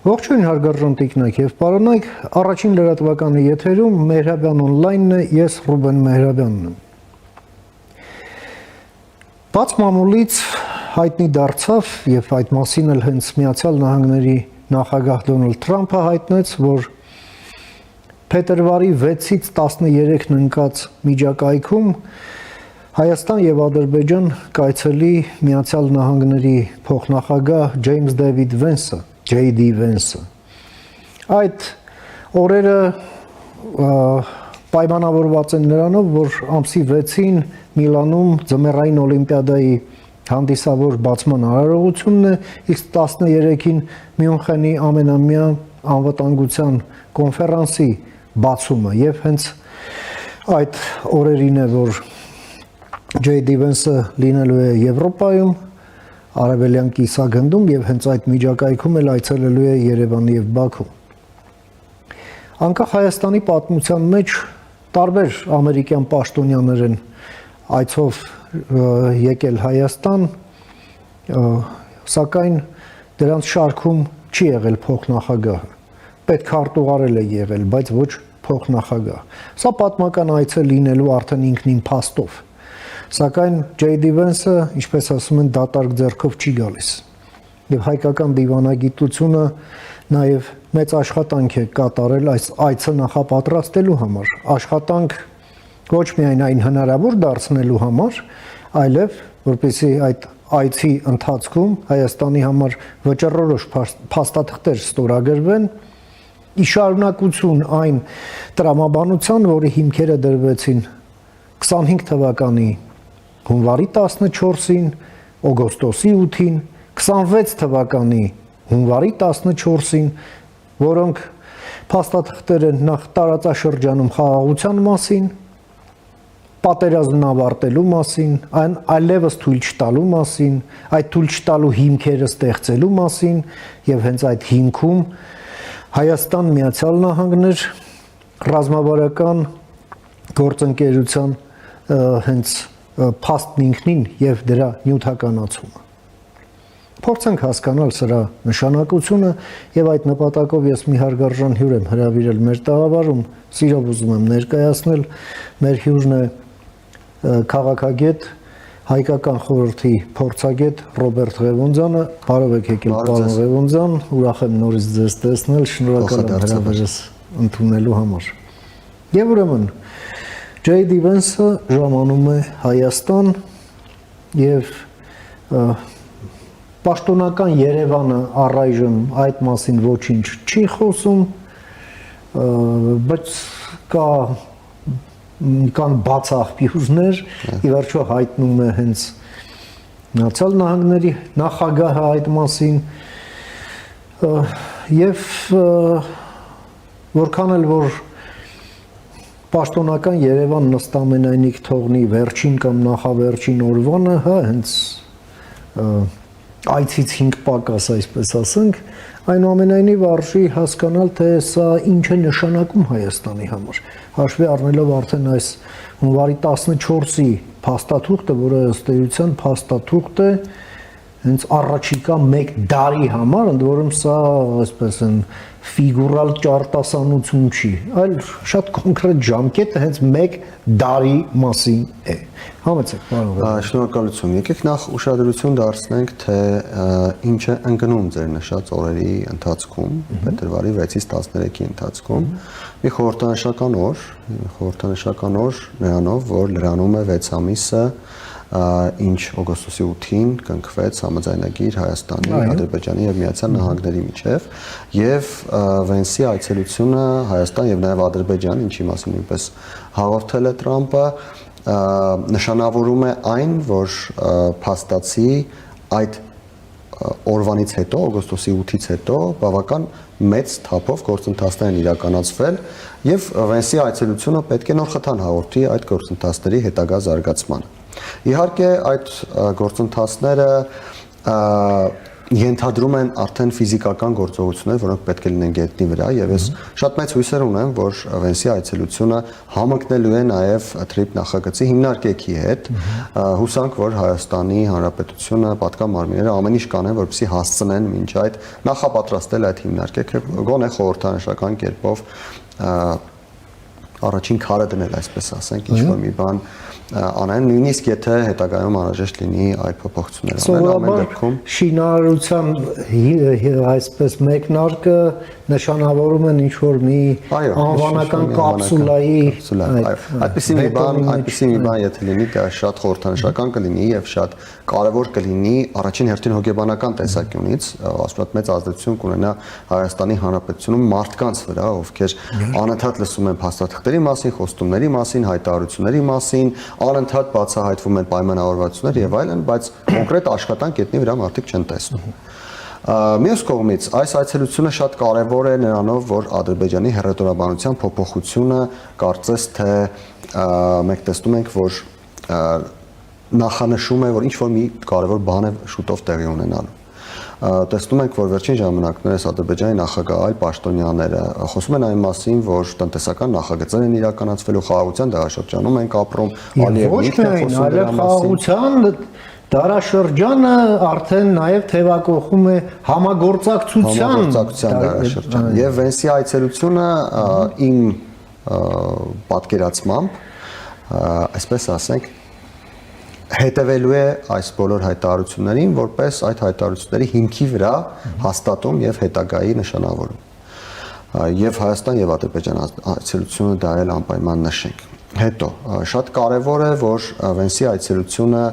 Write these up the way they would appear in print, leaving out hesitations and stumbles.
Ողջույն հարգարժան տիկնայք եւ պարոնայք, առաջին լրատվականի եթերում Մեհրաբյան on-line-ն է, ես Ռուբեն Մեհրաբյանն եմ։ Բաց մամուլից հայտնի դարձավ եւ այդ մասին էլ հենց Միացյալ Նահանգների նախագահ Դոնալդ Թրամփը հայտնեց, որ փետրվարի 6-ից 13-ն ընկած միջակայքում Հայաստան եւ Ադրբեջան կայցելի Միացյալ Նահանգների փոխնախագահ Ջեյմս Դեվիդ Վենսը, JD Վենսը։ Այդ օրերը պայմանավորված են նրանով, որ ամսի 6-ին Միլանում ձմեռային օլիմպիադայի հանդիսավոր բացման արարողությունն է, իսկ 13-ին Մյունխենի ամենամյա անվտանգության կոնֆերանսի բացումը եւ հենց այդ օրերին է, որ JD Vance-ը լինելու է Եվրոպայում, Արևելյան կիսագնդում եւ հենց այդ միջակայքում էլ այցելելու է Երևան եւ Բաքու։ Անկախ Հայաստանի պատմության մեջ տարբեր ամերիկյան պաշտոնյաներ են այցով եկել Հայաստան, սակայն դրանց շարքում չի եղել փոխնախագահը։ Պետքարտուղարել է եղել, բայց ոչ փոխնախագահ։ Սա պատմական այց է լինելու արդեն ինքնին փաստով։ Սակայն JD Vance-ը, ինչպես ասում են, դատարկ ձեռքով չի գալիս։ Եվ հայկական դիվանագիտությունը նաև մեծ աշխատանք է կատարել այս այցը նախապատրաստելու համար։ Աշխատանք ոչ միայն այն հնարավոր դարձնելու համար, այլև որպեսզի այդ այցի ընթացքում Հայաստանի համար վճռորոշ փաստաթղթեր ստորագրվեն, ի շարունակություն այն տրամաբանության, որի հիմքերը դրվեցին 25 թվականի հունվարի 14-ին, օգոստոսի 8-ին, 26 թվականի հունվարի 14-ին, որոնք փաստաթղթեր են նախ տարածաշրջանում խաղաղության մասին, պատերազմն ավարտելու մասին, այլևս թույլ չտալու մասին, այդ թույլ չտալու հիմքերը ստեղծելու մասին եւ հենց այդ հիմքում Հայաստան Միացյալ Նահանգներ ռազմավարական գործընկերության հենց փաստն ինքնին եւ դրա նյութականացումը։ Փորձենք հասկանալ սրա նշանակությունը եւ այդ նպատակով ես մի հարգարժան հյուր եմ հրավիրել մեր տաղավարում, սիրով ուզում եմ ներկայացնել, մեր հյուրն է քաղաքագետ, հայկական խորհրդի փորձագետ Ռոբերտ Ղևոնդյանը, բարով եք եկել պարոն Ղևոնդյան, ուրախ եմ նորից ձեզ տեսնել, շնորհակալ եմ հրավերս ընդունելու համար։ Եվ ուրեմն JD Vance-ը ժամանում է Հայաստան եւ պաշտոնական Երևանը առայժմ այդ մասին ոչինչ չի խոսում, բայց կան բաց աղբյուրներ, ի վերջո հայտնում է հենց Միացյալ Նահանգների նախագահը այդ մասին եւ որքան էլ որ պաշտոնական Երևան նստամենայնիկ թողնի վերջին կամ նախավերջին օրվանը, հա, հենց այցից 5 պակաս, այսպես ասենք, այնուամենայնիվ արժի հասկանալ, թե սա ինչ է նշանակում Հայաստանի համար։ Հաշվի առնելով արդեն այս հունվարի 14-ի փաստաթուղթը, որը ըստ էության փաստաթուղթ է հենց առաջիկա 1 դարի համար, ընդ որում սա, այսպես են, ֆիգուրալ ճարտասանություն չի, այլ շատ կոնկրետ ժամկետը հենց 1 դարի մասին է։ Համեցեք, պարոն։ Շնորհակալություն։ Եկեք նախ ուշադրություն դարձնենք, թե ինչ է ընկնում ձեր նշած օրերի ընթացքում, փետրվարի 6-ից 13-ի ընթացքում, մի խորհրդանշական օր նրանով, որ լրանում է 6 ամիսը, ինչ օգոստոսի 8-ին կնքվեց համաձայնագիր Հայաստանի, Ադրբեջանի եւ Միացյալ Նահանգների միջև եւ Վենսի այցելությունը Հայաստան եւ նաեւ Ադրբեջան, ինչի մասին նույնպես հաղորդել է Թրամփը, նշանավորում է այն, որ փաստացի այդ օրվանից հետո, օգոստոսի 8-ից հետո բավական մեծ թափով գործընթացներ են իրականացվել եւ Վենսի այցելությունը պետք է նոր խթան հաղորդի այդ գործընթացների հետագա զարգացմանը։ Իհարկե այդ գործընթացները ենթադրում են արդեն ֆիզիկական գործողություններ, որոնք պետք է լինեն գետնի վրա, եւ ես շատ մեծ հույսեր ունեմ, որ Վենսի այցելությունը համընկնելու է նաեւ TRIP նախագծի հիմնարկեքի հետ, հուսանք, որ Հայաստանի Հանրապետությունը, պատկան մարմինները ամեն ինչ կանեն, որպեսզի հասցնեն մինչ այդ նախապատրաստել այդ հիմնարկեքը, գոնե խորհրդանշական կերպով առաջին քարը դնել, այսպես ասենք, ինչ որ մի բան անեն, նույնիսկ եթե հետագայում անհրաժեշտ լինի այդ փոփոխություններ անել, ամեն դեպքում շինարարության այսպես մեկնարկը նշանավորում են ինչ որ մի անվանական կապսուլայի այդպիսի մի բան եթե լինի, դա շատ խորհրդանշական կլինի եւ շատ կարեւոր կլինի առաջին հերթին հոգեբանական տեսանկյունից, ասում մեծ ազդեցություն կունենա Հայաստանի Հանրապետությունում մարդկանց վրա, ովքեր անընդհատ լսում են փաստաթղթերի մասին, խոստումների մասին, հայտարարությունների մասին, անընդհատ բացահայտվում են պայմանավորվածություններ եւ այլն, բայց կոնկրետ աշխատանք գետնի վրա մարդիկ չեն տեսնում։ Մյուս կողմից այս այցելությունը շատ կարևոր է նրանով, որ Ադրբեջանի հեռուստաբանության փոփոխությունը կարծես թե մենք տեսնում ենք, որ նախանշում է, որ ինչ-որ մի կարևոր բան է շուտով տեղի ունենալու։ Տեսնում ենք, որ վերջին ժամանակներս Ադրբեջանի նախագահ այլ պաշտոնյաները խոսում են այն մասին, որ տնտեսական նախագծեր են իրականացվելու, խաղաղության դարաշրջանում են ապրում, Ոչ միայն, այլև խաղաղության դարաշրջանը արդեն նաև թևակողում է համագործակցության դարաշրջան։ Եվ Վենսի այցելությունը իմ պատկերացմամբ, այսպես ասենք, հետևելու է այս բոլոր հայտարարություններին, որպես այդ հայտարարությունների հիմքի վրա հաստատում եւ հետագայի նշանավորում։ Եվ Հայաստան եւ Ադրբեջան այցելությունը դա էլ անպայման նշենք։ Հետո շատ կարևոր է, որ Վենսի այցելությունը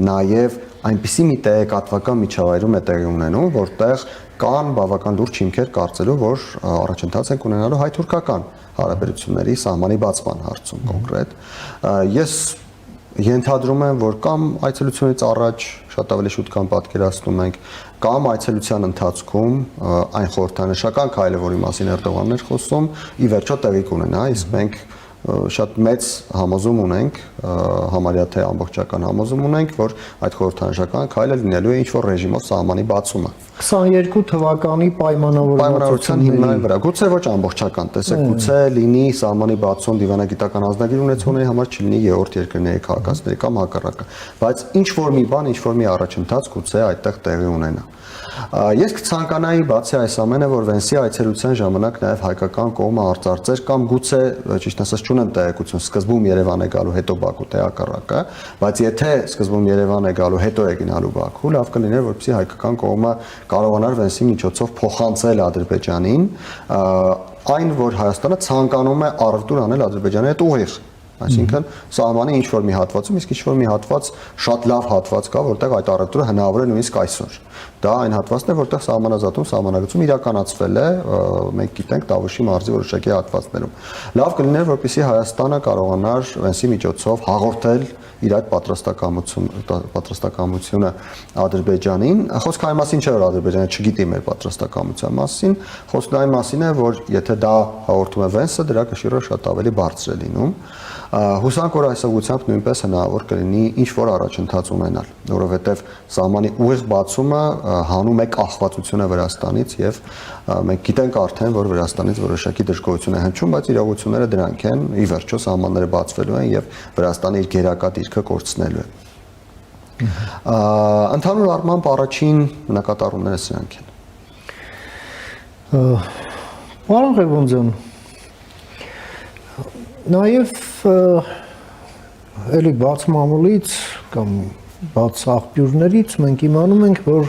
նաև այնպիսի մի տեղեկատվական միջավայրում է տեղի ունենում, որտեղ կան բավական լուրջ հիմքեր կարծելու, որ առաջընթաց են ունենալու հայ-թուրքական հարաբերությունների սահմանի բացման հարցում կոնկրետ։ Ես ենթադրում եմ, որ կամ այցելությունից առաջ շատ ավելի շուտ կամ պատկերացնում ենք, կամ այցելության ընթացքում այն խորհրդանշական քայլը, որի մասին Էրդողանն էր խոսում, ի վերջո տեղի կունենա, իսկ մենք շատ մեծ համոզում ունենք, համարյա թե ամբողջական համոզում ունենք, որ այդ խորհրդանշական քայլը լինելու է ինչ-որ ռեժիմով սահմանի բացումը։ 22 թվականի պայմանավորվածության հիմնարանի վրա, գուցե ոչ ամբողջական, տեսեք, գուցե լինի սահմանի բացում դիվանագիտական ազնագիր ունեցողների համար, չլինի երրորդ երկրների քաղաքացիների կամ հակառակը, բայց ինչ-որ մի բան, ինչ-որ մի առաջընթաց գուցե այդտեղ տեղի ունենա։ Ես կցանկանայի բացի այս ամենը, որ Վենսի այցելության ժամանակ նաև հայկական կողմը արծարծեր կամ գուցե ճիշտ ասած չունեմ տեղեկություն, սկզբում Երևան է գալու, հետո Բաքու, թե հակառակը, բայց եթե սկզբում Երևան է գալու, հետո է գնալու Բաքու, լավ կլիներ, որպեսզի հայկական կողմը կարողանար Վենսի միջոցով փոխանցել Ադրբեջանին այն, որ Հայաստանը ցանկանում է առևտուր անել Ադրբեջանի հետ ուղիղ։ Այսինքն սահմանի ինչ-որ մի հատվածում, իսկ ինչ-որ մի հատված, շատ լավ հատված կա, որտեղ այդ առևտուրը հնարավոր է նույնիսկ այսօր։ Դա այն հատվածն է, որտեղ սահմանազատում, սահմանագծում իրականացվել է, մենք գիտենք Տավուշի մարզի որոշակի հատվածներում։ Լավ կլիներ, որպեսզի Հայաստանը կարողանար Վենսի միջոցով հաղորդել իր այդ պատրաստակամությունը Ադրբեջանին։ Խոսքը այն մասին չէ, որ Ադրբեջանը չգիտի մեր պատրաստակամության մասին, խոսքը այն մասին է, որ եթե դա հաղորդում է Վենսը, դրա կշիռը շատ ավելի բարձր է լինում։ Հուսանք, որ այս ուղղությամբ նույնպես հնարավոր կլինի ինչ-որ առաջընթաց ունենալ, որովհետև սահմանի ուղիղ բացումը հանում է կախվածությունը Վրաստանից եւ մենք գիտենք արդեն, որ Վրաստանից որոշակի դժգոհություն է հնչում, բայց իրողությունները դրանք են, ի վերջո սահմանները բացվելու են եւ Վրաստանը իր գերակա դիրքը կորցնելու է։ Ընդհանուր առմամբ առաջին նկատառումները սրանք են։ Պարոն Ղևոնդյան, նաև էլի բաց մամուլից կամ բաց աղբյուրներից մենք իմանում ենք, որ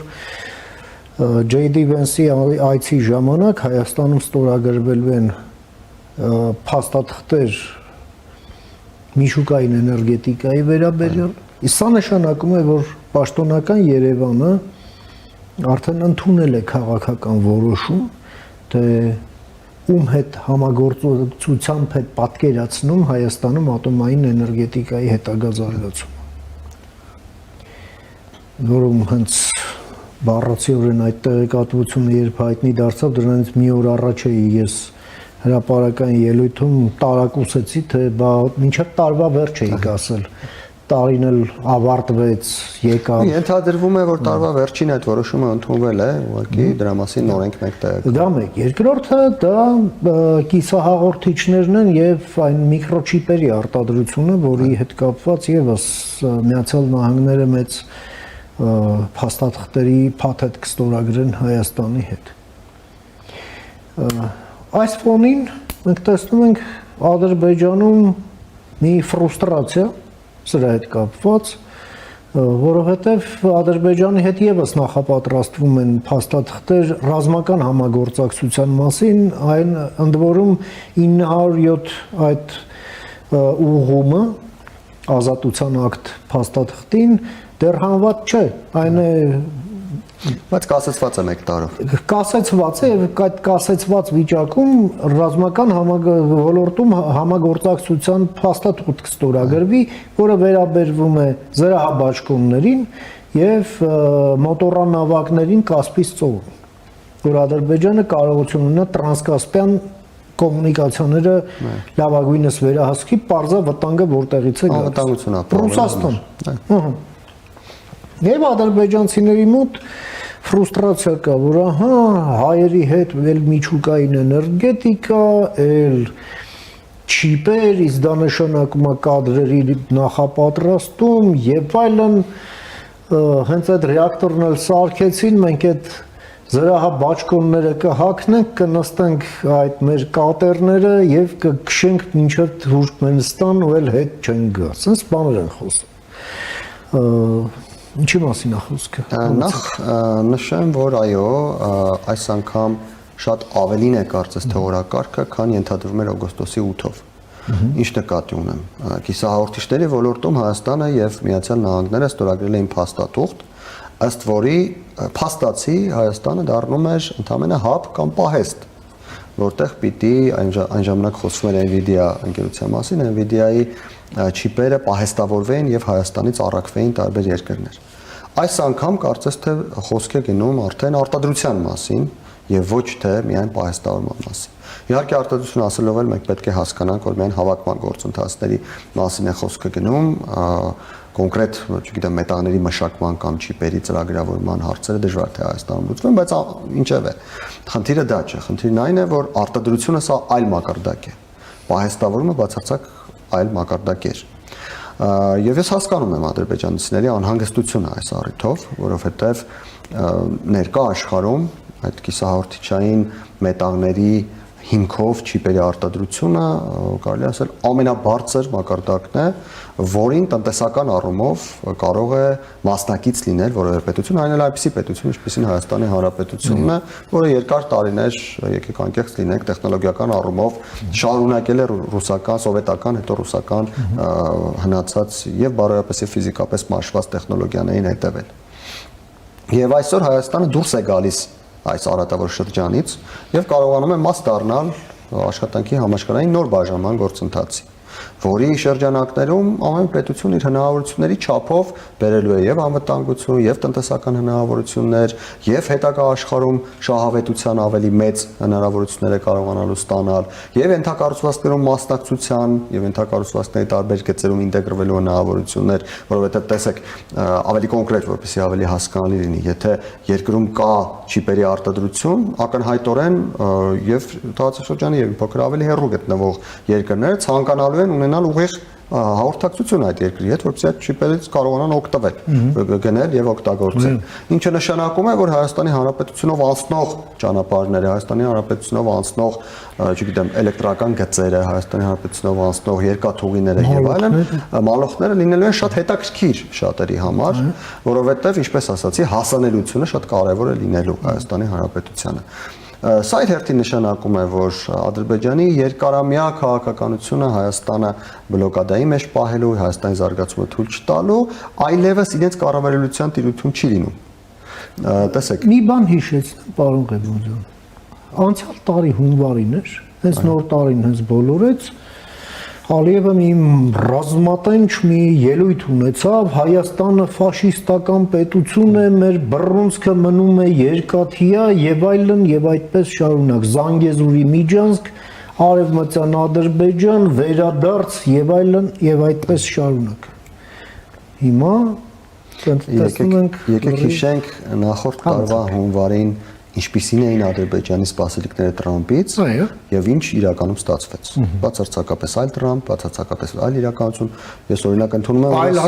J.D. Vance-ի այցի ժամանակ Հայաստանում ստորագրվելու են փաստաթղթեր միջուկային էներգետիկայի վերաբերյալ։ Իսկ սա նշանակում է, որ պաշտոնական Երևանը արդեն ընդունել է քաղաքական որոշում, թե ում հետ համագործակցությամբ է պատկերացնում Հայաստանում ատոմային էներգետիկայի հետագա զարգացումը, որում հենց բառացիորեն այդ տեղեկատվությունը երբ հայտնի դարձավ, դրանից մի օր առաջ էի ես հրապարակային ելույթում տարակուսեցի, թե մինչև տարվա վերջ էի ասել, տարին էլ ավարտվեց, եկավ։ Ենթադրվում է, որ տարվա վերջին այդ որոշումը ընդունվել է, ուղղակի դրա մասին նորենք մեկտեղ։ Դա մեկ, երկրորդը դա կիսահաղորդիչներն են եւ այն միկրոչիպերի արտադրությունը, որի հետ կապված եւս Միացյալ Նահանգները մեծ փաստաթղթերի փաթեթ կստորագրեն Հայաստանի հետ։ Այս ֆոնին մենք տեսնում ենք Ադրբեջանում մի ֆրուստրացիա սրա հետ կապված, որովհետև Ադրբեջանի հետ եւս նախապատրաստվում են փաստաթղթեր ռազմական համագործակցության մասին, այն ընդ որում 907 այդ ուղղումը ազատության ակտ փաստաթղթին դեռ հանված չէ, այն է բայց կասեցված է 1 տարով։ Կասեցված է եւ այդ կասեցված վիճակում ռազմական ոլորտում համագործակցության փաստաթուղթ կստորագրվի, որը վերաբերվում է զրահաբաշխումներին եւ մոտորանավակներին Կասպից ծովում, որ Ադրբեջանը կարողություն ունենա տրանսկասպյան կոմունիկացիաները լավագույնս վերահսկի, պարզա վտանգը որտեղից է գալիս։ Անվտանգություն Ռուսաստան։ Եվ ադրբեջանցիների մոտ ֆրուստրացիա կա, որ ահա հայերի հետ էլ միջուկային էներգետիկա, էլ չիպեր, իսկ դա նշանակում է կադրերի նախապատրաստում եւ այլն, հենց այդ ռեակտորն էլ սարքեցին, մենք այդ զրահաբաճկոնները կհակնենք, կնստենք այդ մեր կատերները եւ կքշենք մինչեւ Թուրքմենստան ու էլ հետ չեն գա։ Սենց բաներ են խոսում։ Ինչի մասին է խոսքը։ Նախ նշեմ, որ այո, այս անգամ շատ ավելին է կարծես թե օրակարգը, քան ենթադրվում էր օգոստոսի 8-ով։ Ինչ նկատի ունեմ։ Կիսահաղորդիչների ոլորտում Հայաստանը եւ Միացյալ Նահանգները ստորագրել էին փաստաթուղթ, ըստ որի փաստացի Հայաստանը դառնում էր ընդամենը հաբ կամ պահեստ, որտեղ պիտի այն ժամանակ խոսվում էր Nvidia ընկերության մասին, Nvidia-ի չիպերը պահեստավորվեին եւ Հայաստանից առաքվեին տարբեր երկրներ։ Այս անգամ կարծես թե խոսք է գնում արդեն արտադրության մասին եւ ոչ թե միայն պահեստավորման մասին։ Իհարկե արտադրություն ասելով էլ մենք պետք է հասկանանք, որ միայն հավաքման գործընթացների մասին է խոսքը գնում, կոնկրետ, չգիտեմ, մետաղների մշակման կամ չիպերի ծրագրավորման հարցերը դժվար թե Հայաստանում լուծվեն, բայց ինչև է։ Խնդիրը դա չէ, խնդիրն այն է, որ արտադրությունը սա այլ մակարդակ է։ Պահեստավորումը բացարձակ այլ մակարդակ է։ Եվ ես հասկանում եմ ադրբեջանցիների անհանգստությունը այս առիթով, որովհետև ներկա աշխարհում այդ կիսահաղորդիչային մետաղների հիմքով չիպերի արտադրությունը կարելի ասել ամենաբարձր մակարդակն է, որին տնտեսական առումով կարող է մասնակից լինել որևէ պետություն, այն էլ այնպիսի պետություն, ինչպիսին Հայաստանի Հանրապետությունն է, որը երկար տարիներ, եկեք անկեղծ լինենք, տեխնոլոգիական առումով շարունակել է ռուսական, սովետական, հետո ռուսական հնացած եւ բարոյապես եւ ֆիզիկապես մաշված տեխնոլոգիաներին հետևել։ Եվ այսօր Հայաստանը դուրս է գալիս այս արատավոր շրջանից եւ կարողանում է մաս դառնալ աշխատանքի համաշխարհային նոր բաժանման գործընթացի, որի շրջանակներում ամեն պետություն իր հնարավորությունների չափով բերելու է եւ անվտանգություն, եւ տնտեսական հնարավորություններ, եւ հետագա աշխարհում շահավետության ավելի մեծ հնարավորություններ է կարողանալու ստանալ, եւ ենթակառուցվածքներում մասնակցության եւ ենթակառուցվածքների տարբեր գծերում ինտեգրվելու հնարավորություններ, որովհետեւ տեսեք, ավելի կոնկրետ, որպեսզի ավելի հասկանալի լինի, եթե երկրում կա չիպերի արտադրություն, ակնհայտորեն եւ տարածաշրջանի եւ փոքր ավելի հեռու գտնվող երկրները ցանկանալու են ունենալ ուղիղ հաղորդակցություն այդ երկրի հետ, որպեսզի այդ չիպերից կարողանան օգտվել, գնել եւ օգտագործել։ Ինչը նշանակում է, որ Հայաստանի Հանրապետությունով անցնող ճանապարհները, Հայաստանի Հանրապետությունով անցնող, չգիտեմ, էլեկտրական գծերը, Հայաստանի Հանրապետությունով անցնող երկաթուղիները եւ այլն, մալոխները լինելու են շատ հետաքրքիր շատերի համար, որովհետեւ, ինչպես ասացի, հասանելիությունը շատ կարեւոր է լինելու Հայաստանի Հանրապետությանը։ Սա իր հերթին նշանակում է, որ Ադրբեջանի երկարամյա քաղաքականությունը Հայաստանը բլոկադայի մեջ պահելու, Հայաստանի զարգացումը թույլ չտալու, այլևս իրենց կառավարելիության տիրություն չի լինում։ Տեսեք, մի բան հիշեցնեմ, պարոն Ղեբոջյան։ Անցյալ տարի հունվարին էր, հենց նոր տարին հենց բոլորեց, Ալիևը մի ռազմատենչ մի ելույթ ունեցավ, Հայաստանը ֆաշիստական պետություն է, մեր բռունցքը մնում է երկաթյա եւ այլն եւ այդպես շարունակ, Զանգեզուրի Միջանցք, Արևմտյան Ադրբեջան, վերադարձ եւ այլն եւ այդպես շարունակ։ Հիմա տեսնում ենք եկեք հիշենք նախորդ տարվա հունվարին ինչպիսին էին Ադրբեջանի սպասելիքները Տրամպից եւ ինչ իրականում ստացվեց։ Բացարձակապես այլ Տրամպ, բացարձակապես այլ իրականություն։ Ես օրինակ ընդունում եմ այլ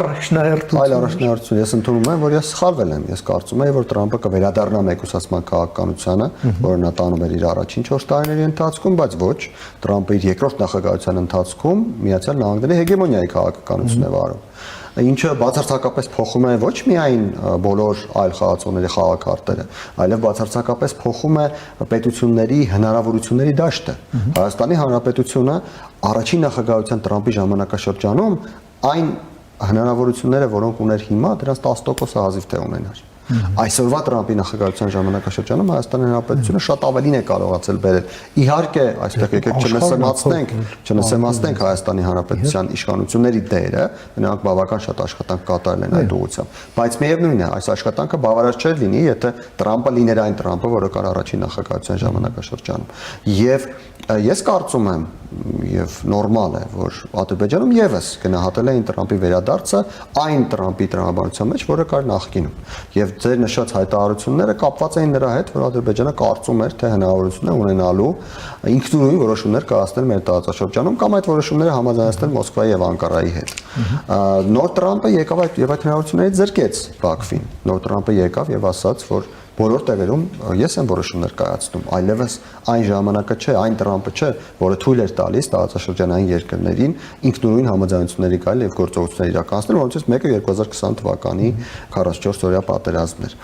առաջնահերթություն։ Ես ընդունում եմ, որ ես սխալվել եմ։ Ես կարծում եմ, որ Տրամպը կվերադառնա մեկուսացման քաղաքականությանը, որը նա տանում էր իր առաջին 4 տարիների ընթացքում, բայց ոչ, Տրամպը իր երկրորդ նախագահության ընթացքում Միացյալ Նահանգների հեգեմոնիայի քաղաքականություն է վարում։ Ինչը բացարձակապես փոխում է ոչ միայն բոլոր այլ խաղացողների խաղակարտերը, այլև բացարձակապես փոխում է պետությունների հնարավորությունների դաշտը։ Հայաստանի Հանրապետությունը առաջին նախագահության Տրամպի ժամանակաշրջանում այն հնարավորությունները, որոնք ուներ հիմա, դրանց 10%-ը հազիվ թե ունենար։ Այսօրվա Տրամպի նախագահության ժամանակաշրջանում Հայաստանի Հանրապետությունը շատ ավելին է կարողացել բերել։ Իհարկե, այստեղ եկեք չնսեմացնենք Հայաստանի Հանրապետության իշխանությունների դերը, նրանք բավական շատ աշխատանք կատարել են այդ ուղղությամբ, բայց միևնույն է, այս աշխատանքը բավարար չէր լինի, եթե Տրամպը լիներ այն Տրամպը, որը կար առաջին նախագահության ժամանակաշրջանում։ Եվ ես կարծում եմ, եւ նորմալ է, որ Ադրբեջանում եւս գնահատել էին Տրամպի վերադարձը այն Տրամպի տրամաբանության մեջ, որը կար նախկինում։ Եվ ձեր նշած հայտարարությունները կապված էին նրա հետ, որ Ադրբեջանը կարծում էր, թե հնարավորություն է ունենալու ինքնուրույն որոշումներ կայացնել մեր տարածաշրջանում կամ այդ որոշումները համաձայնեցնել Մոսկվայի եւ Անկարայի հետ։ Նոր Տրամպը եկավ եւ այդ հնարավորություններից զրկեց Բաքվին։ Նոր Տրամպը եկավ եւ ասաց, որ բոլոր տեղերում ես եմ որոշումներ կայացնում, այլևս այն ժամանակը չէ, այն Տրամպը չէ, որը թույլ էր տալիս տարածաշրջանային երկրներին ինքնուրույն համաձայնությունների գալ եւ գործողություններ իրականացնել, որոնցից մեկը 2020 թվականի 44-օրյա պատերազմն էր։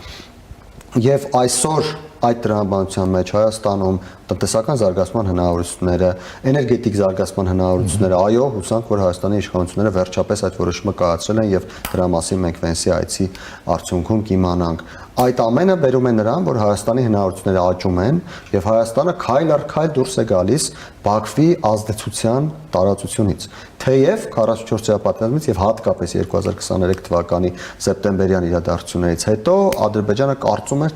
Եվ այսօր այդ տրամաբանության մեջ Հայաստանում տնտեսական զարգացման հնարավորությունները, էներգետիկ զարգացման հնարավորությունները, այո, հուսանք, որ Հայաստանի իշխանությունները վերջապես այդ որոշումը կայացրել են եւ դրա մասին մենք Վենսի այցի արդյունքում կիմանանք։ Այդ ամենը բերում է նրան, որ Հայաստանի հնարավորությունները աճում են եւ Հայաստանը քայլ առ քայլ դուրս է գալիս Բաքվի ազդեցության տարածությունից։ Թեև 44-րդ պատերազմից եւ հատկապես 2023 թվականի սեպտեմբերյան իրադարձություններից հետո Ադրբեջանը կարծում էր,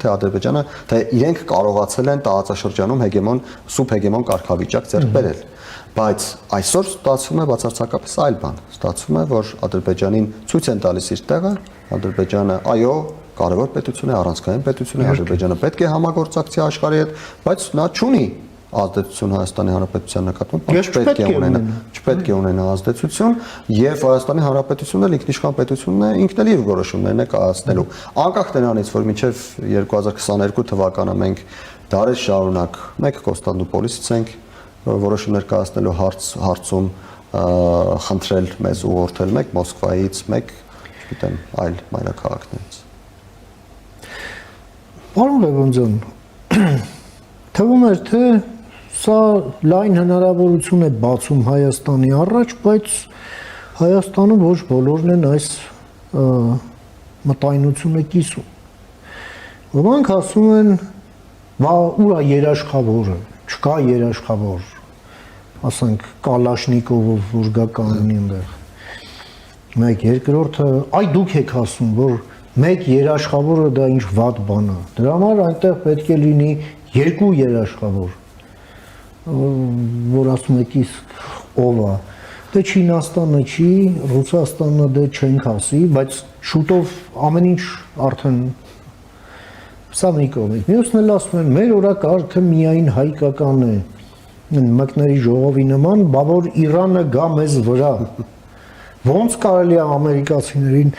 թե իրենք կարողացել են տարածաշրջանում սուբ հեգեմոն կարգավիճակ ձեռք բերել։ Բայց այսօր ստացվում է բացարձակապես այլ բան։ Ստացվում է, որ Ադրբեջանին ցույց են տալիս իր տեղը, Ադրբեջանը, այո, կարևոր պետություն է, առանցքային պետություն է, Ադրբեջանը պետք է համագործակցի աշխարհի հետ, բայց նա չունի ազդեցություն Հայաստանի Հանրապետության նկատմամբ, չպետք է ունենա ազդեցություն, եւ Հայաստանի Հանրապետությունն ինքնիշխան պետությունն է, ինքն էլ իր որոշումներն է կայացնելու։ Անկախ նրանից, որ մինչեւ 2022 թվականը մենք դարեր շարունակ մեկ Կոստանդնուպոլիսից ենք որոշումներ կայացնելու հարցում խնդրել մեզ ուղղորդել մեկ Մոսկվայից, մեկ, չգիտեմ, այլ մայրաքաղաքներից։ Պարոն Լևոնյան, թվում էր, թե սա լայն հնարավորություն է բացում Հայաստանի առաջ, բայց Հայաստանում ոչ բոլորն են այս մտայնությունը կիսում։ Ոմանք ասում են, ուր է երաշխավորը, չկա երաշխավոր, ասենք Կալաշնիկովով, որ գա կանոնի այնտեղ։ Մեկ երկրորդը, այ դուք եք ասում, որ մեկ երաշխավորը դա ինչ վատ բան է։ Դրա համար այնտեղ պետք է լինի երկու երաշխավոր, որ ասում եք իսկ ով է։ Դե Չինաստանը չի, Ռուսաստանը դե չենք ասի, բայց շուտով ամեն ինչ արդեն սա մի կողմից։ Մյուսն էլ ասում են, մեր օրակարգը միայն հայկական է, մկների ժողովի նման, բա որ Իրանը գա մեզ վրա։ Ոնց կարելի է ամերիկացիներին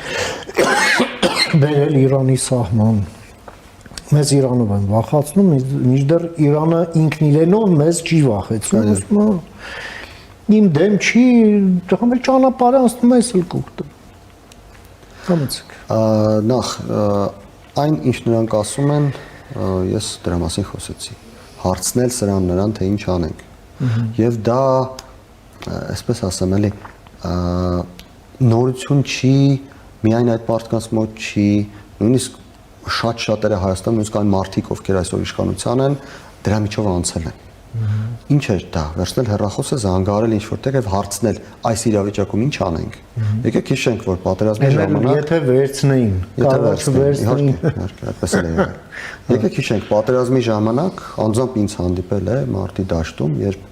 բերել Իրանի սահման։ Մեզ Իրանով են վախացնում, մինչդեռ Իրանը ինքն իրենով մեզ չի վախեցնում, ասում է իմ դեմ չի, դրանց ճանապարհը անցնում է էլ կուկտը։ Համեցեք։ Նախ այն ինչ նրանք ասում են, ես դրա մասին խոսեցի։ Հարցնել սրան նրան, թե ինչ անենք։ Եվ դա, այսպես ասեմ, էլի նորություն չի, միայն այդ մարդկանց մոտ չի, նույնիսկ շատերը Հայաստանում նույնիսկ այն մարդիկ, ովքեր այսօր իշխանության են, դրա միջով անցել են։ Ինչ էր դա, վերցնել հեռախոսը, զանգահարել ինչ որտեղ եւ հարցնել այս իրավիճակում ինչ անենք։ Եկեք հիշենք, որ պատերազմի ժամանակ եթե վերցնեին, այդպես էլ է։ Եկեք հիշենք, պատերազմի ժամանակ անձամբ ինձ հանդիպել է մարտի դաշտում, երբ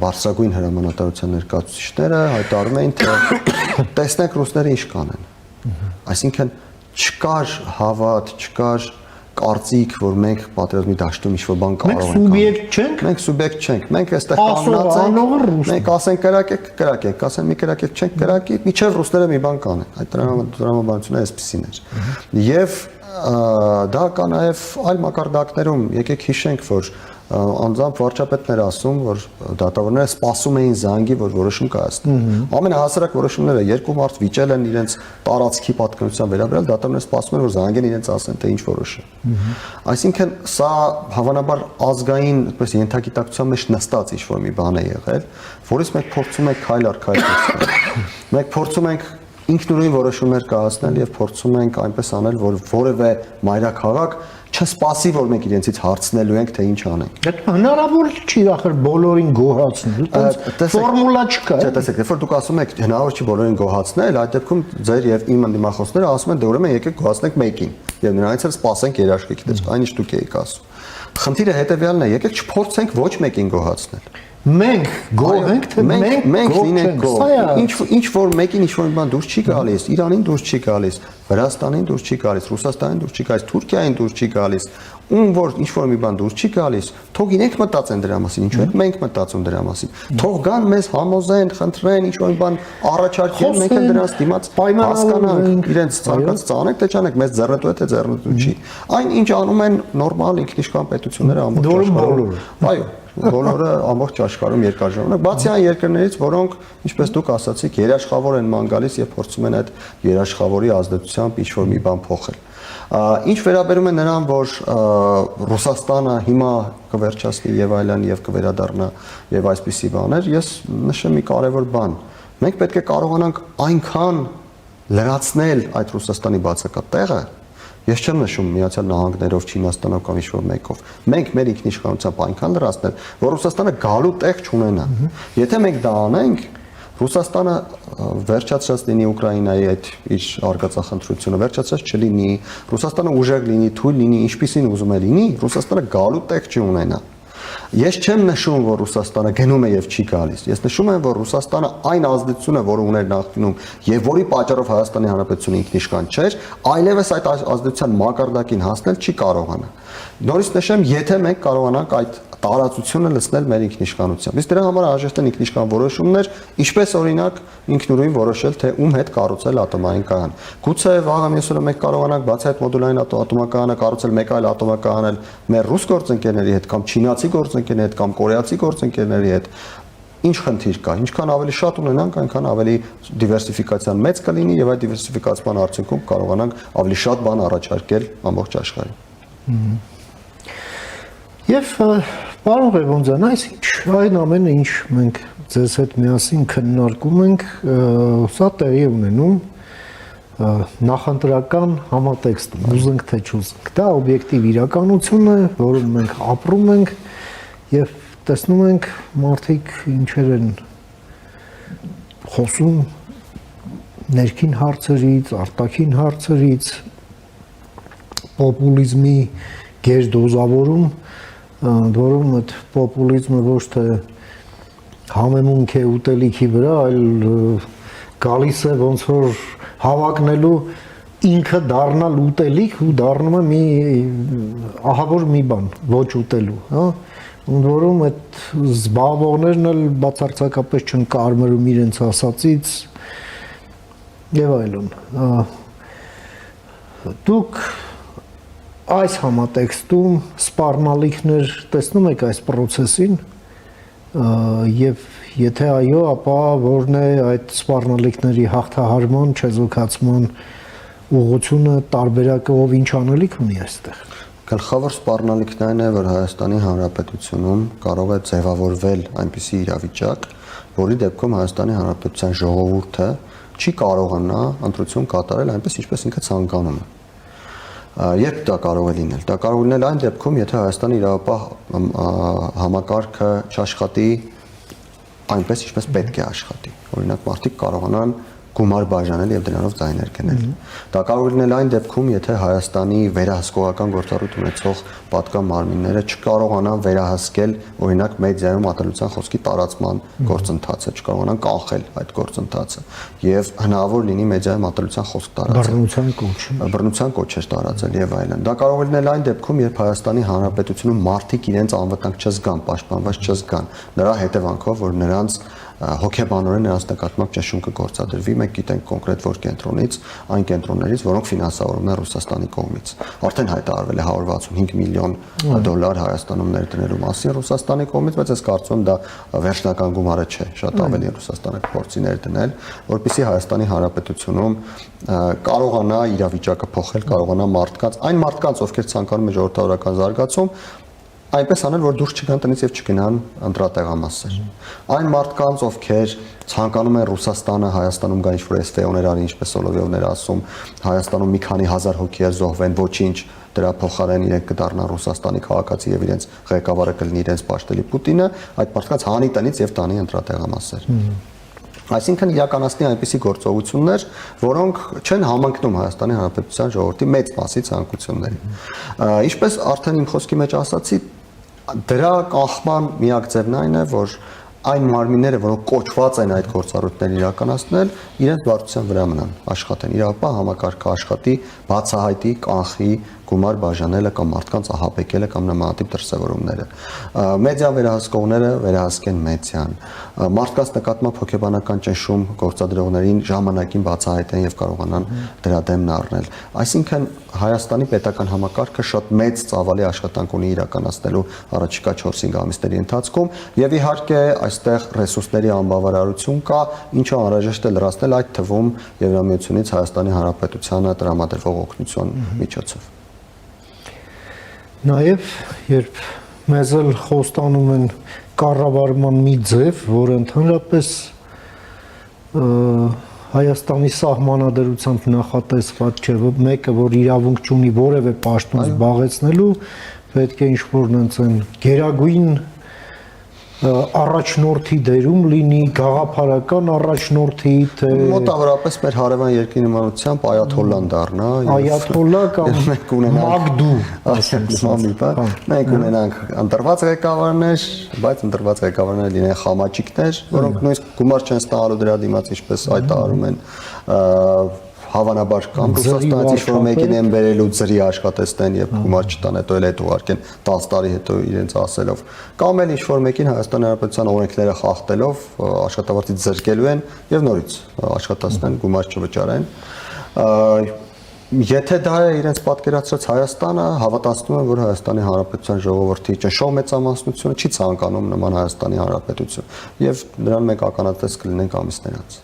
բարձրագույն հրամանատարության ներկայացուցիչները հայտարարում էին, թե տեսնեք ռուսները ինչ կանեն։ Այսինքն չկար հավատ, չկար կարծիք, որ մենք պատերազմի դաշտում ինչ-որ բան կարող ենք անել։ Մենք սուբյեկտ չենք։ Մենք այստեղ կանգնած ենք։ Մենք ասենք կրակեք, ասեն մի կրակեք, չենք կրակի, միջև ռուսները մի բան կանեն։ Այդ տրամաբանությունը այսպեսին էր։ Եվ դա կա նաև այլ մակարդակներում, եկեք հիշենք, որ անձամբ վարչապետն էր ասում, որ դատավորները սպասում էին զանգի, որ որոշում կայացնեն։ Ամենահասարակ որոշումները երկու մարդ վիճել են իրենց տարածքի պատկանության վերաբերյալ, դատավորները սպասում են, որ զանգեն իրենց ասեն, թե ինչ որոշը։ Այսինքն սա հավանաբար ազգային, այդպես ենթագիտակցության մեջ նստած ինչ-որ մի բան է եղել, որից մենք փորձում ենք քայլ առ քայլ տեսնել։ Մենք փորձում ենք ինքնուրույն որոշումներ կայացնել եւ փորձում ենք այնպես անել, որ որևէ մայրաքաղաք չսպասի, որ մենք իրենցից հարցնելու ենք, թե ինչ անենք։ Դա հնարավոր չի ախր բոլորին գոհացնել։ Այդպես ֆորմուլա չկա։ Չէ, տեսեք, երբ որ դուք ասում եք հնարավոր չի բոլորին գոհացնել, այդ դեպքում ձեր եւ իմ ընդդիմախոսները ասում են, դե ուրեմն եկեք գոհացնենք մեկին եւ նրանից էլ սպասենք երաշխիքներ։ Այնինչ դուք եք ասում։ Խնդիրը հետեւյալն է, եկեք չփորձենք ոչ մեկին գոհացնել։ Մենք գոհ ենք, թե մենք լինենք գոհ։ Ինչ որ մեկին ինչ որ բան դուրս չի գալիս, Իրանին դուրս չի գալիս, Վրաստանին դուրս չի գալիս, Ռուսաստանին դուրս չի գալիս, Թուրքիային դուրս չի գալիս, ում որ ինչ որ մի բան դուրս չի գալիս, թող իրենք մտածեն դրա մասին, ինչու ենք մենք մտածում դրա մասին։ Թող գան մեզ համոզեն, խնդրեն, ինչ որ մի բան առաջարկեն, մենք էլ դրանց դիմաց հասկանանք, իրենց ցանկած ծանենք, թե չանենք, մեզ ձեռնտու է, թե ձեռնտու չի։ Այն ինչ անում են նորմալ ինքնիշխան պետությունները ամբողջ աշխարհում։ Այո, բոլորը ամբողջ աշխարհում երկար ժամանակ, բացի այն երկրներից, որոնք, ինչպես դուք ասացիք, երաշխավոր են ման գալիս եւ փորձում են այդ երաշխավորի ազդեցությամբ ինչ-որ մի բան փոխել։ Ինչ վերաբերում է նրան, որ Ռուսաստանը հիմա կվերջացնի եւ այլն եւ կվերադառնա եւ այսպիսի բաներ, ես նշեմ մի կարեւոր բան։ Մենք պետք է կարողանանք այնքան լրացնել այդ Ռուսաստանի բացակայ տեղը, ես չեմ նշում Միացյալ Նահանգներով, Չինաստանով կամ ինչ-որ մեկով։ Մենք մեր ինքնիշխանությամբ այնքան լրացնել, որ Ռուսաստանը գալու տեղ չունենա։ Եթե մենք դա անենք, Ռուսաստանը վերջացած լինի Ուկրաինայի այդ իր արգածախնդրությունը, վերջացած չլինի, Ռուսաստանը ուժեղ լինի, թույլ լինի, ինչպիսին ուզում է լինի, Ռուսաստանը գալու տեղ չունենա։ Ես չեմ նշում, որ Ռուսաստանը գնում է եւ չի գալիս։ Ես նշում եմ, որ Ռուսաստանը այն ազդեցությունը, որը ուներ նախկինում եւ որի պատճառով Հայաստանի Հանրապետությունը ինքնիշխան չէր, այլևս այդ ազդեցության մակարդակին հասնել չի կարողանա։ Նորից նշեմ, եթե մենք կարողանանք այդ տարածությունը լցնել մեր ինքնիշխանությամբ։ Իսկ դրա համար անհրաժեշտ են ինքնիշխան որոշումներ, ինչպես օրինակ ինքնուրույն որոշել, թե ում հետ կառուցել ատոմային կայան։ Գուցե վաղը մյուս օրը մենք կարողանանք բացի այդ մոդուլային ատոմակայանը կառուցել մեկ այլ ատոմակայան մեր ռուս գործընկերների հետ կամ չինացի գործընկերների հետ կամ կորեացի գործընկերների հետ։ Ինչ խնդիր կա, ինչքան ավելի շատ ունենանք, այնքան ավելի դիվերսիֆիկացիան մեծ կլինի եւ այդ դիվերսիֆիկացման արդյունքում կարողանանք ավելի շատ բան առաջարկել ամբողջ աշխարհին։ Եվ պարոն Ղևոնդյան, այն ամենը ինչ մենք ձեզ հետ միասին քննարկում ենք, սա տեղի ունենում նախընտրական համատեքստում, ուզենք թե չուզենք։ Դա օբյեկտիվ իրականություն է, որում մենք ապրում ենք եւ տեսնում ենք մարդիկ ինչեր են խոսում ներքին հարցերից, արտաքին հարցերից, պոպուլիզմի գերդոզավորում, որում այդ պոպուլիզմը ոչ թե համեմունք է ուտելիքի վրա, այլ գալիս է ոնց որ հավակնելու ինքը դառնալ ուտելիք ու դառնում է մի ահավոր մի բան, ոչ ուտելու, հա, որում այդ զբաղվողներն էլ բացարձակապես չեն կարմրում իրենց ասածից եւ այլն։ Դուք այս համատեքստում սպառնալիքներ տեսնում եք այս process-ին եւ եթե այո, ապա որն է այդ սպառնալիքների հաղթահարման, չեզոքացման ուղղությունը, տարբերակը, ով ինչ անելիք ունի այստեղ։ Գլխավոր սպառնալիքն այն է, որ Հայաստանի Հանրապետությունում կարող է ձևավորվել այնպիսի իրավիճակ, որի դեպքում Հայաստանի Հանրապետության ժողովուրդը չի կարողանա ընտրություն կատարել այնպես, ինչպես ինքը ցանկանում է։ Երբ դա կարող է լինել։ Դա կարող է լինել այն դեպքում, եթե Հայաստանի իրավապահ համակարգը չաշխատի այնպես, ինչպես պետք է աշխատի։ Օրինակ, մարդիկ կարողանան գումար բաժանել եւ դրանով ձայներ գնել։ Դա կարող է լինել այն դեպքում, եթե Հայաստանի վերահսկողական գործառույթ ունեցող պատկան մարմինները չկարողանան վերահսկել օրինակ մեդիայում ատելության խոսքի տարածման գործընթացը, չկարողանան կանխել այդ գործընթացը եւ հնարավոր լինի մեդիայում ատելության խոսք տարածել, բռնության կոչեր տարածել եւ այլն։ Դա կարող է լինել այն դեպքում, երբ Հայաստանի Հանրապետությունում մարդիկ իրենց անվտանգ չզգան, պաշտպանված չզգան, նրա հետևանքով, որ նրանց հոգեբանորեն նրանց նկատմամբ ճնշում կգործադրվի, մենք գիտենք կոնկրետ որ կենտրոնից, այն կենտրոններից, որոնք ֆինանսավորվում են Ռուսաստանի կողմից։ Արդեն հայտարարվել է 165 միլիոն դոլար Հայաստանում ներդնելու մասին Ռուսաստանի կողմից, բայց ես կարծում եմ դա վերջնական գումարը չէ, շատ ավելի Ռուսաստանը կփորձի ներդնել, որպեսզի Հայաստանի Հանրապետությունում կարողանա իրավիճակը փոխել, կարողանա այն մարդկանց, ովքեր ցանկանում են ժողովրդավարական զարգացում, այնպես անել, որ դուրս չգան տնից եւ չգնան ընտրատեղամասեր։ Այն մարդկանց, ովքեր ցանկանում են Ռուսաստանը, Հայաստանում գա ինչ-որ SVO-ներ արի, ինչպես Սոլովյովներ ասում, Հայաստանում մի քանի հազար հոգի զոհվեն, ոչինչ, դրա փոխարեն իրենք կդառնան Ռուսաստանի քաղաքացի եւ իրենց ղեկավարը կլինի իրենց պաշտելի Պուտինը, այդ մարդկանց հանի տնից եւ տանի ընտրատեղամասեր։ Այսինքն իրականացնի այնպիսի գործողություններ, որոնք չեն համընկնում Հայաստանի Հանրապետության ժողովրդի մեծ մասի ցանկություններին։ Ինչպես արդեն իմ խոսքի մեջ ասացի, դրա կանխման միակ ձևն այն է, որ այն մարմինները, որոնք կոչված են այդ գործառույթները իրականացնել, իրենց բարդության վրա մնան, աշխատեն, իրավապահ համակարգը աշխատի, բացահայտի, կանխի գումար բաժանելը կամ մարդկանց ահաբեկելը կամ նմանատիպ դրսևորումները։ Մեդիա վերահսկողները վերահսկեն մեդիան, մարդկանց նկատմամբ հոգեբանական ճնշում գործադրողներին ժամանակին բացահայտեն եւ կարողանան դրա դեմն առնել։ Այսինքն Հայաստանի պետական համակարգը շատ մեծ ծավալի աշխատանք ունի իրականացնելու առաջիկա 4-5 ամիսների ընթացքում եւ իհարկե այստեղ ռեսուրսների անբավարարություն կա, ինչը անհրաժեշտ է լրացնել այդ թվում Եվրամիությունից Հայաստանի Հանրապետությանը տրամադրվող օգնության միջոցով։ Նաև երբ մեզ էլ խոստանում են կառավարման մի ձև, որը ընդհանրապես Հայաստանի սահմանադրությամբ նախատեսված չէ, մեկը որ իրավունք չունի որևէ պաշտոն զբաղեցնելու, պետք է ինչ-որ նենց գերագույն առաջնորդի դերում լինի, գաղափարական առաջնորդի, թե մոտավորապես մեր հարևան երկրի նմանությամբ այաթոլլան դառնա, այաթոլլա կամ մագդու, մենք ունենանք ընտրված ղեկավարներ, բայց ընտրված ղեկավարները լինեն խամաճիկներ, որոնք նույնիսկ գումար չեն ստանալու դրա դիմաց, ինչպես հայտարարում են հավանաբար կամ Ռուսաստանից ինչ-որ մեկին են բերելու ծրի աշխատեցնեն եւ գումար չտան, հետո էլ հետ ուղարկեն 10 տարի հետո իրենց ասելով, կամ էլ ինչ-որ մեկին Հայաստանի Հանրապետության օրենքները խախտելով աշխատավարձից զրկելու են եւ նորից աշխատացնեն, գումար չվճարեն։ Եթե դա է իրենց պատկերացրած Հայաստանը, հավատացնում եմ, որ Հայաստանի Հանրապետության ժողովրդի ճնշող մեծամասնությունը չի ցանկանում նման Հայաստանի Հանրապետություն եւ նրան մենք ականատես կլինենք ամիսներ անց։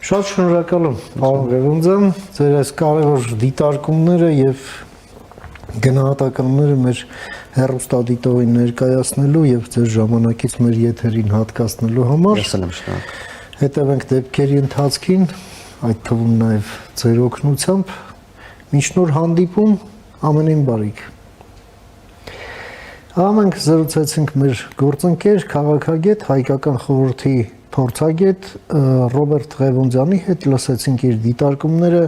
Շատ շնորհակալ եմ, պարոն Ղևոնդյան, ձեր այս կարևոր դիտարկումները եւ գնահատականները մեր հեռուստադիտողին ներկայացնելու եւ ձեր ժամանակից մեր եթերին հատկացնելու համար։ Ես եմ շնորհակալ։ Հետևենք դեպքերի ընթացքին, այդ թվում նաեւ ձեր օգնությամբ։ Մինչ նոր հանդիպում, ամենին բարիք։ Մենք զրուցեցինք մեր գործընկեր, քաղաքագետ, հայկական խորհրդի փորձագետ Ռոբերտ Ղևոնդյանի հետ, լսեցինք իր դիտարկումները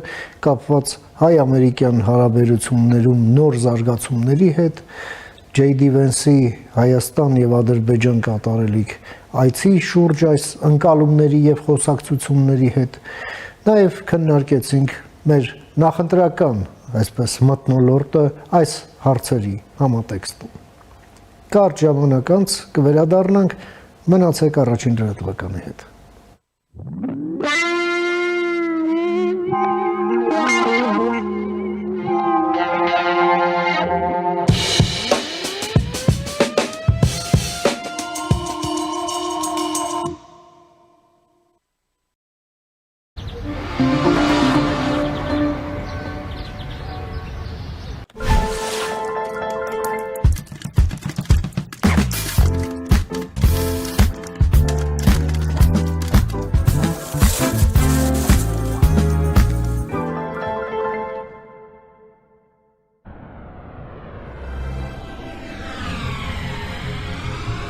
կապված հայ-ամերիկյան հարաբերություններում նոր զարգացումների հետ, J.D. Vance-ի Հայաստան եւ Ադրբեջան կատարելիք այցի շուրջ այս ընկալումների եւ խոսակցությունների հետ, նաեւ քննարկեցինք մեր նախընտրական, այսպես մթնոլորտը այս հարցերի համատեքստում։ Կարճ ժամանակ անց կվերադառնանք, մնացեք առաջին լրատվականի հետ։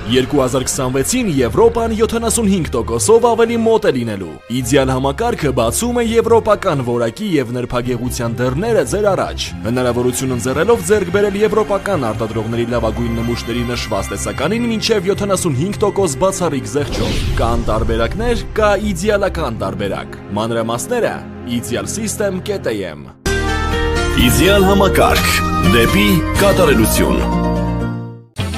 2026-ին Եվրոպան 75%-ով ավելի մոտ է լինելու։ Իդեալ համակարգը բացում է եվրոպական որակի եւ նրբագեղության դռները ձեր առաջ։ Հնարավորություն ընձեռելով ձեռք բերել եվրոպական արտադրողների լավագույն նմուշների նշված տեսականին մինչև 75% բացառիկ զեղչով։ Կան տարբերակներ, կա իդեալական տարբերակ։ Մանրամասները idealsystem.am Իդեալ համակարգ դեպի կատարելություն։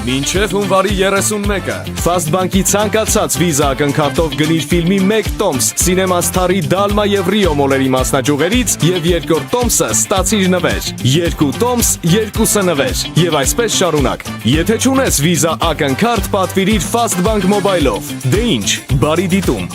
Մինչև հունվարի 31-ը Fast Bank-ի ցանկացած վիզա ակնքարտով գնիր ֆիլմի 1 տոմս Cinema Star-ի Dalma եւ Rio մոլերի մասնաճյուղերից եւ երկրորդ տոմսը ստացիր նվեր։ 2 տոմս, 2-ը նվեր։ Եվ այսպես շարունակ։ Եթե չունես վիզա ակնքարտ, պատվիրիր Fast Bank Mobile-ով։ Դե ինչ, բարի դիտում։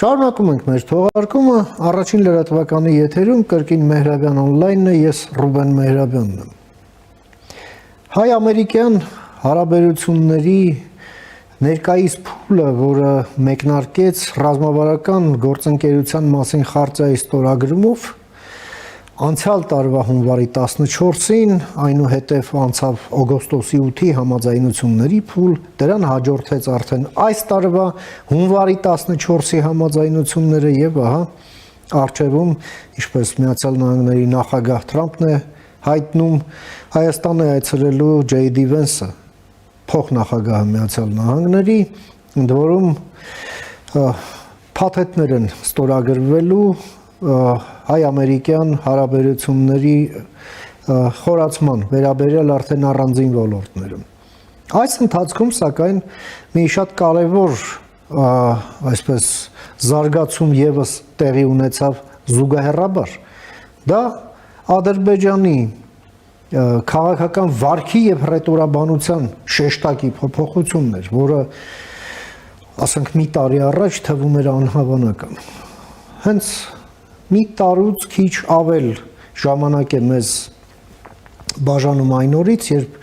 Շարունակում ենք մեր թողարկումը, առաջին լրատվականի եթերում կրկին Մեհրաբյան on-line-ն է, ես Ռուբեն Մեհրաբյանն եմ։ Հայ-ամերիկյան հարաբերությունների ներկայիս փուլը, որը մեկնարկեց ռազմավարական գործընկերության մասին խարտիայի ստորագրումով, անցյալ տարվա հունվարի 14-ին, այնուհետև անցավ օգոստոսի 8-ի համաձայնությունների փուլ, դրան հաջորդեց արդեն այս տարվա հունվարի 14-ի համաձայնությունները եւ ահա առջևում, ինչպես Միացյալ Նահանգների նախագահ Թրամփն է հայտնում, Հայաստան է այցելելու J.D. Vance-ը, փոխնախագահը Միացյալ Նահանգների, ընդ որում փաթեթներ են ստորագրվելու հայ-ամերիկյան հարաբերությունների խորացման վերաբերյալ արդեն առանձին ոլորտներում։ Այս ընթացքում սակայն մի շատ կարևոր այսպես զարգացում եւս տեղի ունեցավ զուգահեռաբար։ Դա Ադրբեջանի քաղաքական վարքի եւ հռետորաբանության շեշտակի փոփոխությունն էր, որը ասենք մի տարի առաջ թվում էր անհավանական։ Հենց մի տարուց քիչ ավել ժամանակ է մեզ բաժանում այն օրից, երբ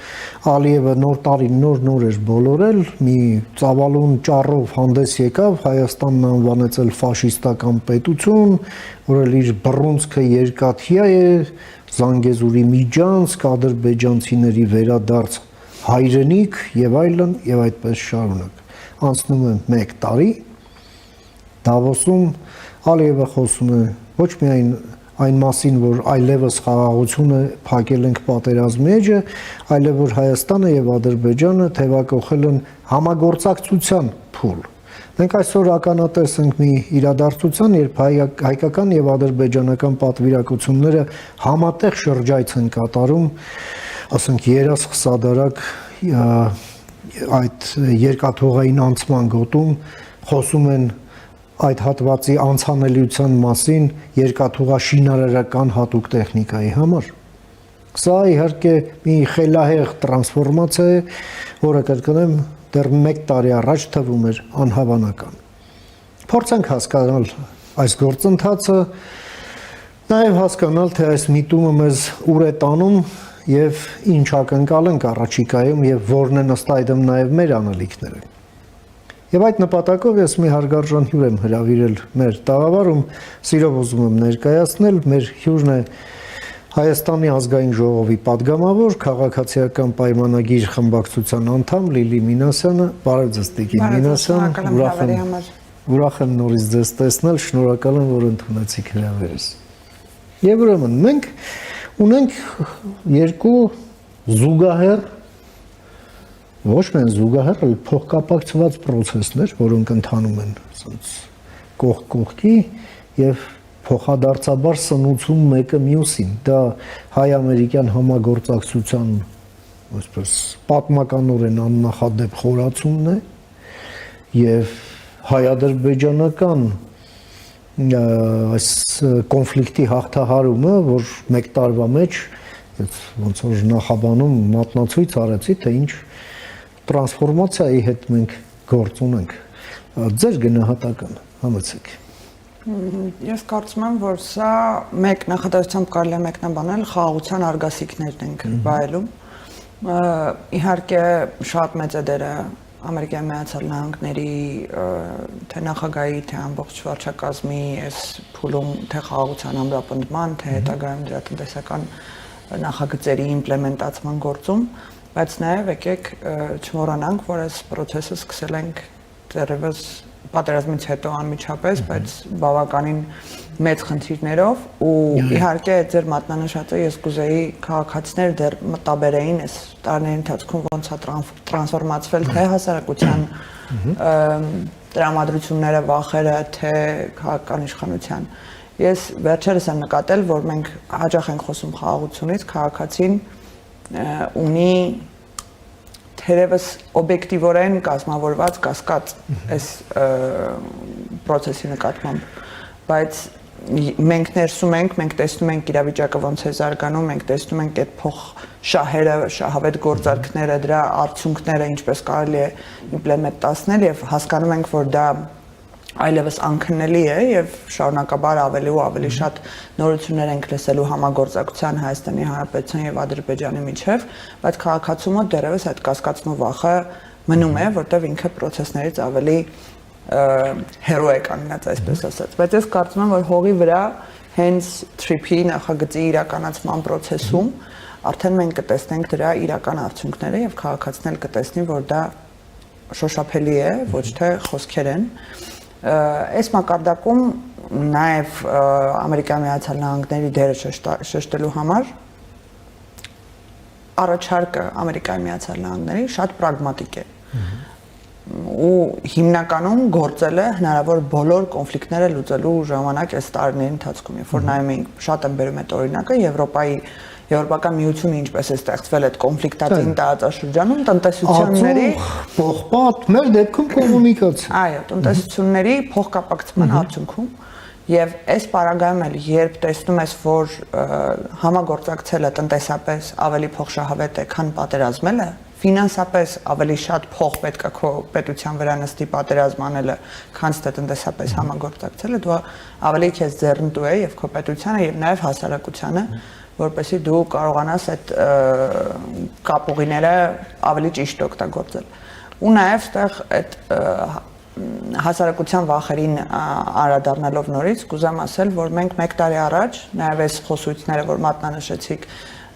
Ալիևը նոր տարին նոր էր բոլորել, մի ծավալուն ճառով հանդես եկավ, Հայաստանն անվանեցել ֆաշիստական պետություն, որ իր բռունցքը երկաթյա է, Զանգեզուրի միջանցք, ադրբեջանցիների վերադարձ հայրենիք եւ այլն եւ այդպես շարունակ։ Անցնում է 1 տարի, Դավոսում Ալիևը խոսում է ոչ միայն այն մասին, որ այլևս խաղաղությունը փակել ենք պատերազմի էջը, այլև որ Հայաստանը եւ Ադրբեջանը թևակողել են համագործակցության փուլ։ Մենք այսօր ականատես ենք մի իրադարձության, երբ հայկական եւ ադրբեջանական պատվիրակությունները համատեղ շրջայց են կատարում, ասենք երասխսադարակ այդ երկաթուղային անցման գոտում խոսում են այդ հատվածի անցանելիության մասին երկաթուղաշինարարական հատուկ տեխնիկայի համար։ Սա իհարկե մի խելահեղ տրանսֆորմացիա է, որը կրկնեմ դեռ 1 տարի առաջ թվում էր անհավանական։ Փորձենք հասկանալ այս գործընթացը, նաև հասկանալ, թե այս միտումը մեզ ուր է տանում եւ ինչ ակնկալենք առաջիկայում եւ որն են ըստ այդմ նաև մեր անելիքները։ Եվ այդ նպատակով ես մի հարգարժան հյուր եմ հրավիրել մեր տաղավարում, սիրով ուզում եմ ներկայացնել, մեր հյուրն է Հայաստանի ազգային ժողովի падգամավոր, քաղաքացիական պայմանագիր խմբակցության անդամ Լիլի Մինասյանը, բարև ձեզ Տիկին Մինասյան, ուրախ եմ նորից ձեզ տեսնել, շնորհակալ եմ, որ ընդունեցիք հրավերս։ Եվ ուրեմն մենք ունենք երկու զուգահեռ ոչ միայն զուգահեռ, այլ փոխկապակցված process-ներ, որոնք ընթանում են ասած կողք կողքի եւ փոխադարձաբար սնուցում մեկը մյուսին։ Դա հայ-ամերիկյան համագործակցության այսպես պատմականորեն աննախադեպ խորացումն է եւ հայ-ադրբեջանական այս կոնֆլիկտի հաղթահարումը, որ մեկ տարվա մեջ ոնց որ նախաբանում մատնացույց արեցի, թե ինչ տրանսֆորմացիայի հետ մենք գործ ունենք։ Ձեր գնահատական համեցեք։ Ես կարծում եմ, որ սա մեկ նախադասությամբ կարելի է մեկնաբանել խաղաղության արգասիքներն ենք վայելում։ Իհարկե շատ մեծ է դերը Ամերիկայի Միացյալ Նահանգների թե նախագահի, թե ամբողջ վարչակազմի այս փուլում թե խաղաղության ամրապնդման, թե հետագայում դրա տնտեսական նախագծերի իմպլեմենտացման գործում, բայց նաև եկեք չմոռանանք, որ այս process-ը սկսել ենք դեռևս պատերազմից հետո անմիջապես, բայց բավականին մեծ խնդիրներով ու իհարկե ձեր մատնանշածը ես կուզեի քաղաքացիներ դեռ մտաբերեին այս տարիների ընթացքում ոնց է տրանսֆորմացվել թե հասարակության տրամադրությունները, վախերը, թե քաղաքական իշխանության։ Ես վերջերս եմ նկատել, որ մենք հաճախ ենք խոսում խաղաղությունից, քաղաքացին ունի թերևս օբյեկտիվորեն կազմավորված կասկած այս process-ի նկատմամբ, բայց մենք ներսում ենք, մենք տեսնում ենք իրավիճակը ոնց է զարգանում, մենք տեսնում ենք այդ փոխշահերը, շահավետ գործարքները, դրա արդյունքները ինչպես կարելի է իմպլեմենտացնել եւ հասկանում ենք, որ դա այլևս անքննելի է եւ շարունակաբար ավելի ու ավելի շատ նորություններ ենք լսելու համագործակցության Հայաստանի Հանրապետության եւ Ադրբեջանի միջեւ, բայց քաղաքացու մոտ դեռևս այդ կասկածն ու վախը մնում է, որտեղ ինքը process-ներից ավելի հերո է կանգնած, այսպես ասած։ Բայց ես կարծում եմ, որ հողի վրա հենց TRIP-ի նախագծի իրականացման process-ում արդեն մենք կտեսնենք դրա իրական արդյունքները եւ քաղաքացին էլ կտեսնի, որ դա շոշափելի է, ոչ թե խոսքեր են։ Այս մակարդակում նաև Ամերիկայի Միացյալ Նահանգների դերը շեշտելու համար առաջարկը Ամերիկայի Միացյալ Նահանգների շատ պրագմատիկ է ու հիմնականում գործել է հնարավոր բոլոր կոնֆլիկտները լուծելու ժամանակ այս տարիների ընթացքում, երբ որ նայում ենք շատ եմ բերում այդ օրինակը Եվրոպական միությունը ինչպես է ստեղծվել այդ կոնֆլիկտային տարածաշրջանում տնտեսությունների փոխպատ մեր դեպքում կոմունիկացիա։ Այո, տնտեսությունների փոխկապակցման արդյունքում եւ այս պարագայում էլ երբ տեսնում ես, որ համագործակցելը տնտեսապես ավելի փոխշահավետ է, քան պատերազմելը, ֆինանսապես ավելի շատ փող պետք է քո պետության վրա նստի պատերազմ անելը, քան թե տնտեսապես համագործակցելը, դու ավելի քեզ ձեռնտու է եւ քո պետությանը եւ նաեւ հասարակությանը որպեսզի դու կարողանաս այդ կապուղիները ավելի ճիշտ օգտագործել։ Ու նաև այդտեղ այդ հասարակության վախերին անդրադառնալով նորից կուզեմ ասել, որ մենք մեկ տարի առաջ, նաև այս խոսույցները, որ մատնանշեցիք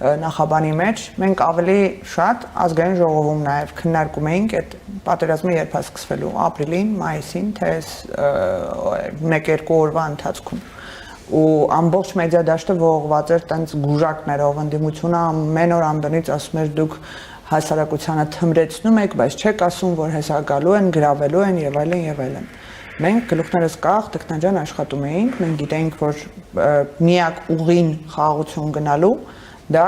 նախաբանի մեջ, մենք ավելի շատ ազգային ժողովում նաև քննարկում էինք այդ պատերազմը երբ է սկսվելու, ապրիլին, մայիսին, թե 1-2 օրվա ընթացքում։ Ու ամբողջ մեդիա դաշտը ողողված էր տենց գուժակներով, ընդդիմությունը ամեն օր անդոնից ասում էր դուք հասարակությանը թմրեցնում եք, բայց չեք ասում, որ հեսա գալու են, գրավելու են եւ այլն եւ այլն։ Մենք գլուխներս կախ տեխնոջան աշխատում էինք, մենք գիտեինք, որ միակ ուղին խաղաղություն գնալու դա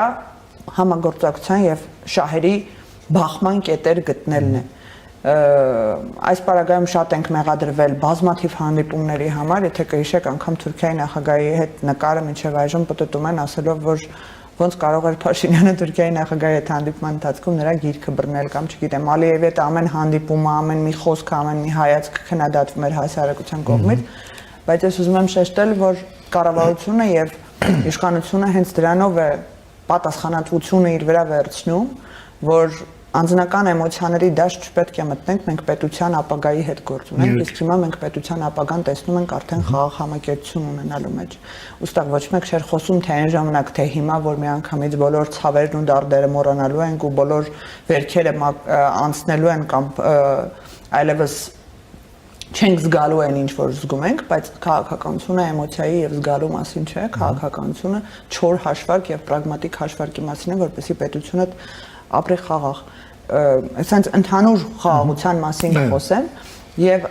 համագործակցության եւ շահերի բախման կետեր գտնելն է։ Այս պարագայում շատ ենք մեղադրվել բազմաթիվ հանդիպումների համար, եթե կհիշեք, անգամ Թուրքիայի նախագահի հետ նկարը մինչև այժմ պտտում են ասելով, որ ոնց կարող էր Փաշինյանը Թուրքիայի նախագահի հետ հանդիպման ընթացքում նրա գիրքը բռնել կամ չգիտեմ, Ալիևի հետ ամեն հանդիպումը, ամեն մի խոսքը, ամեն մի հայացք քննադատվում էր հասարակության կողմից, բայց ես ուզում եմ շեշտել, որ կառավարությունը եւ իշխանությունը հենց դրանով է պատասխանատվությունը իր վրա վերցնում, որ անձնական էմոցիաների դաշտ չպետք է մտնենք, մենք պետության ապագայի հետ գործ ունենք, իսկ հիմա մենք պետության ապագան տեսնում ենք արդեն խաղաղ համակերպություն ունենալու մեջ։ Ոստեղ ոչ մեկ չէր խոսում թե այն ժամանակ, թե հիմա, որ միանգամից բոլոր ցավերն ու դարդերը մոռանալու ենք ու բոլոր վերքերը անցնելու են կամ այլևս չենք զգալու այն ինչ որ զգում ենք, բայց քաղաքականությունը էմոցիայի եւ զգալու մասին չէ, քաղաքականությունը չոր հաշվարկ եւ պրագմատիկ հաշվարկի մասին է, որպեսզի պետությունը ապրի խաղաղ, այսինքն ընդհանուր խաղաղության մասին խոսեն եւ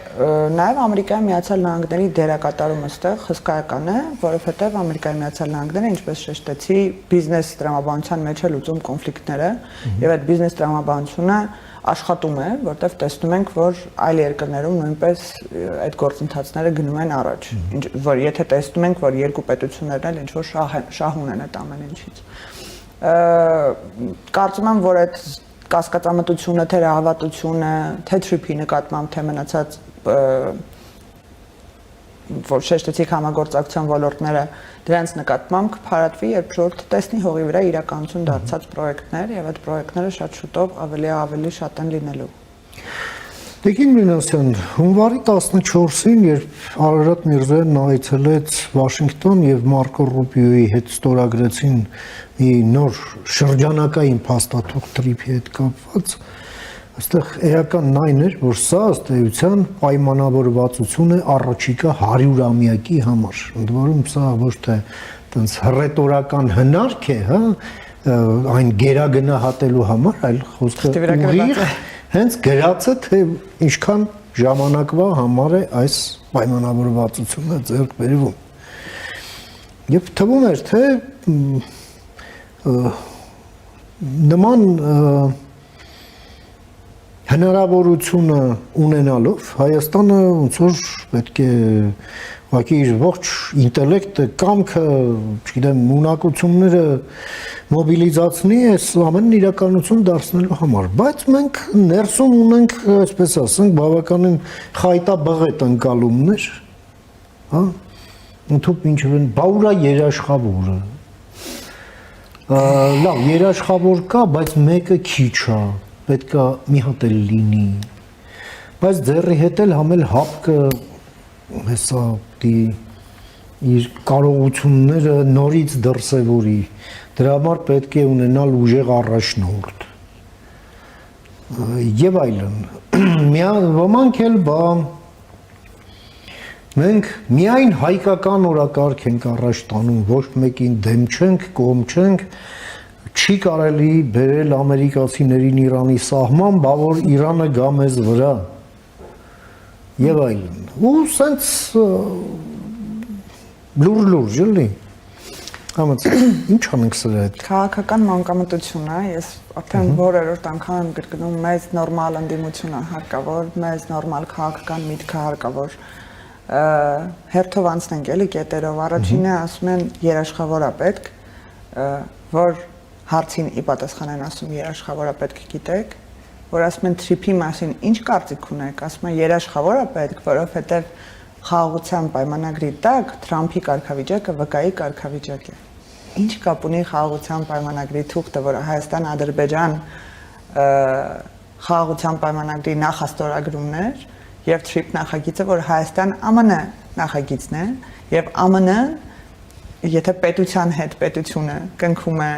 նաեւ Ամերիկայի Միացյալ Նահանգների դերակատարումը այստեղ հսկայական է, որովհետեւ Ամերիկայի Միացյալ Նահանգները, ինչպես շեշտեցի, բիզնես տրամաբանության մեջ է լուծում կոնֆլիկտները եւ այդ բիզնես տրամաբանությունը աշխատում է, որտեղ տեսնում ենք, որ այլ երկրներում նույնպես այդ գործընթացները գնում են առաջ, որ եթե տեսնում ենք, որ երկու պետություններն էլ ինչ որ շահ ունեն այդ ամեն ինչից։ Կարծում եմ, որ այդ կասկածամտությունը, թե հավատությունը, թե թրիփի նկատմամբ, թե մնացած որ շեշտեցիք համագործակցության ոլորտները դրանց նկատմամբ կփարատվի, երբ ժողովուրդը տեսնի հողի վրա իրականություն դարձած պրոյեկտներ եւ այդ պրոյեկտները շատ շուտով ավելի շատ են լինելու։ Տիկին Մինասյան, հունվարի 14-ին, երբ Արարատ Միրզոյանն այցելեց Վաշինգտոն եւ Մարկո Ռուբիոյի հետ ստորագրեցին մի նոր շրջանակային փաստաթուղթ տրիփի հետ կապված, այստեղ էականն այն էր, որ սա ըստ էության պայմանավորվածություն է առաջիկա 100-ամյակի համար։ Ընդ որում սա ոչ թե այտենց ռետորական հնարք է, հա, այն գերագնահատելու համար, այլ խոսքը ուղիղ հենց գրած է, թե ինչքան ժամանակվա համար է այս պայմանավորվածությունը ձեռք բերվում։ Եվ թվում էր, թե նման հնարավորությունը ունենալով Հայաստանը ոնց որ պետք է ուղղակի իր ողջ ինտելեկտը, կամքը, չգիտեմ, ունակությունները մոբիլիզացնի այս ամենն իրականություն դարձնելու համար, բայց մենք ներսում ունենք, այսպես ասենք, բավականին խայտաբղետ ընկալումներ, հա, ընդհանուր ինչու՞ն բաուրա երաշխավորը։ Լավ, երաշխավոր կա, բայց մեկը քիչ է, պետք է մի հատ էլ լինի։ Բայց ձեռի հետ էլ համել հապկը հեսա իր կարողությունները նորից դրսևորի, դրա համար պետք է ունենալ ուժեղ առաջնորդ եւ այլն։ Ոմանք էլ մենք միայն հայկական օրակարգ ենք առաջ տանում, ոչ մեկին դեմ չենք, կողմ չենք, չի կարելի բերել ամերիկացիներին Իրանի սահման, բա որ Իրանը գա մեզ վրա եւ այլն։ Ու սենց լուրջ էլի։ Համաց ինչ անենք սրա հետ։ Քաղաքական մանկամտություն է, ես արդեն որերորդ անգամ եմ կրկնում, մեծ նորմալ ընդդիմություն է հարկավոր, մեծ նորմալ քաղաքական միտք է հարկավոր։ Հերթով անցնենք էլի կետերով, առաջինը ասում են երաշխավորա պետք, որ հարցին ի պատասխան են ասում երաշխավորա պետք գիտեք, որ ասում են թրիփի մասին ինչ կարծիք ունեք, ասում են երաշխավորա պետք, որովհետև խաղաղության պայմանագրի տակ Թրամփի կարգավիճակը վկայի կարգավիճակ է։ Ինչ կապ ունի խաղաղության պայմանագրի թուղթը, որը Հայաստան-Ադրբեջան խաղաղության պայմանագրի նախաստորագրումն էր, եւ TRIP նախագիծը, որ Հայաստան-ԱՄՆ նախագիծն է, եւ ԱՄՆ-ը, եթե պետության հետ պետությունը կնքում է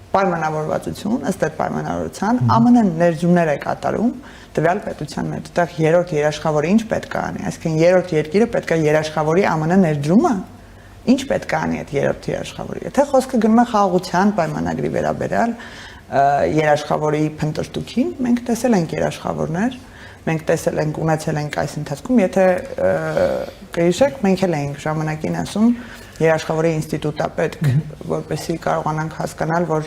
պայմանավորվածություն, ըստ այդ պայմանավորության, ԱՄՆ-ն ներդրումներ է կատարում տվյալ պետության մեջ։ Այդտեղ երրորդ երաշխավորը ինչ պետք է անի, այսինքն երրորդ երկիրը պետք է երաշխավորի ԱՄՆ ներդրումը, ինչ պետք է անի այդ երրորդ երաշխավորը։ Եթե խոսքը գնում է խաղաղության պայմանագրի վերաբերյալ երաշխավորի փնտրտուքին, մենք տեսել ենք երաշխավորներ, մենք տեսել ենք, ունեցել ենք այս ընթացքում, եթե կհիշեք, մենք էլ էինք ժամանակին ասում երաշխավորի ինստիտուտա պետք, որպեսզի կարողանանք հասկանալ, որ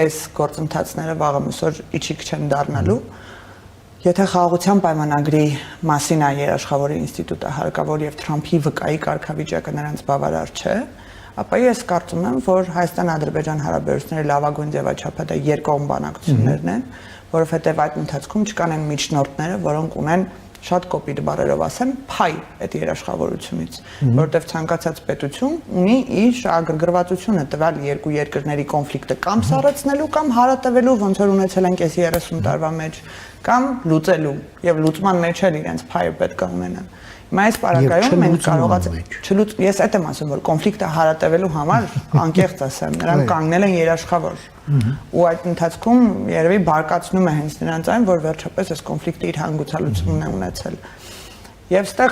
այս գործընթացները վաղը մսոր իջիկ չեն դառնալու։ Եթե խաղաղության պայմանագրի մասին է երաշխավորի ինստիտուտը հարկավոր եւ Թրամփի վկայի կարգավիճակը նրանց բավարար չէ, ապա ես կարծում եմ, որ Հայաստան-Ադրբեջան հարաբերությունների լավագույն ձևաչափը դա երկկողմ բանակցություններն են, որովհետեւ այդ ընթացքում չկան այն միջնորդները, որոնք ունեն շատ կոպիտ բառերով ասեմ, փայ այդ երաշխավորությունից, որովհետև ցանկացած պետություն ունի իր շահագրգռվածությունը տվյալ երկու երկրների կոնֆլիկտը կամ սառեցնելու կամ հարատևելու, ոնց որ ունեցել ենք այս 30 տարվա մեջ, կամ լուծելու եւ լուծման մեջ էլ իրենց փայը պետք է ունենան։ Հիմա այս պարագայում մենք կարողացել ես այդ եմ ասում, որ կոնֆլիկտը հարատևելու համար անկեղծ ասեմ, նրանք կանգնել են երաշխավոր։ Ու այդ ընթացքում երևի բարկացնում է հենց նրանց այն, որ վերջապես այս կոնֆլիկտը իր հանգուցալուծումն է ունեցել։ Եվ այստեղ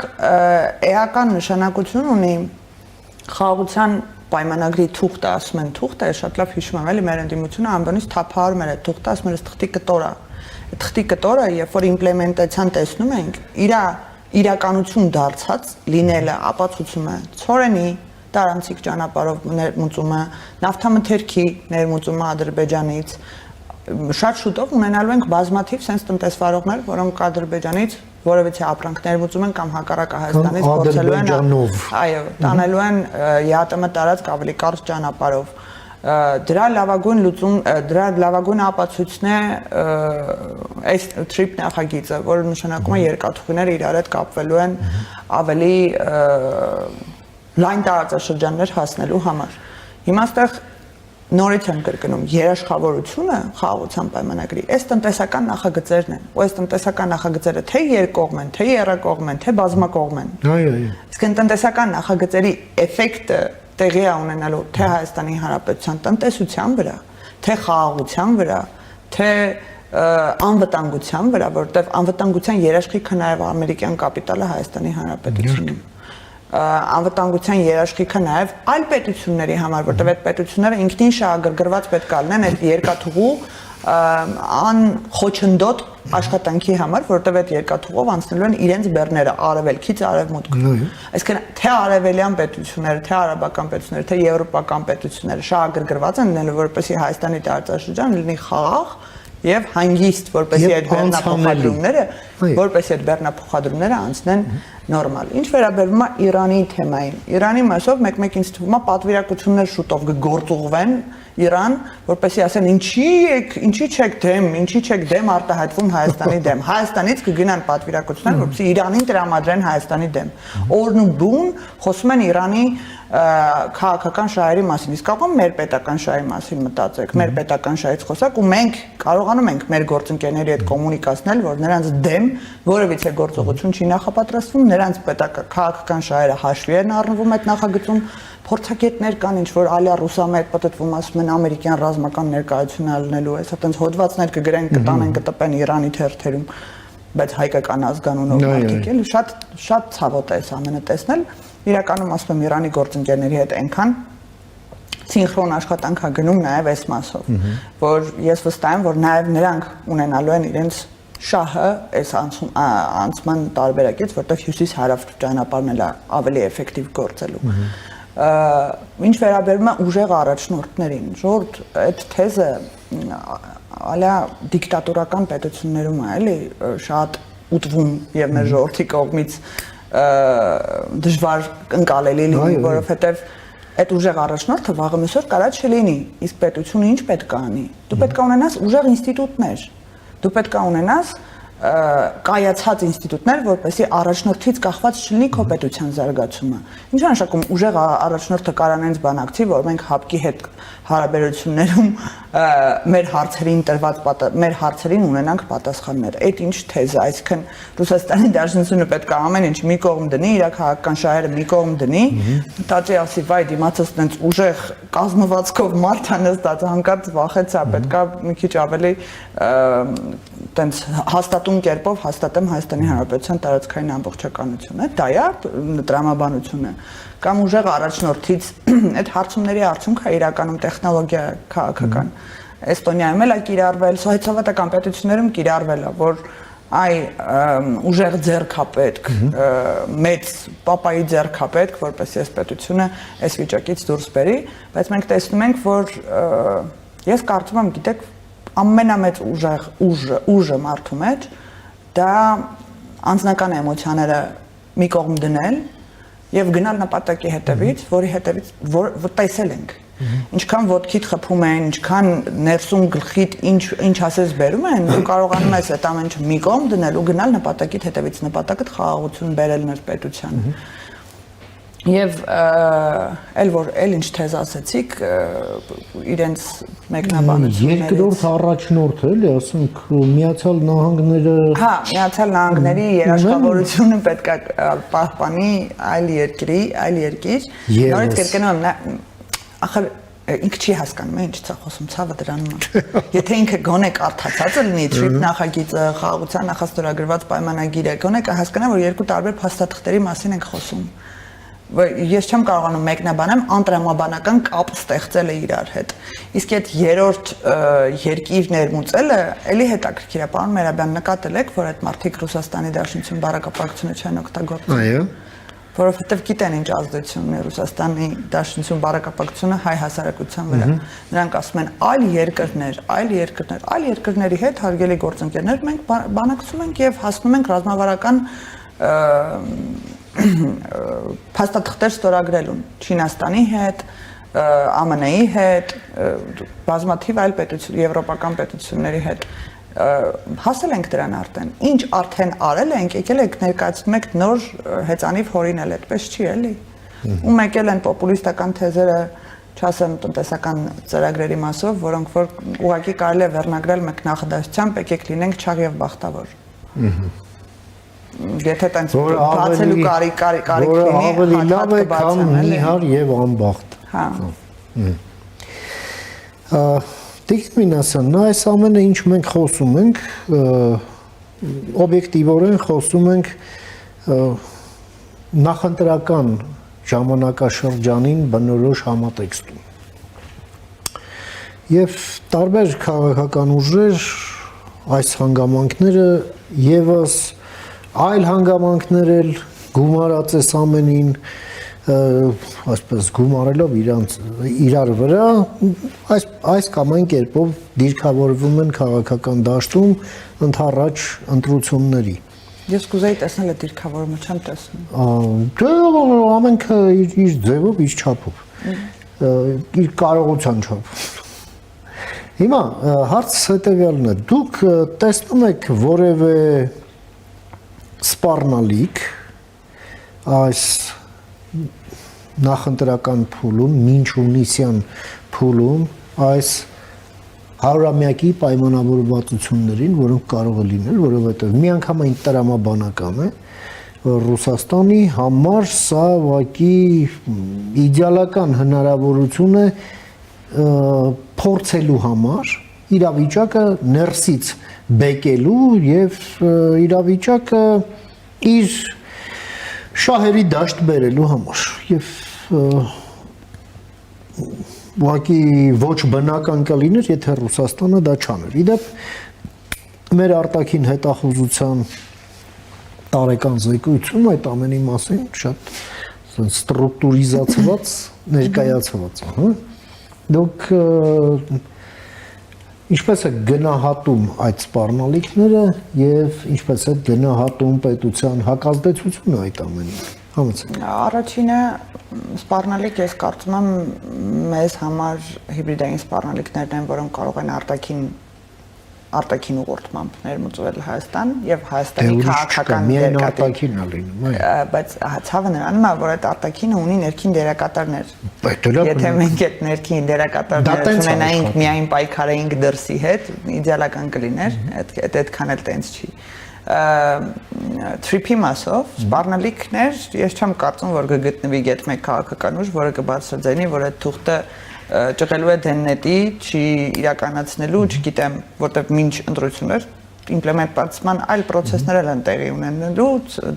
էական նշանակություն ունի խաղաղության պայմանագրի թուղթը, ասում են թուղթը, շատ լավ հիշում եմ, էլի մեր ընդդիմությունը ամբողջից թափահարում էր այդ թուղթը, ասում էր թղթի կտոր է։ Այդ թղթի կտորը, երբ որ իմպլեմենտացիան տեսնում ենք, իրականություն դարձած լինելը ապացուցում է ցորենի տարանցիկ ճանապարհով ներմուծումը, նավթամթերքի ներմուծումը Ադրբեջանից, շատ շուտով ունենալու ենք բազմաթիվ sense տնտեսվարողներ, որոնք Ադրբեջանից որևիցե ապրանք ներմուծում են կամ հակառակը Հայաստանից փորձելու են, այո, տանելու են ԵԱՏՄ տարածք ավելի կարճ ճանապարհով։ Դրա լավագույն լուծում, դրա լավագույն ապացույցն է այս trip նախագիծը, որը նշանակում է երկաթուղիները իրար հետ կապվելու են ավելի լայն տարածաշրջաններ հասնելու համար։ Հիմա այստեղ նորից եմ կրկնում, երաշխավորությունը խաղաղության պայմանագրի, այս տնտեսական նախագծերն են, ու այս տնտեսական նախագծերը թե երկկողմ են, թե եռակողմ են, թե բազմակողմ են։ Այո։ Իսկ այն տնտեսական նախագծերի էֆեկտը տեղի է ունենալու թե Հայաստանի Հանրապետության տնտեսության վրա, թե խաղաղության վրա, թե անվտանգության վրա, որտեղ անվտանգության երաշխիքը նաև ամերիկյան կապիտալը Հայաստանի Հանրապետությունում։ Անվտանգության երաշխիքը նաև այլ պետությունների համար, որտեղ այդ պետությունները ինքնին շահագրգռված պետք է լինեն այդ երկաթուղու անխոչնդոտ աշխատանքի համար, որտեղ այդ երկաթուղով անցնելու են իրենց բեռները արևելքից արևմուտք։ Այսինքն թե արևելյան պետությունները, թե արաբական պետությունները, թե եվրոպական պետությունները շահագրգռված են լինելու, որպեսզի Հայաստանի տարածաշրջանը լինի խաղաղ եւ հանգիստ, որպեսզի այդ բեռնափոխադրումները անցնեն նորմալ։ Ինչ վերաբերում է Իրանի թեմային, Իրանի մասով մեկ-մեկ ինձ թվում է պատվիրակություններ շուտով կգործուղվեն Իրան, որպեսզի ասեն ինչի չեք դեմ արտահայտվում Հայաստանի դեմ։ Հայաստանից կգնան պատվիրակություններ, որպեսզի Իրանին տրամադրեն Հայաստանի դեմ։ Օրն ու բուն խոսում են Իրանի քաղաքական շահերի մասին, իսկ կարող մեր պետական շահի մասին մտածեք, մեր պետական շահից խոսակ ու մենք կարողանում ենք մեր գործընկերների հետ կոմունիկացնել, որ նրանց դեմ որևիցե գործողություն չի նախապատրաստվում, նրանց քաղաքական շահերը հաշվի են առնվում այդ նախագծում, փորձագետներ կան, ինչ որ ալիա ռուսամե հետ պատտվում, ասում են ամերիկյան ռազմական ներկայությունը ալնելու, այսա տենց հոդվածներ կգրեն, կտանեն, կտպեն Իրանի թերթերում, բայց հայկական ազգանունով մարդիկ էլ շատ ցավոտ է այս ամենը տեսնել։ Իրականում ասում եմ Իրանի գործընկերների հետ այնքան սինխրոն աշխատանք է գնում նաև այս մասով, որ ես վստահ եմ, որ նաև նրանք ունենալու են իրենց շահը այս անցման տարբերակից, որտեղ հյուսիս-հարավ ճանապարհն էլ ավելի էֆեկտիվ գործելու։ Ինչ վերաբերում է ուժեղ առաջնորդներին, ժողովուրդ այդ թեզը ալա դիկտատորական պետություններում է, էլի շատ ուտվում եւ մեր ժողովրդի կողմից դժվար ընկալելի լինի, որովհետև այդ ուժեղ առաջնորդը վաղը մյուսօր կարա չլինի, իսկ պետությունը ինչ պետք է անի։ Դու պետք է ունենաս ուժեղ ինստիտուտներ, դու պետք է ունենաս կայացած ինստիտուտներ, որպեսզի առաջնորդից կախված չլինի քո պետության զարգացումը։ Ինչ նշանակում ուժեղ առաջնորդը կարանենց բանակցի, որ մենք ՀԱՊԿ-ի հետ հարաբերություններում մեր հարցերին ունենանք պատասխաններ։ Այդ ինչ թեզ է, այսինքն Ռուսաստանի Դաշնությունը պետք է ամեն ինչ մի կողմ դնի, իր քաղաքական շահերը մի կողմ դնի, տաճի ասի, վայ դիմացած տենց ուժեղ կազմվածքով մարդ անստած հանկարծ վախեցա, պետք է մի քիչ ավելի տենց հաստատուն կերպով հաստատեմ Հայաստանի Հանրապետության տարածքային ամբողջականությունը, դա է տրամաբանությունը, կամ ուժեղ առաջնորդից այդ հարցումների արդյունքը է իրականում տեխնոլոգիա քաղաքական։ Էստոնիայում էլ է կիրառվել, սոցիալական պետություններում կիրառվել է, որ ուժեղ ձեռք է պետք, մեծ պապայի ձեռք է պետք, որպեսզի այս պետությունը այս վիճակից դուրս բերի, բայց մենք տեսնում ենք, որ ես կարծում եմ, գիտեք, ամենամեծ ուժը մարդու մեջ դա անձնական էմոցիաները մի կողմ դնել եւ գնալ նպատակի հետևից, որի հետևից որ տեսել ենք։ Ինչքան ոտքիդ խփում են, ինչքան ներսում գլխիդ ինչ ասես բերում են, դու կարողանում ես այդ ամեն ինչը մի կողմ դնել ու գնալ նպատակիդ հետևից, նպատակը խաղաղություն բերել մեր պետությանը։ Եվ էլ ինչ թեզ ասեցիք իրենց մեկնաբանություններից։ Երկրորդ առաջնորդը էլի, ասենք Միացյալ Նահանգները։ Հա, Միացյալ Նահանգների երաշխավորությունը պետք է պահպանի այլ երկիր։ Նորից կրկնում եմ, ախր ինքը չի հասկանում, ինչ ցա խոսում, ցավը դրանում է։ Եթե ինքը գոնե կարդացածը լինի, TRIP նախագիծը, խաղաղության նախաստորագրված պայմանագիրը, գոնե կհասկանա, որ երկու տարբեր փաստաթղթերի մասին ենք խոսում։ Ես չեմ կարողանում մեկնաբանեմ անտրամաբանական կապ ստեղծել է իրար հետ։ Իսկ այդ երրորդ երկիր ներմուծելը էլի հետաքրքիր է, պարոն Մերաբյան, նկատել եք, որ այդ մարդիկ Ռուսաստանի Դաշնություն բառակապակցությունը չեն օգտագործում։ Այո։ Որովհետև գիտեն ինչ ազդեցություն ունի Ռուսաստանի Դաշնություն բառակապակցությունը հայ հասարակության վրա։ Նրանք ասում են այլ երկրների հետ հարգելի գործընկերներ, մենք բանակցում ենք եւ հասնում ենք ռազմավարական փաստաթղթեր ստորագրելուն Չինաստանի հետ, ԱՄՆ-ի հետ, բազմաթիվ այլ եվրոպական պետությունների հետ հասել ենք դրան արդեն։ Ինչ արդեն արել ենք, եկել եք ներկայացնում եք նոր հեծանիվ հորինել, այդպես չի էլի։ Ու եկել են պոպուլիստական թեզերը, չասեմ տնտեսական ծրագրերի մասով, որոնք որ ուղղակի կարելի է վերնագրել մեկ նախադասությամբ, եկեք լինենք չաղ եւ բախտավոր։ Եթե տենց բացելու կարիք լինի, ավելի լավ է, քան նիհար եւ անբախտ։ Հա։ Տիկին Մինասյան, նա այս ամենը ինչ մենք խոսում ենք, օբյեկտիվորեն խոսում ենք նախընտրական ժամանակաշրջանին բնորոշ համատեքստում։ Եվ տարբեր քաղաքական ուժեր այս հանգամանքները եւս այլ հանգամանքներ էլ գումարած էս ամենին այսպես գումարելով իրար վրա այս կամ այն կերպով դիրքավորվում են քաղաքական դաշտում ընդառաջ ընտրությունների։ Ես կուզեի տեսնել այդ դիրքավորումը, չեմ տեսնում։ Դե ամենքը իր ձևով, իր չափով, իր կարողության չափով։ Հիմա հարցը հետևյալն է. դուք տեսնում եք որևէ սպառնալիք այս նախընտրական փուլում, մինչ ունիսյան փուլում այս հարյուրամյակի պայմանավորվածություններին, որոնք կարող է լինել, որովհետև միանգամայն տրամաբանական է, որ Ռուսաստանի համար սա ուղղակի իդեալական հնարավորություն է փորձելու համար իրավիճակը ներսից բեկելու եւ իրավիճակը իր շահերի դաշտ բերելու համար եւ ուղղակի ոչ բնական կլիներ, եթե Ռուսաստանը դա չաներ։ Իդեպ մեր արտաքին հետախուզության տարեկան զեկույցում այդ ամենի մասին շատ ստրուկտուրիզացված ներկայացված է, հա։ Դուք ինչպես է գնահատում այդ սպառնալիքները եւ ինչպես է գնահատում պետության հակազդեցությունը այդ ամենին։ Համեցեք։ Առաջինը սպառնալիք ես կարծում եմ մեզ համար հիբրիդային սպառնալիքներն են, որոնք կարող են արտաքին ուղղորդմամբ ներմուծվել Հայաստան եւ Հայաստանի քաղաքական դերակատարին, բայց ցավը նրանում է, որ այդ արտաքինը ունի ներքին դերակատարներ։ Եթե մենք այդ ներքին դերակատարները ունենայինք, միայն պայքարեինք դրսի հետ, իդեալական կլիներ, այդքան էլ տենց չի։ Trip-ի մասով սպառնալիքներ ես չեմ կարծում, որ կգտնվի գետ մեկ քաղաքական ուժ, որը կբարձրաձայնի, որ այդ թուղթը ճղելու է դեննետի, չի իրականացնելու, չգիտեմ, որտեղ մինչ ընտրություններ իմպլեմենտացման այլ process-ներ են տեղի ունենալու,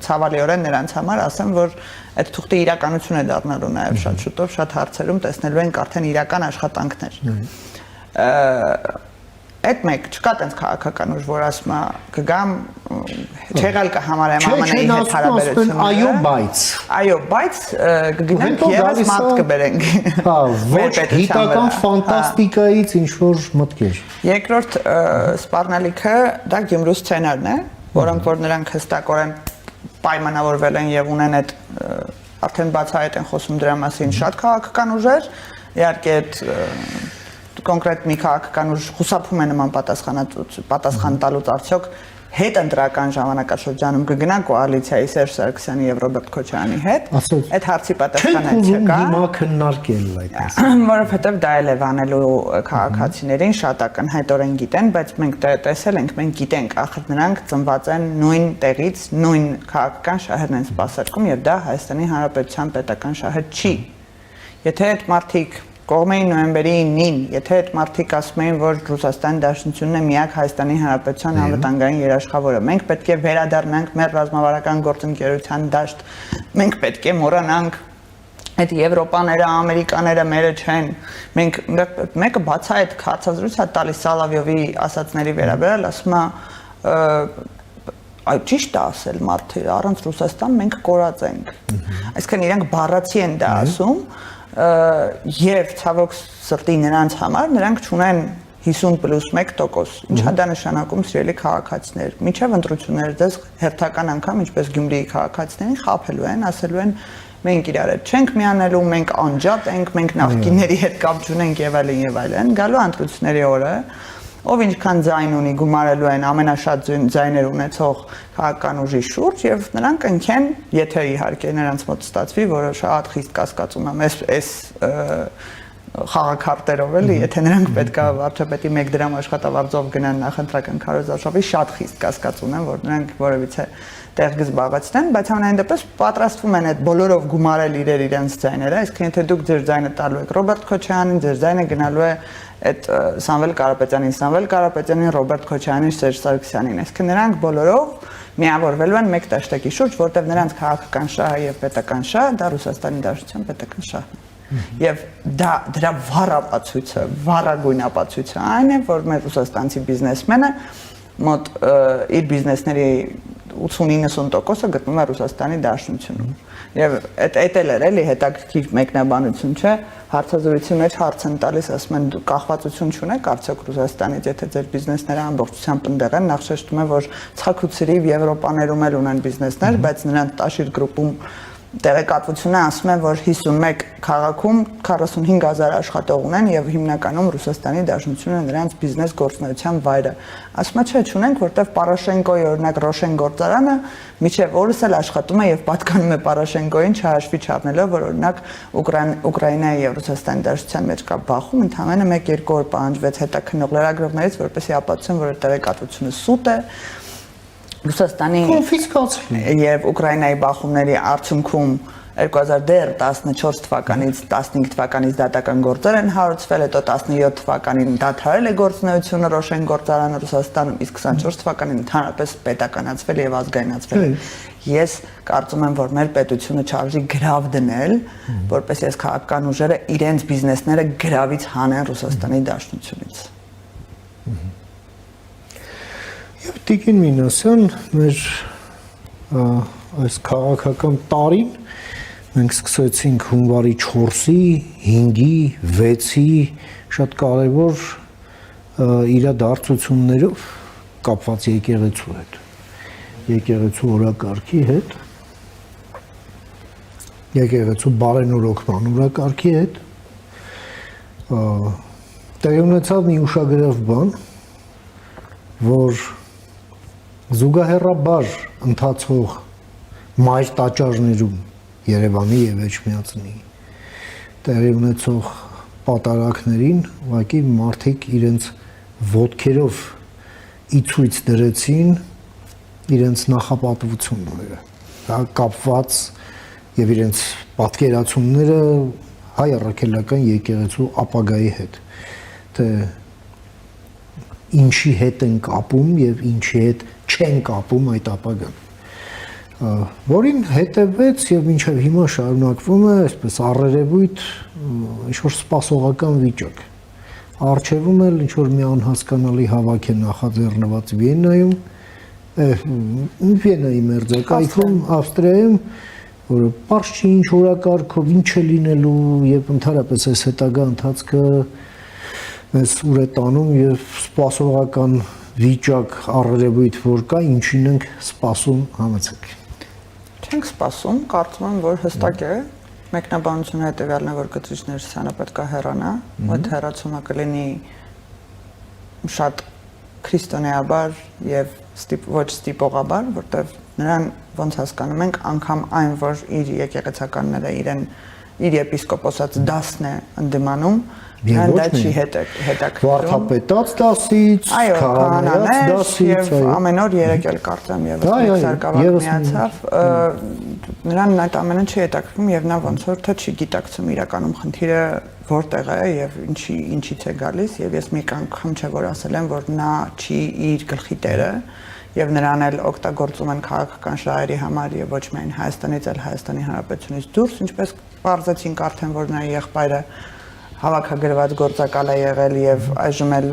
ցավալիորեն նրանց համար ասեմ, որ այդ թուղթը իրականություն է դառնալու նաև շատ շուտով, շատ հարցերում տեսնելու ենք արդեն իրական աշխատանքներ։ Այդ մեկ չկա տենց քաղաքական ուժ, որ ասում է կգամ չեղալ կհամարեմ ԱՄՆ-ի հետ հարաբերությունները։ Այո, բայց։ Այո, բայց կգնանք եւս մարդ կբերենք։ Հա, ոչ գիտական ֆանտաստիկայից ինչ որ մտքեր։ Երկրորդ սպառնալիքը դա Գյումրու սցենարն է, որոնք որ նրանք հստակորեն պայմանավորվել են եւ ունեն այդ արդեն բացահայտ են խոսում դրա մասին շատ քաղաքական ուժեր, իհարկե այդ կոնկրետ մի քաղաքական ուժ խուսափում է նման պատասխան տալուց արդյոք հետ ընտրական ժամանակաշրջանում կգնա կոալիցիայի Սերժ Սարգսյանի եւ Ռոբերտ Քոչարյանի հետ, այդ հարցի պատասխանը չկա։ Հիմա քննարկել այդպես։ Որովհետեւ դա էլ է վանելու քաղաքացիներին շատ ակնհայտորեն գիտեն, բայց մենք տեսել ենք, մենք գիտենք, ախր նրանք ծնված են նույն տեղից, նույն քաղաքական շահերն են սպասարկում եւ դա Հայաստանի Հանրապետության պետական շահը չի։ Եթե այդ մարդիկ կողմեին նոյեմբերի 9-ին, եթե այդ մարդիկ ասում էին, որ Ռուսաստանի Դաշնությունն է միակ Հայաստանի Հանրապետության անվտանգային երաշխավորը, մենք պետք է վերադառնանք մեր ռազմավարական գործընկերության դաշտ, մենք պետք է մոռանանք այդ Եվրոպաները, Ամերիկաները մերը չեն։ Մենք մեկը բացա այդ հարցազրույցը տալիս Սալավյովի ասածների վերաբերյալ, ասում է այդ ճիշտ է ասել մարդը, առանց Ռուսաստան մենք կորած ենք։ Այսինքն իրենք բառացի են դա ասում, եւ ցավոք սրտի նրանց համար նրանք չունեն 50+1%, ինչա դա նշանակում սիրելի քաղաքացիներ։ Մինչև ընտրությունները դες հերթական անգամ, ինչպես Գյումրիի քաղաքացիներին խաբելու են, ասելու են մենք իրար հետ չենք միանելու, մենք անջատ ենք, մենք նախկինների հետ կապ չունենք եւ այլն եւ այլն։ Գալու ընտրությունների օրը, ով ինչքան ձայն ունի, գումարելու են ամենաշատ ձայներ ունեցող քաղաքական ուժի շուրջ եւ նրանք ընկեն, եթե իհարկե նրանց մոտ ստացվի, որը շատ խիստ կասկածում եմ, այս խաղաքարտերով էլի, եթե նրանք պետքա վարչապետի 1 դրամ աշխատավարձով գնան նախընտրական քարոզարշավի, շատ խիստ կասկածում եմ, որ նրանք որևիցե տեղ կզբաղեցնեն, բայց ամենայն դեպս պատրաստվում են այդ բոլորով գումարել իրենց ձայները, այսինքն եթե դուք ձեր ձայնը տալու եք Ռոբերտ Քոչարյանին, ձեր ձայնը գնալու է այդ Սամվել Կարապետյանին, Ռոբերտ Քոչարյանին, Սերժ Սարգսյանին, այսինքն նրանք բոլորով միավորվելու են մեկ տաշտակի շուրջ, որտեղ նրանց քաղաքական շահը եւ պետական շահը դա Ռուսաստանի Դաշնության պետական շահն է։ Եվ դրա վառապացույցը, վառագույն ապացույցը այն է, որ մեր ռուսաստանցի բիզնեսմենը մոտ իր բիզնեսների 80-90%-ը գտնվում է Ռուսաստանի Դաշնությունում։ Եվ այդ էլ էր էլի հետաքրքիր մեկնաբանություն չէ, հարցազրույցի մեջ հարց են տալիս, ասում են դու կախվածություն չունեք արդյոք Ռուսաստանից, եթե ձեր բիզնեսները ամբողջությամբ ընդեղ են, նախ շեշտում է, որ ցաքուցրիվ Եվրոպաներում էլ ունեն բիզնեսներ, բայց նրանց Տաշիր գրուպում տեղեկատվությունը ասում է, որ 51 քաղաքում 45000 աշխատող ունեն եւ հիմնականում Ռուսաստանի Դաշնությունը նրանց բիզնես գործունեության վայրը։ Ասում է, չէ, չունենք, որտեվ Պարաշենկոյի օրինակ Ռոշեն գործարանը միջև օրս էլ աշխատում է եւ պատկանում է Պարաշենկոյին, չհաշվի չառնելով, որ օրինակ Ուկրաինայի եւ Ռուսաստանի Դաշնության մեջ կա բախում, ընդհանրապես 1-2 օր պահանջվեց հետաքննող լրագրողներից, որպեսզի ապացուցեն, որ տեղեկատվությունը սուտ է։ Ռուսաստանի կոնֆիսկացիա եւ Ուկրաինայի բախումների արդյունքում 2014 թվականից 15 թվականից դատական գործեր են հարուցվել, հետո 17 թվականին դադարել է գործունեությունը Ռոշեն գործարանը Ռուսաստանում, իսկ 24 թվականին ընդհանրապես պետականացվել եւ ազգայնացվել։ Ես կարծում եմ, որ մեր պետությունը չարժի գրավ դնել, որպես այս քաղաքական ուժերը իրենց բիզնեսները գրավից հանեն Ռուսաստանի Դաշնությունից։ Եվ Տիկին Մինասյան մեր այս քաղաքական տարին մենք սկսեցինք հունվարի 4-ի, 5-ի, 6-ի շատ կարևոր իրադարձություններով կապված եկեղեցու հետ, եկեղեցու օրակարգի հետ, եկեղեցու բարենորոգման օրակարգի հետ, տեղի ունեցավ մի ուշագրավ բան, որ զուգահեռաբար ընթացող մայր տաճարներում Երևանի եւ Էջմիածնի տեղի ունեցող պատարակներին ուղղակի մարդիկ իրենց ոտքերով ի ցույց դրեցին իրենց նախապատվությունները, դա կապված եւ իրենց պատկերացումները հայ առաքելական եկեղեցու ապագայի հետ, թե ինչի հետ են կապում եւ ինչի հետ չեն կապում այդ ապագան, որին հետևեց եւ մինչեւ հիմա շարունակվում է այսպես առերևույթ ինչ-որ սպասողական վիճակ։ Արչեվում էլ ինչ-որ մի անհասկանալի հավաք է նախաձեռնված Վիեննայում, Վիեննայի մերձակայքում, Ավստրիայում, որը պարզ չի ինչ օրակարգով, ինչ է լինելու եւ ընդհանրապես այս հետագա ընթացքը մեզ ուր է տանում եւ սպասողական վիճակ առերևույթ որ կա, ինչին ենք սպասում համեցեք։ Չենք սպասում, կարծում եմ, որ հստակ է, մեկնաբանությունը հետեւյալն է, որ կտրիչներ սանը պետք է հեռանա, այդ հեռացումը կլինի շատ քրիստոնեաբար եւ ոչ ստիպողաբար, որտեվ նրան ոնց հասկանում ենք, անգամ այն, որ իր եկեղեցականները իր եպիսկոպոսած դասն է ընդդիմանում, Դա չի հետաքրքրում։ Վարդապետած դասից, քահանայած դասից, եւ ամեն օր երեկել կարծեմ եւս զարգավակ միացավ։ Նրան այդ ամենը չի հետաքրքրում եւ նա ոնց որ թե չի գիտակցում իրականում խնդիրը որտեղ է եւ ինչից է գալիս եւ ես մի անգամ չէ որ ասել եմ որ նա չի իր գլխի տերը եւ նրան էլ օգտագործում են քաղաքական շահերի համար եւ ոչ միայն Հայաստանից, այլ Հայաստանի Հանրապետությունից դուրս, ինչպես պարզեցինք արդեն, որ նրա եղբայրը հավաքագրված գործակալ է եղել եւ այժմ էլ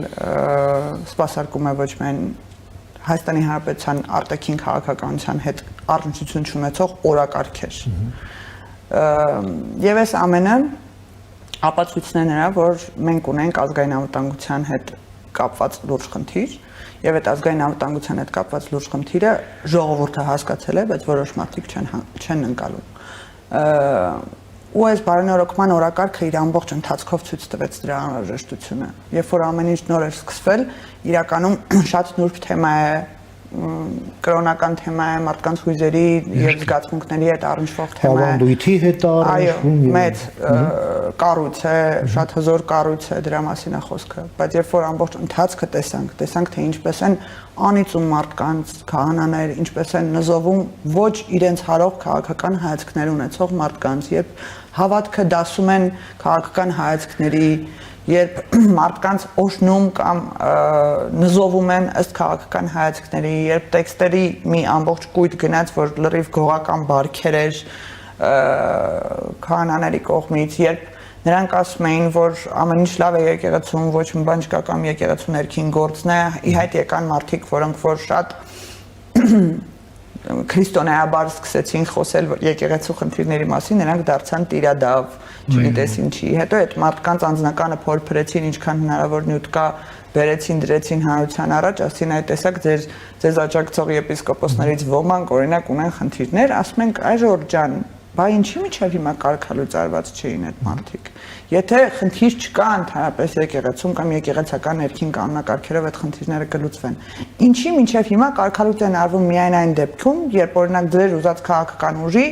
սպասարկում է ոչ միայն Հայաստանի Հանրապետության արտաքին քաղաքականության հետ առնչություն ունեցող օրակարգեր։ Եվ այս ամենը ապացույցն է նրա, որ մենք ունենք ազգային անվտանգության հետ կապված լուրջ խնդիր եւ այդ ազգային անվտանգության հետ կապված լուրջ խնդիրը ժողովուրդը հասկացել է, բայց որոշ մարդիկ չեն ընկալում։ Ու այս բարենորոգման օրակարգը իր ամբողջ ընթացքով ցույց տվեց դրա անհրաժեշտությունը։ Երբ որ ամեն ինչ նոր էր սկսվել, իրականում շատ նուրբ թեմա է, կրոնական թեմա է, մարդկանց հույզերի եւ զգացմունքների հետ առնչվող թեմա է։ Ավանդույթի հետ առնչվում։ Այո, մեծ կառույց է, շատ հզոր կառույց է, դրա մասին է խոսքը, բայց երբ որ ամբողջ ընթացքը տեսանք թե ինչպես են անիծում մարդկանց, քահանաներ, ինչպես են նզովում ոչ իրենց հարող քաղաքական հայացքներ ունեցող մարդկանց, երբ հավատքը դասում են քաղաքական հայացքների, երբ մարդկանց օշնում կամ նզովում են ըստ քաղաքական հայացքների, երբ տեքստերի մի ամբողջ կույտ գնաց, որ լրիվ գողական բարքեր էր քահանաների կողմից, երբ նրանք ասում էին, որ ամեն ինչ լավ է եկեղեցում, ոչ մի բան չկա կամ եկեղեցու ներքին գործն է, ի հայտ եկան մարդիկ, որոնք որ շատ քրիստոնեաբար սկսեցին խոսել եկեղեցու խնդիրների մասին, նրանք դարձան տիրադավ, չգիտես ինչի։ Հետո այդ մարդկանց անձնականը փորփրեցին, ինչքան հնարավոր նյութ կա, բերեցին, դրեցին հանրության առաջ, ասին այդ տեսակ ձեզ աջակցող եպիսկոպոսներից ոմանք օրինակ ունեն խնդիրներ, ասում ենք այ Ժորժ ջան, բա ինչի միջև հիմա կարգալույց արված չէին այդ մարդիկ։ Եթե խնդիր չկա ընդհանրապես եկեղեցում կամ եկեղեցական ներքին կանոնակարգերով այդ խնդիրները կլուծվեն, ինչի միջև հիմա կարգալույց են արվում միայն այն դեպքում, երբ օրինակ ձեր ուզած քաղաքական ուժի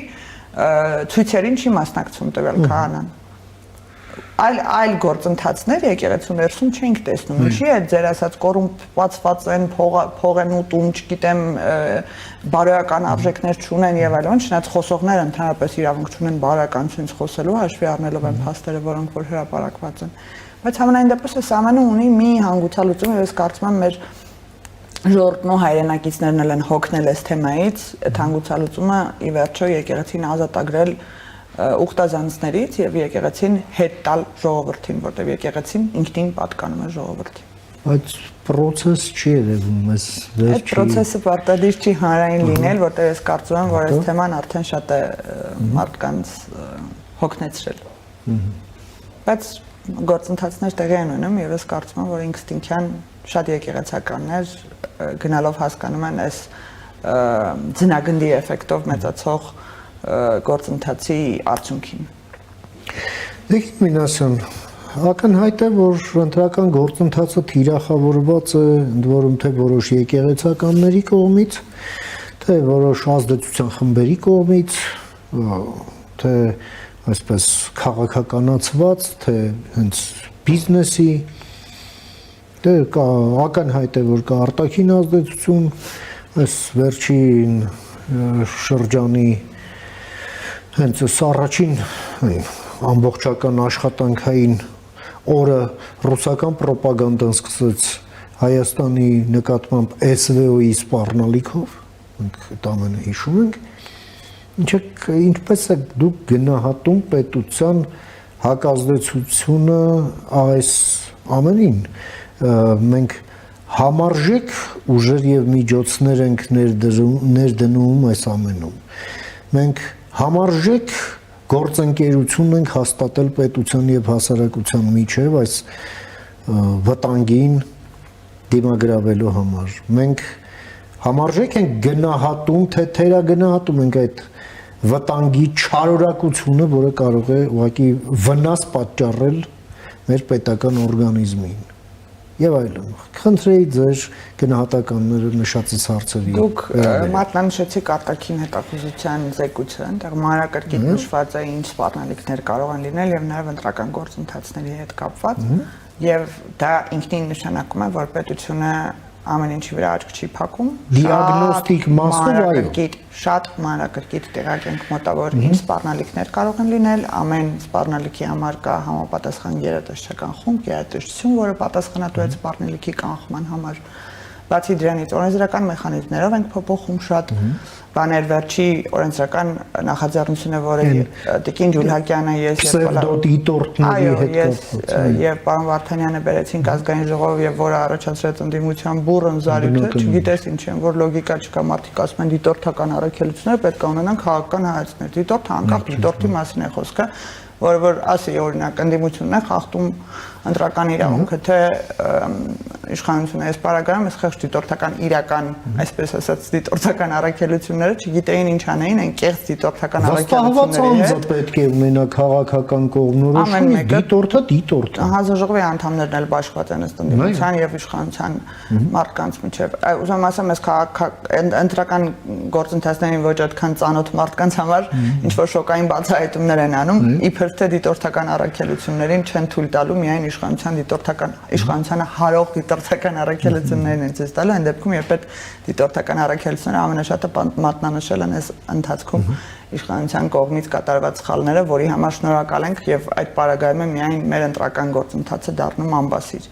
ցույցերին չի մասնակցում տվյալ քահանան։ Այլ գործընթացներ եկեղեցու ներսում չենք տեսնում։ Ինչի է ձեր ասած կոռումպացված են, փող են ուտում, չգիտեմ, բարոյական արժեքներ չունեն եւ այլն, չնայած խոսողները ընդհանրապես իրավունք չունեն բարոյականությունից խոսելու, հաշվի առնելով այն փաստերը, որոնք որ հրապարակված են։ Բայց համենայն դեպս այս ամենը ունի մի հանգուցալուծում եւ ես կարծում եմ մեր ժողովրդն ու հայրենակիցներն էլ են հոգնել այս թեմայից, այդ հանգուցալուծումը ի վերջո եկեղեցին ազատագրել ուխտազանցներից եւ եկեղեցին հետ տալ ժողովրդին, որտեղ եկեղեցին ինքնին պատկանում է ժողովրդին։ Բայց process չի երևում, այս վերջի։ Այդ process-ը պարտադիր չի հանրային լինել, որտեղ ես կարծում եմ, որ այս թեման արդեն շատ է մարդկանց հոգնեցրել։ Բայց գործընթացներ տեղի են ունենում եւ ես կարծում եմ, որ ինստինկտյան շատ եկեղեցականներ գնալով հասկանում են այս ձնագնդի էֆեկտով մեծացող գործընթացի արդյունքին։ Դեքիմ Մինասյան, ակնհայտ է, որ ընտրական գործընթացը թիրախավորված է ընդ որում թե որոշ եկեղեցականների կողմից, թե որոշ ազդեցության խմբերի կողմից, թե այսպես քաղաքականացված, թե հենց բիզնեսի, դե ակնհայտ է, որ կա արտաքին ազդեցություն, այս վերջին շրջանի հենց այս առաջին ամբողջական աշխատանքային օրը ռուսական պրոպագանդան սկսեց Հայաստանի նկատմամբ SVO-ի սպառնալիքով, մենք այդ ամենը հիշում ենք, ինչպես է դուք գնահատում պետության հակազդեցությունը այս ամենին, մենք համարժեք ուժեր եւ միջոցներ ենք ներդնում այս ամենում, մենք համարժեք գործընկերություն ենք հաստատել պետության եւ հասարակության միջև այս վտանգին դիմագրավելու համար։ Մենք համարժեք ենք գնահատում, թե թերագնահատում ենք այդ վտանգի չարորակությունը, որը կարող է ուղղակի վնաս պատճառել մեր պետական օրգանիզմին։ եւ այլն։ Խնդրեի ձեր գնահատականները նշածից հարցերի։ Դուք մատնանշեցիք արտաքին հետախուզության զեկույցը, այնտեղ մանրակրկիտ նշված է ինչ սպառնալիքներ կարող են լինել եւ նաեւ ընտրական գործընթացների հետ կապված, եւ դա ինքնին նշանակում է, որ պետությունը ամեն ինչի վրա աչք չի փակում։ Դիագնոստիկ մասով այո։ Շատ մանրակրկիտ տեղակ ենք մոտավոր ինչ սպառնալիքներ կարող են լինել, ամեն սպառնալիքի համար կա համապատասխան գերատեսչական խումբ, գերատեսչություն, որը պատասխանատու է սպառնալիքի կանխման համար։ Բացի դրանից օրենսդրական մեխանիզմներով ենք փոփոխում շատ բաներ, վերջի օրենսդրական նախաձեռնությունը, որը Տիկին Ջուլհակյանը ես պսևդոդիտորդների հետ կապված եւ պարոն Վարդանյանը բերեցինք ազգային ժողով եւ որը առաջացրեց ընդդիմության բուրըն զարույցը, չգիտես ինչ են, որ լոգիկա չկա, մարդիկ ասում են դիտորդական առաքելությունները պետք է ունենան քաղաքական հայացքներ, դիտորդը անկախ դիտորդի մասին է խոսքը, որը որ ասի օրինակ ընդդիմությունն է խախտում ընտրական իրավունքը, թե իշխանությունը այս պարագայում այս խեղճ դիտորդական իրական, այսպես ասած, դիտորդական առաքելությունները չգիտեին ինչ անեին, այն կեղծ դիտորդական առաքելությունների հետ։ Պետք է ունենա քաղաքական կողմնորոշում, դիտորդը դիտորդ է։ Հանձնաժողովի անդամներն էլ բաշխված են ըստ ընդդիմության եւ իշխանության մարդկանց միջեւ։ Ուզում ասեմ, այս ընտրական գործընթացներին ոչ այդքան ծանոթ մարդկանց համար ինչ որ շոկային բացահայտումներ են անում, իբր թե դիտորդական առաքելություններին չեն թույլ տալու միայն իշխանությանը հարող դիտորդական առաքելություններն են ցույց տալու, այն դեպքում երբ այդ դիտորդական առաքելությունները ամենաշատը մատնանշել են այս ընթացքում իշխանության կողմից կատարված սխալները, որի համար շնորհակալ ենք եւ այդ պարագայում է միայն մեր ընտրական գործընթացը դառնում ամբասիր։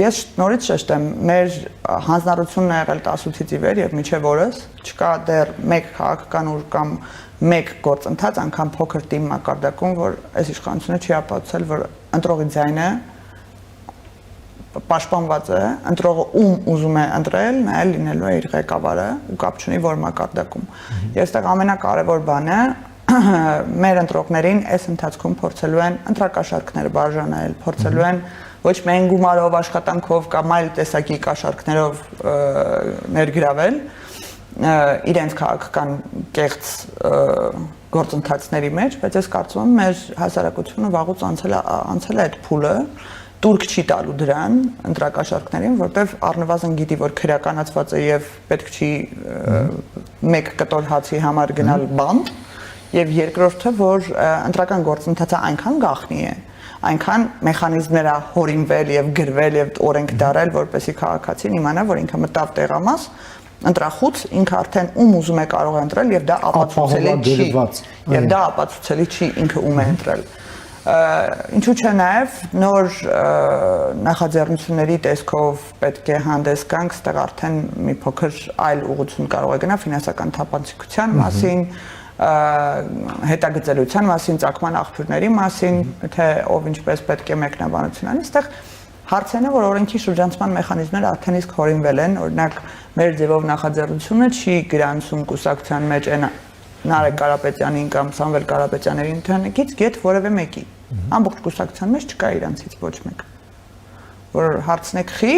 Ես նորից շեշտեմ, մեր հանձնառությունն է եղել 18-ից ի վեր եւ մինչեւ օրս չկա դեռ մեկ քաղաքական ուժ կամ մեկ գործընթաց անգամ փոքր թիմ մակարդակում, որ այս իշխանությունը չի ապացուցել, որ ընտրողի ձայնը պաշտպանված է, ընտրողը ում ուզում է ընտրել, նա էլ լինելու է իր ղեկավարը ու կապ չունի որ մակարդակում։ Ես այդտեղ ամենակարևոր բանը մեր ընտրողներին այս ընթացքում փորձելու են ընտրակաշառքները բաժանել, փորձելու են ոչ միայն գումարով, աշխատանքով կամ այլ տեսակի կաշառքներով ներգրավել իրենց քաղաքական կեղծ գործընթացների մեջ, բայց ես կարծում եմ մեր հասարակությունը վաղուց անցել է այդ փուլը, տուրք չի տալու դրան ընտրակաշառքներին, որտեվ առնվազն գիտի, որ քրեականացված է եւ պետք չի մեկ կտոր հացի համար գնալ բանտ, եւ երկրորդը, որ ընտրական գործընթացը այնքան գաղտնի է, այնքան մեխանիզմները հորինվել եւ գրվել եւ օրենք դարել, որպեսզի քաղաքացին իմանա, որ ինքը մտավ տեղամաս ընտրախուց ինքը արդեն ում ուզում է կարող է ընտրել եւ դա ապացուցելի չի եւ դա ապացուցելի չի ինքը ում է ընտրել ինչու՞ չէ նաեւ նոր նախաձեռնությունների տեսքով պետք է հանդես գանք ստեղ արդեն մի փոքր այլ ուղղություն կարող է գնա ֆինանսական թափանցիկության մասին հետագծելիության մասին ծագման աղբյուրների մասին թե ով ինչպես պետք է մեկնաբանություն անի ստեղ հարցն է, որ օրենքի շրջանցման մեխանիզմները արդեն իսկ հորինվել են, օրինակ մեր ձևով նախաձեռնությունը չի գրանցում կուսակցության մեջ այն Նարեկ Կարապետյանին կամ Սամվել Կարապետյանների ընտանիքից գետ որևէ մեկի։ Ամբողջ կուսակցության մեջ չկա իրանցից ոչ մեկ։ Որ հարցնեք խի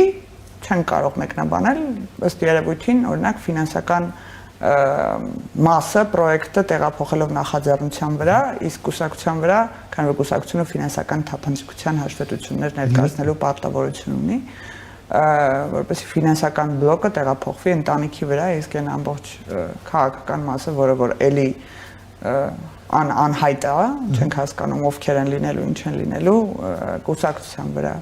չեն կարող մեկնաբանել, ըստ երևույթին, օրինակ ֆինանսական մասը պրոյեկտը տեղափոխելով նախաձեռնության վրա, իսկ կուսակցության վրա, քանի որ կուսակցությունը ֆինանսական թափանցիկության հաշվետվություններ ներկայացնելու պարտավորություն ունի, որպեսզի ֆինանսական բլոկը տեղափոխվի ընտանիքի վրա, իսկ այն ամբողջ քաղաքական մասը, որը որ էլի անհայտ է, չենք հասկանում ովքեր են լինելու, ինչ են լինելու, կուսակցության վրա։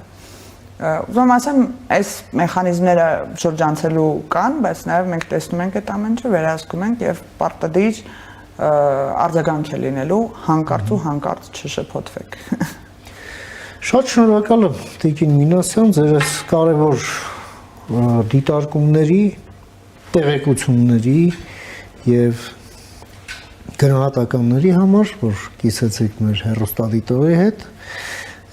Ուրեմն ասեմ, այս մեխանիզմները շրջանցելու կան, բայց նաև մենք տեսնում ենք այդ ամեն ինչը, վերահսկում ենք եւ պարտադիր արձագանք է լինելու, հանկարծ ու հանկարծ չշփոթվեք։ Շատ շնորհակալ եմ Տիկին Մինասյան, ձեր այս կարևոր դիտարկումների, տեղեկությունների եւ գնահատականների համար, որ կիսեցիք մեր հեռուստադիտողի հետ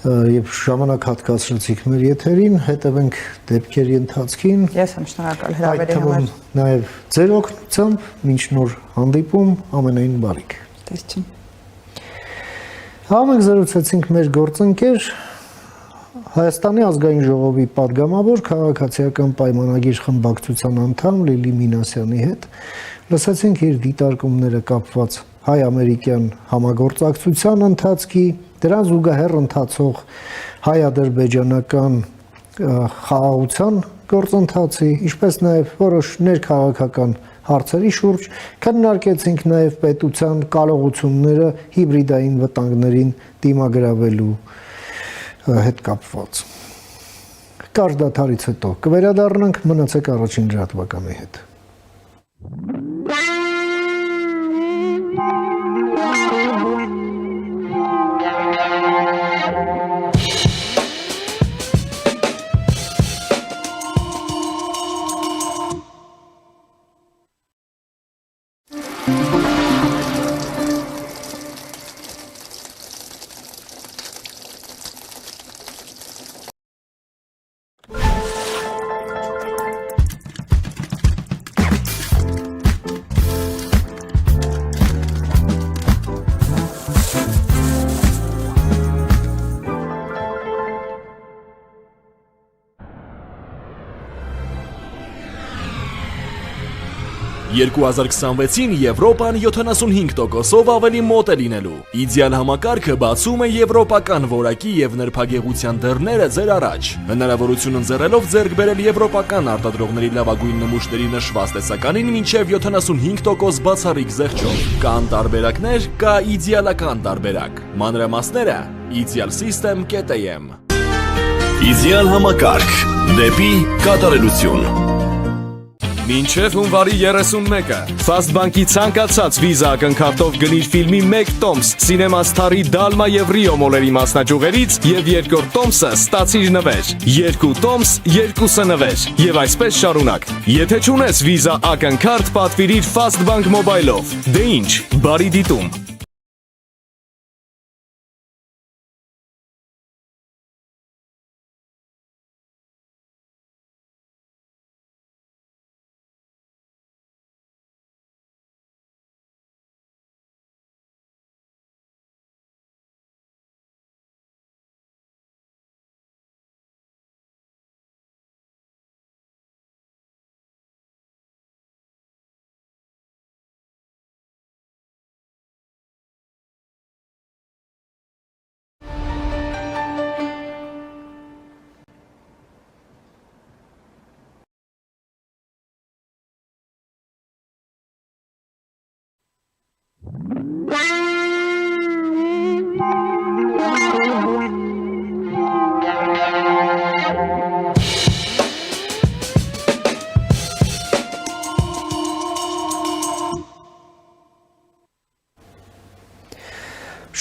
եւ ժամանակ հատկացրեցիք մեր եթերին, հետևենք դեպքերի ընթացքին։ Ես եմ շնորհակալ հրավերի համար։ Նաեւ ձեր օգնությամբ, մինչ նոր հանդիպում, ամենայն բարիք։ Տեսություն։ Համենք զրուցեցինք մեր գործընկեր Հայաստանի ազգային ժողովի падգամավոր քաղաքացիական պայմանագիր խմբակցության անդամ Լիլի Մինասյանի հետ, լսեցինք իր դիտարկումները կապված հայ-ամերիկյան համագործակցության ընթացքի դրան զուգահեռ ընթացող հայ-ադրբեջանական խաղաղության գործընթացի, ինչպես նաև որոշ ներքաղաքական հարցերի շուրջ քննարկեցինք նաև պետության կարողությունները հիբրիդային վտանգներին դիմագրավելու հետ կապված։ Կարճ դադարից հետո կվերադառնանք, մնացեք առաջին լրատվականի հետ։ «2026-ին Եվրոպան 75%-ով ավելի մոտ է լինելու։ Իդեալ համակարգը բացում է եվրոպական որակի եւ նրբագեղության դռները ձեր առաջ։ Հնարավորություն ընձեռելով ձեռք բերել եվրոպական արտադրողների լավագույն նմուշների նշված տեսականին մինչև 75% բացառիկ զեղչով։ Կան տարբերակներ, կա իդեալական տարբերակ։ Մանրամասները idealsystem.am։ Իդեալ համակարգ դեպի կատարելություն։ Մինչև հունվարի 31-ը Ֆաստբանկի ցանկացած վիզա ակնքարտով գնիր ֆիլմի 1 տոմս Cinema Star-ի Dalma եւ Rio մոլերի մասնաճյուղերից եւ երկրորդ տոմսը ստացիր նվեր։ 2 տոմս, 2-ը նվեր եւ այսպես շարունակ։ Եթե չունես վիզա ակնքարտ, պատվիրիր Fastbank Mobile-ով։ Դե ինչ, բարի դիտում։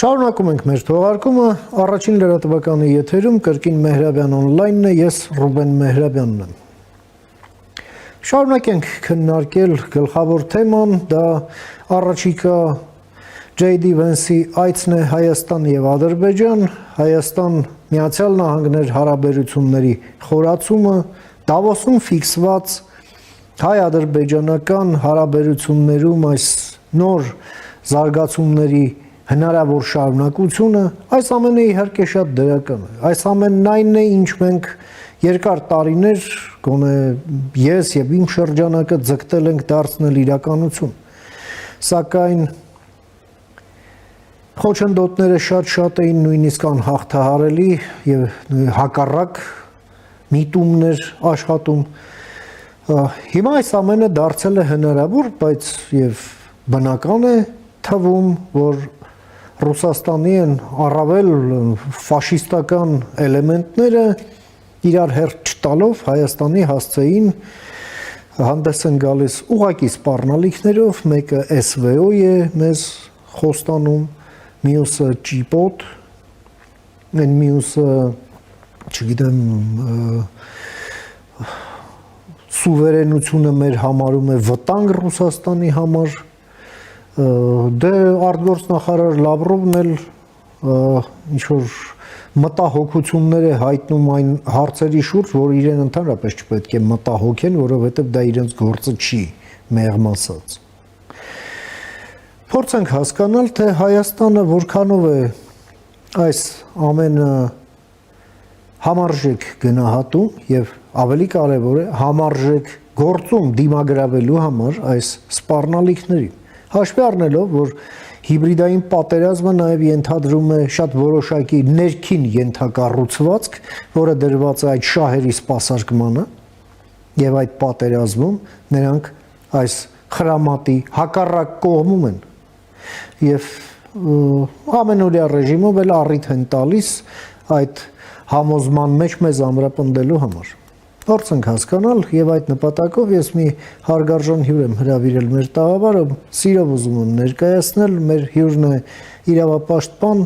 Շարունակում ենք մեր թողարկումը, առաջին լրատվականի եթերում կրկին Մեհրաբյան on-line-ն է, ես Ռուբեն Մեհրաբյանն եմ։ Շարունակենք քննարկել գլխավոր թեման, դա առաջիկա JD Vance-ի այցն է Հայաստան եւ Ադրբեջան, Հայաստան-Միացյալ Նահանգներ հարաբերությունների խորացումը, Դավոսում ֆիքսված հայ-ադրբեջանական հարաբերություններում այս նոր զարգացումների հնարավոր շարունակությունը, այս ամենը իհարկե շատ դրական է։ Այս ամենն այն է, ինչ մենք երկար տարիներ, գոնե ես եւ իմ շրջանակը ձգտել ենք դարձնել իրականություն։ Սակայն խոչընդոտները շատ էին, նույնիսկ անհաղթահարելի եւ հակառակ միտումներ աշխատում։ Հիմա այս ամենը դարձել է հնարավոր, բայց եւ բնական է թվում, որ Ռուսաստանի են առավել ֆաշիստական էլեմենտները իրար հերթ չտալով Հայաստանի հասցեին հանդես են գալիս ուղղակի սպառնալիքներով, մեկը SVO է մեզ խոստանում, մյուսը ճիպոտ, այն մյուսը, չգիտեմ, սուվերենությունը մեր համարում է վտանգ Ռուսաստանի համար, դե արտգործնախարար Լավրովն էլ ինչ-որ մտահոգություններ է հայտնում այն հարցերի շուրջ, որ իրեն ընդհանրապես չպետք է մտահոգեն, որովհետև դա իրենց գործը չի, մեղմ ասած։ Փորձենք հասկանալ, թե Հայաստանը որքանով է այս ամենը համարժեք գնահատում եւ ավելի կարևոր է համարժեք գործում դիմագրավելու համար այս սպառնալիքներին։ Հաշվի առնելով, որ Հիբրիդային պատերազմը նաև ենթադրում է շատ որոշակի ներքին ենթակառուցվածք, որը դրված է այդ շահերի սպասարկմանը, եւ այդ պատերազմում նրանք այս խրամատի հակառակ կողմում են։ Եվ ամենօրյա ռեժիմով էլ առիթ են տալիս այդ համոզման մեջ մեզ ամրապնդելու համար։ Փորձ ենք հասկանալ եւ այդ նպատակով ես մի հարգարժան հյուր եմ հրավիրել մեր տաղավարը, սիրով ուզում եմ ներկայացնել, մեր հյուրն է իրավապաշտպան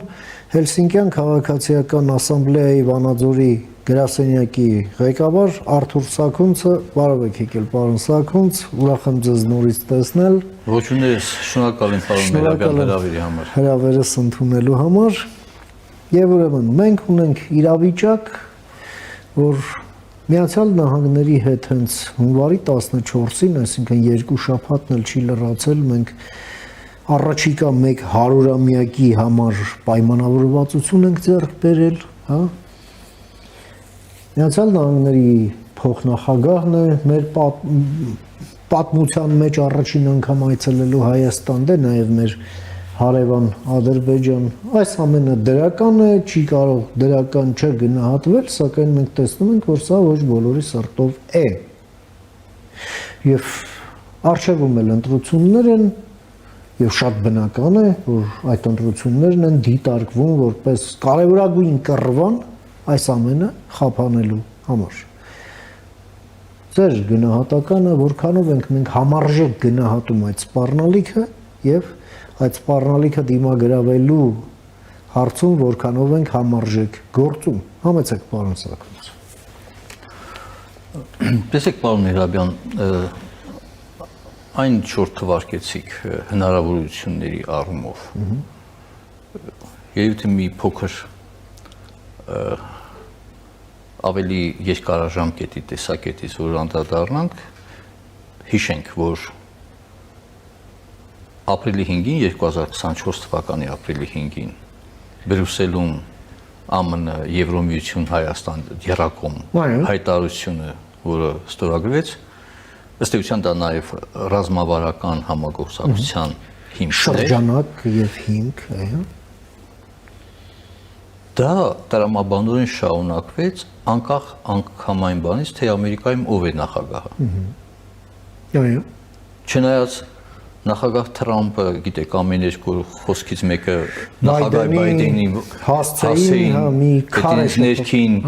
Հելսինկյան քաղաքացիական ասամբլեայի Վանաձորի գրասենյակի ղեկավար Արթուր Սաքունցը, բարև եք եկել պարոն Սաքունց, ուրախ եմ ձեզ նորից տեսնել։ Ողջույններս, շնորհակալ եմ պարոն Մերաբյան հրավերի համար։ Հրավերս ընդունելու համար։ Եվ ուրեմն մենք ունենք իրավիճակ, որ Միացյալ Նահանգների հետ հենց հունվարի 14-ին, այսինքն 2 շաբաթն էլ չի լրացել, մենք առաջիկա 1 հարյուրամյակի համար պայմանավորվածություն ենք ձեռք բերել, հա։ Միացյալ Նահանգների փոխնախագահն է մեր պատմության մեջ առաջին անգամ այցելելու Հայաստան, դե նաև մեր հարևան Ադրբեջան, այս ամենը դրական է, չի կարող դրական չգնահատվել, սակայն մենք տեսնում ենք, որ սա ոչ բոլորի սրտով է։ Եվ արժևում էլ ընտրություններ են, եւ շատ բնական է, որ այդ ընտրություններն են դիտարկվում որպես կարևորագույն կռվան այս ամենը խափանելու համար։ Ձեր գնահատականը որքանով ենք մենք համարժեք գնահատում այդ սպառնալիքը եւ այդ սպառնալիքը դիմագրավելու հարցում որքանով ենք համարժեք գործում։ Համեցեք պարոն Սաքունց։ Տեսեք պարոն Մերաբյան, այն 4 թվարկեցիք հնարավորությունների առումով։ Երևի թե մի փոքր ավելի երկարաժամկետի տեսակետից որ անդրադառնանք, հիշենք, որ ապրիլի 5-ին 2024 թվականի ապրիլի 5-ին Բրյուսելում ԱՄՆ Եվրոմիություն Հայաստան երակոմ հայտարարությունը, որը ստորագրվեց, ըստ էության դա նաև ռազմավարական համագործակցության հիմքն է։ Շրջանակ եւ հիմք, այո։ Դա տրամաբանորեն շարունակվեց անկախ անգամային բանից, թե Ամերիկայում ով է նախագահը։ Այո։ Չնայած նախագահ Թրամփը, գիտեք, ամեն երկու խոսքից մեկը նախագահ Բայդենի հասցեին մի քարե ներքին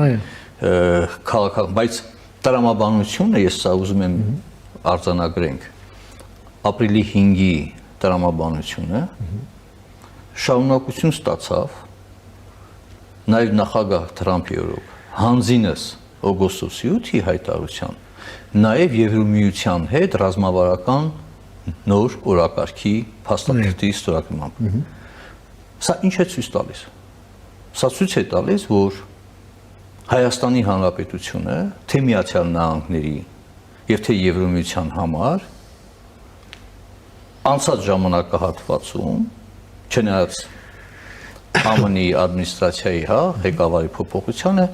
քաղաքական, բայց տրամաբանությունը ես սա ուզում եմ արձանագրենք, ապրիլի 5-ի տրամաբանությունը շարունակություն ստացավ նաև նախագահ Թրամփի օրոք հանձինս օգոստոսի 8-ի հայտարարության, նաև Եվրոմիության հետ ռազմավարական նոր օրակարգի փաստաթղթի ստորագրմամբ։ Սա ինչ է ցույց տալիս։ Սա ցույց է տալիս, որ Հայաստանի Հանրապետությունը թե Միացյալ Նահանգների եւ թե Եվրոմիության համար անցած ժամանակահատվածում, չնայած ԱՄՆ-ի ադմինիստրացիայի ղեկավարի փոփոխությանը,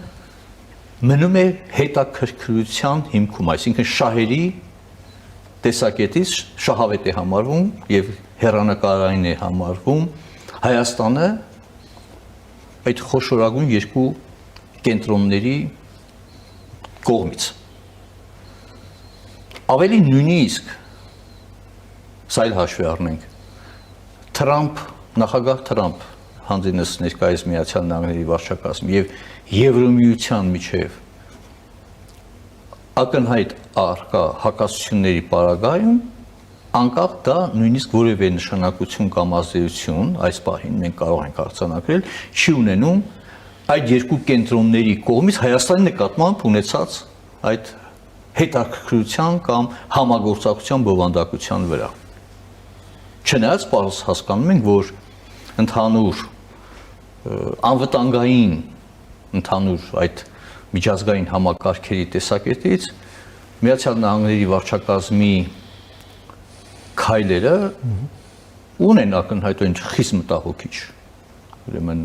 մնում է հետաքրքրության հիմքում, այսինքն շահերի տեսակետից շահավետ է համարվում եւ հեռանկարային է համարվում Հայաստանը այդ խոշորագույն երկու կենտրոնների կողմից։ Ավելի նույնիսկ սա էլ հաշվի առնենք նախագահ Թրամփ հանձինս ներկայիս Միացյալ Նահանգների վարչակազմի եւ Եվրոմիության միջև ակնհայտ առկա հակասությունների պարագայում անկախ դա նույնիսկ որևէ նշանակություն կամ ազդեցություն այս պահին մենք կարող ենք արձանագրել չի ունենում այդ երկու կենտրոնների կողմից Հայաստանի նկատմամբ ունեցած այդ հետաքրքրության կամ համագործակցության բովանդակության վրա։ Չնայած պարզ հասկանում ենք, որ ընդհանուր անվտանգային ընդհանուր այդ միջազգային համակարգերի տեսակետից Միացյալ Նահանգների վարչակազմի քայլերը ունեն ակնհայտորեն խիստ մտահոգիչ, ուրեմն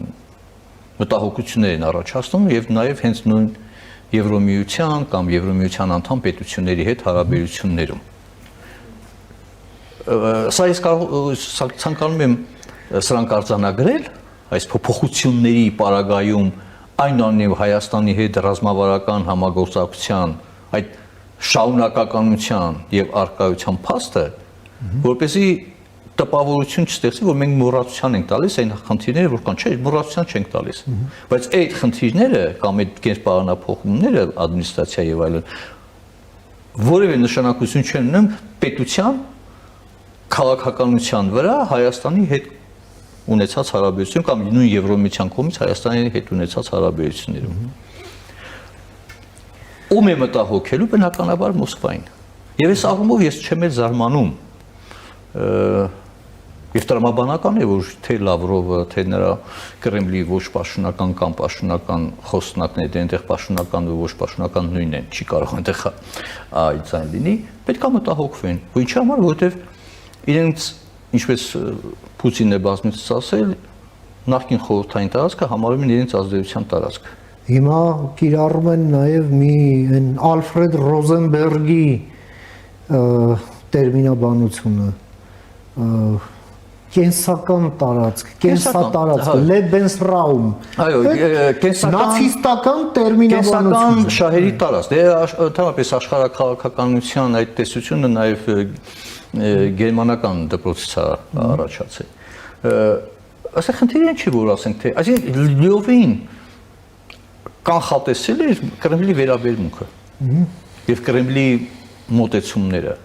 մտահոգություններ են առաջացնում եւ նաեւ հենց նույն Եվրոմիության կամ Եվրոմիության անդամ պետությունների հետ հարաբերություններում։ Սա ես ցանկանում եմ սրանք արձանագրել այս փոփոխությունների պարագայում այնուամենայնիվ Հայաստանի հետ ռազմավարական համագործակցության այդ շարունակականության եւ արկայության փաստը, որպեսզի տպավորություն չստեղծի, որ մենք մոռացության ենք տալիս այն խնդիրները, որ կան, չէ, մոռացության չենք տալիս։ Բայց այդ խնդիրները կամ այդ կերպարանափոխումները ադմինիստրացիա եւ այլն որևէ նշանակություն չեն ունենում պետության քաղաքականության վրա Հայաստանի հետ ունեցած հարաբերություն կամ նույն Եվրոմիության կողմից Հայաստանի հետ ունեցած հարաբերություններում։ Ում է մտահոգելու բնականաբար Մոսկվային։ Եվ այս առումով ես չեմ էլ զարմանում եւ տրամաբանական է, որ թե Լավրովը, թե նրա Կրեմլի ոչ պաշտոնական կամ պաշտոնական խոսնակները դե այնտեղ պաշտոնական ու ոչ պաշտոնական նույնն են, չի կարող այնտեղ այդ այն լինի, պետք է մտահոգվեն։ Ու ինչի համար, որովհետեւ իրենց ինչպես Պուտինն է բազմիցս ասել, նախկին խորհրդային տարածքը համարում են իրենց ազդեցության տարածք։ Հիմա կիրառում են նաև մի այն Ալֆրեդ Ռոզենբերգի տերմինաբանությունը կենսական տարածք, կենսատարածք, Lebensraum։ Այո, նացիստական տերմինաբանություն։ Կենսական շահերի տարածք։ Դե ընդհանրապես աշխարհաքաղաքականության այդ տեսությունը նաև գերմանական դպրոցից է առաջացել։ Ասենք խնդիրը չի որ ասենք թե այսինքն լիովին կանխատեսել է Կրեմլի վերաբերմունքը եւ Կրեմլի մոտեցումները։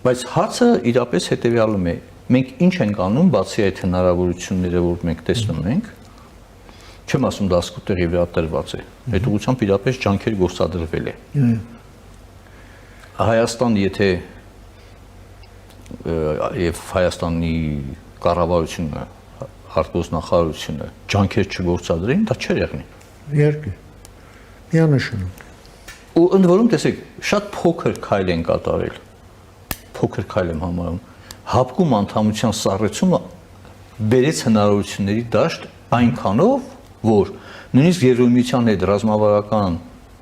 Բայց հարցը իրապես հետեւյալում է. մենք ինչ ենք անում բացի այդ հնարավորությունները, որ մենք տեսնում ենք, չեմ ասում դա սկուտերի վրա տրված է, այդ ուղղությամբ իրապես ջանքեր գործադրվել է։ Հայաստան եթե եւ Հայաստանի կառավարությունը, արտգործնախարարությունը ջանքեր չգործադրեն, դա չէր եղնի։ Երկի։ Միանշանակ։ Ու ընդ որում տեսեք, շատ փոքր քայլ են կատարել։ Փոքր քայլ եմ համարում, հապկում անդամության սառեցումը բերեց հնարավորությունների դաշտ այնքանով, որ նույնիսկ Եվրոմիության հետ ռազմավարական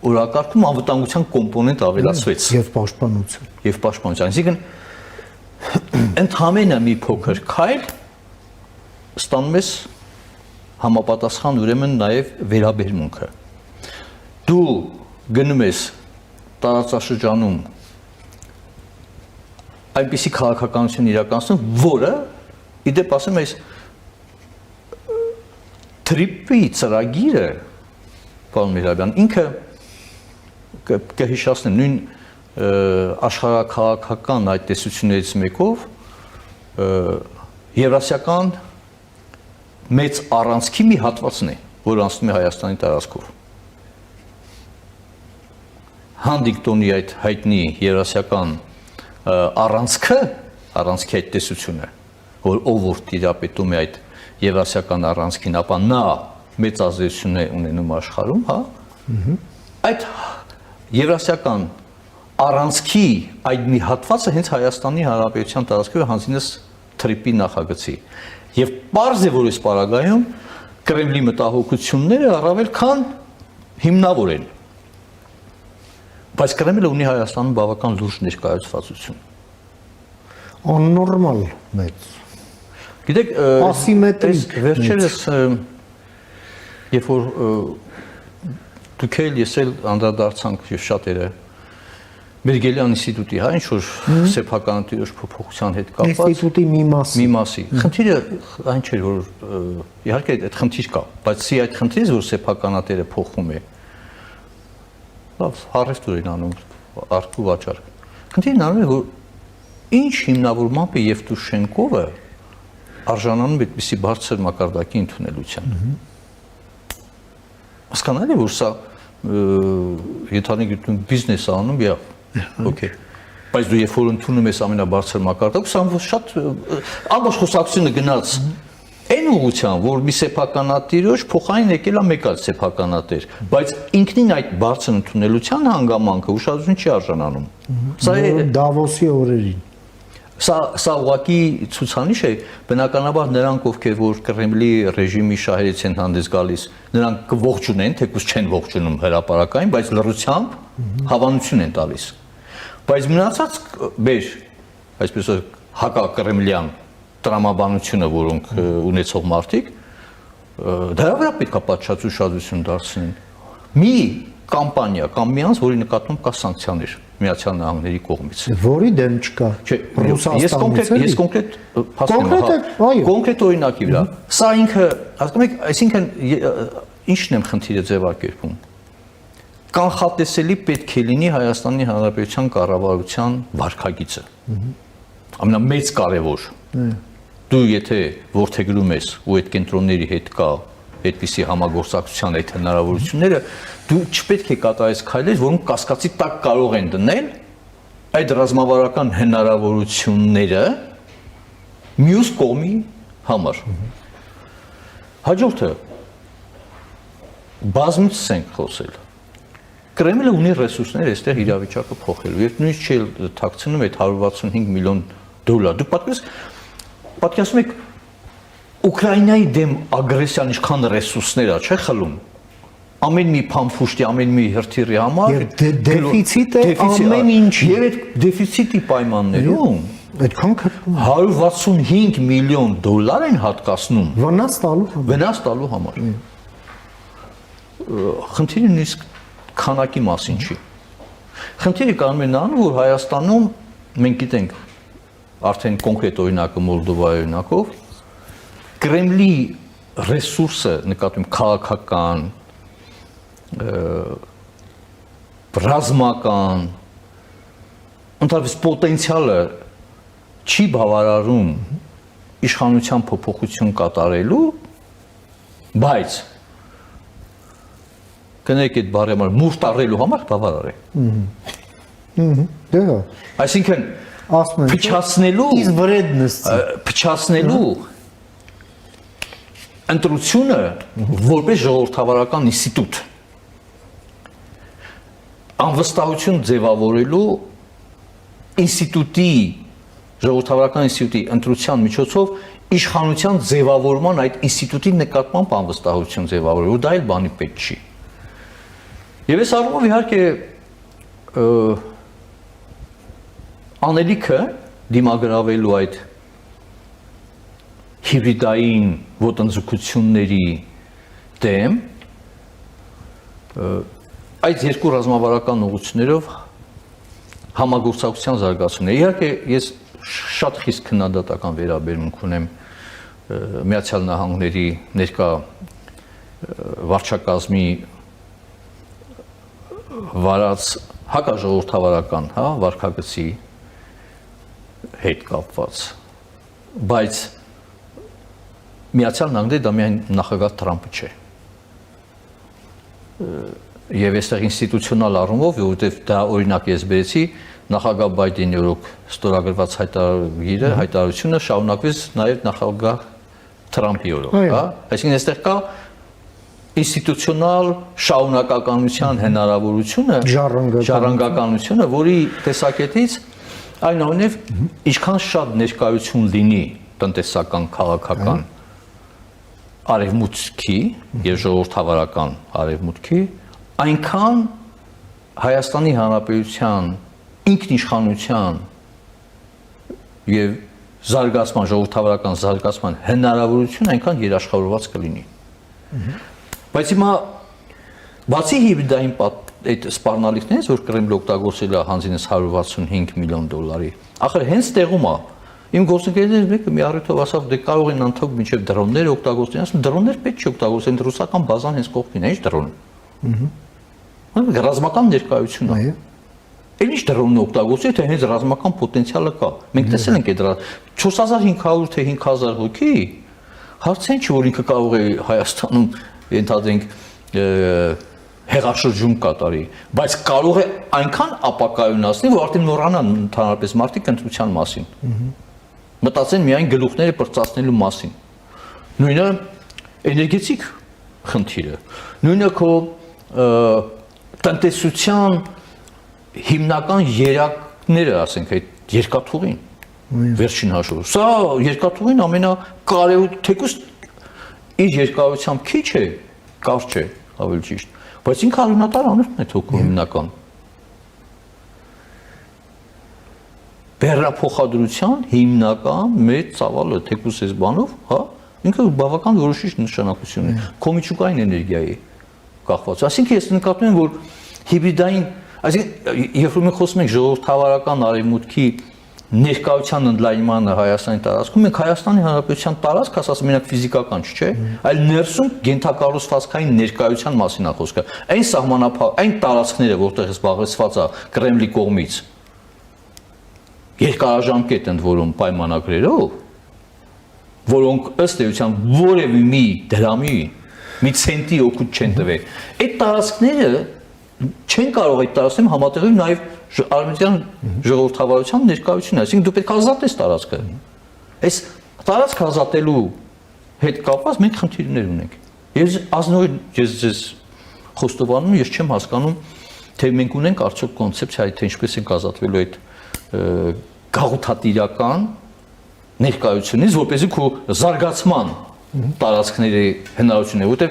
օրակարգում անվտանգության կոմպոնենտ ավելացվեց եւ պաշտպանություն։ Եվ պաշտպանություն, այսինքն ընդհանրապես մի փոքր քայլ ստանում ես համապատասխան ուրեմն նաև վերաբերմունքը։ Դու գնում ես տարածաշրջանում այնպիսի քաղաքականություն իրականացնում, որը իդեպ ասեմ այս թրիպի ծրագիրը պարոն Միրաբյան ինքը կհիշեցնեմ նույն աշխարհաքաղաքական այդ տեսություններից մեկով եվրասիական մեծ առանցքի մի հատվածն է, որ անցնում է Հայաստանի տարածքով։ Հանդիգտոնի այդ հայտնի եվրասիական առանցքի այդ տեսությունը, որ ով որ տիրապետում է այդ եվրասիական առանցքին, ապա նա մեծ ազդեցություն է ունենում աշխարհում, հա։ Այդ եվրասիական առանցքի այդ մի հատվածը հենց Հայաստանի Հանրապետության տարածքով հանձինս թրիպի նախագծի։ Եվ պարզ է, որ այս պարագայում Կրեմլի մտահոգությունները առավել քան հիմնավոր են։ Բայց Կրեմլը ունի Հայաստանում բավական լուրջ ներկայացվածություն։ Աննորմալ մեծ։ Գիտեք, ասիմետրիկ վերջերս երբ որ դուք էլ ես էլ անդրադարձանք եւ շատերը Մերգելյան ինստիտուտի, հա, ինչ որ սեփականատիրոջ փոփոխության հետ կապված ինստիտուտի մի մասի։ Խնդիրը այն չէր, որ իհարկե այդ խնդիր կա, բայց այդ խնդիրը որ սեփականատերը փոխում է լավ, հարստուր են անում, արկու վաճառք։ Խնդիրն անում է, որ ինչ հիմնավորմամբ է Եվտուշենկովը արժանանում այդպիսի բարձր մակարդակի ընդունելության։ Հասկանալի է, որ սա ենթադրենք բիզնես անում, օքեյ։ Բայց դու երբ որ ընդունում ես ամենաբարձր մակարդակը, սա շատ ամբողջ խոսակցությունը գնաց այն ուղղությամբ, որ մի սեփականատիրոջ փոխային եկել է մեկ այլ սեփականատեր, բայց ինքնին այդ բարձր ընդունելության հանգամանքը ուշադրություն չի արժանանում։ Սա է Դավոսի օրերին։ Սա ուղղակի ցուցանիշ է, բնականաբար նրանք, ովքեր որ Կրեմլի ռեժիմի շահերից են հանդես գալիս, նրանք կողջունեն, թեկուզ չեն ողջունում հրապարակային, բայց լռությամբ հավանություն են տալիս։ Բայց մնացած բեր, այսպես հակակրեմլյան տրամաբանությունը, որոնք ունեցող մարդիկ, դրա վրա պետք է պատշաճ ուշադրություն դարձնեն։ Մի կամպանիա կամ մի անձ, որի նկատմամբ կա սանկցիաներ Միացյալ Նահանգների կողմից։ Որի դեմ չկա։ Ես կոնկրետ կոնկրետ օրինակի վրա։ Սա ինքը, հասկանում եք, այսինքն ինչն եմ խնդիրը ձևակերպում։ Կանխատեսելի պետք է լինի Հայաստանի Հանրապետության կառավարության վարքագիծը։ Ամենամեծ կարևոր։ Դու եթե ворթեգրում ես ու այդ կենտրոնների հետ կա այդպիսի համագործակցության այդ հնարավորությունները, դու չպետք է կատարես քայլեր, որոնք կասկածի տակ կարող են դնել այդ ռազմավարական հնարավորությունները մյուս կողմի համար։ Հաջորդը բազմից ենք խոսել։ Կրեմլը ունի ռեսուրսներ այստեղ իրավիճակը փոխելու եւ նույնիսկ չի թաքցնում այդ 165 միլիոն դոլար։ Դուք պատկերացնում եք Ուկրաինայի դեմ ագրեսիան ինչքան ռեսուրսներ է, չէ՞ խլում։ Ամեն մի փամփուշտի, ամեն մի հրթիռի համար դեֆիցիտ է ամեն ինչի։ Եվ այդ դեֆիցիտի պայմաններում այդքան քրտում 165 միլիոն դոլար են հատկացնում վնաս տալու համար։ Խնդիրը նույնիսկ քանակի մասին չի։ Խնդիրը կանում է նրանում, որ Հայաստանում մենք գիտենք արդեն կոնկրետ օրինակը Մոլդովայի օրինակով Կրեմլի ռեսուրսը նկատում քաղաքական, ռազմական, ընդհանրապես պոտենցիալը չի բավարարում իշխանության փոփոխություն կատարելու, բայց կներեք այդ բառի համար մուրտարելու համար բավարար է։ Դե։ Այսինքն ասում եմ փչացնելու ընտրությունը որպես ժողովրդավարական ինստիտուտ անվստահություն ձևավորելու ինստիտուտի ժողովրդավարական ինստիտուտի ընտրության միջոցով իշխանության ձևավորման այդ ինստիտուտի նկատմամբ անվստահություն ձևավորելու դա էլ բանի պետք չի։ Եվ այս առումով իհարկե անելիքը դիմագրավելու այդ հիբրիդային ոտնձգությունների դեմ այդ երկու ռազմավարական ուղղություններով համագործակցության զարգացումն է։ Իհարկե ես շատ խիստ քննադատական վերաբերմունք ունեմ Միացյալ Նահանգների ներկա վարչակազմի վարած հակաժողովրդավարական, վարքագծի հետ կապված, բայց Միացյալ Նահանգները դա միայն նախագահ Թրամփը չէ։ Եվ այստեղ ինստիտուցիոնալ առումով, որովհետև դա օրինակ ես բերեցի, նախագահ Բայդենի օրոք ստորագրված հայտարարությունը շարունակվեց նաև նախագահ Թրամփի օրոք, հա։ Այսինքն այստեղ կա ինստիտուցիոնալ շարունակականության հնարավորությունը, ժառանգականությունը, որի տեսակետից այնուամենայնիվ ինչքան շատ ներկայություն լինի տնտեսական, քաղաքական արևմուտքի եւ ժողովրդավարական արևմուտքի, այնքան Հայաստանի Հանրապետության ինքնիշխանության եւ զարգացման, ժողովրդավարական զարգացման հնարավորությունը այնքան երաշխավորված կլինի։ Բայց հիմա բացի հիբրիդային այդ սպառնալիքներից, որ Կրեմլը օգտագործել է հանձինս 165 միլիոն դոլարի, ախր հենց տեղում է իմ գործընկերներից մեկը մի առիթով ասավ, դե կարող են անթոք մինչև դրոններ օգտագործեն, ասում դրոններ պետք չի օգտագործեն, ռուսական բազան հենց կողքին է, ինչ դրոն։ Ռազմական ներկայություն է։ Էլ ինչ դրոնն օգտագործի, թե հենց ռազմական պոտենցիալը կա։ Մենք տեսել ենք այդ 4500 թե 5000 հոգի, հարցեն չի, որ ինքը կարող է Հայաստանում ենթադրենք հեղաշրջում կատարի, բայց կարող է այնքան ապակայունացնել, որ արդեն մոռանան ընդհանրապես մարդիկ ընտրության մասին։ Մտածեն միայն գլուխները պրծացնելու մասին։ Նույնը էներգետիկ խնդիրը, նույնը քո տնտեսության հիմնական երակները, ասենք, այդ երկաթուղին, վերջին հաշվով։ Սա երկաթուղին ամենակարևոր, թեկուզ իր երկարությամբ քիչ է, կարճ է, ավելի ճիշտ, բայց ինքը արյունատար անունն է թոքու հիմնական։ Վերափոխադրության հիմնական մեծ ծավալը թեկուզ այս բանով, հա, ինքը բավական որոշիչ նշանակություն է կոմիչուկային էներգիայի կախված։ Այսինքն ես նկատում եմ, որ հիբրիդային, այսինքն երբ մենք խոսում ենք ժողովրդավարական արևմուտքի ներկայության ընդլայնմանը Հայաստանի տարածքում, մենք Հայաստանի Հանրապետության տարածք, ասած մենակ ֆիզիկական չէ, այլ ներսում գենթակառուցվածքային ներկայության մասին է խոսքը։ Այն սահմանափակ, այն տարածքները, որտեղ զբաղեցված է Կրեմլի կողմից երկարաժամկետ ընդ որում պայմանագրերով, որոնք ըստ էության որևէ մի դրամի, մի ցենտի օգուտ չեն տվել։ Այդ տարածքները չեն կարող այդ տարածքներում համատեղել նաև արմենիական ժողովրդավարության ներկայությունը, այսինքն դու պետք է ազատես տարածքը։ Այս տարածք ազատելու հետ կապված մենք խնդիրներ ունենք։ Ես ազնվորեն ես խոստովանում, ես չեմ հասկանում, թե մենք ունենք արդյոք կոնցեպցիա, թե ինչպես ենք ազատվելու այդ գաղութատիրական ներկայությունից, որպեսզի քո զարգացման տարածքների հնարավորություն է, որտեղ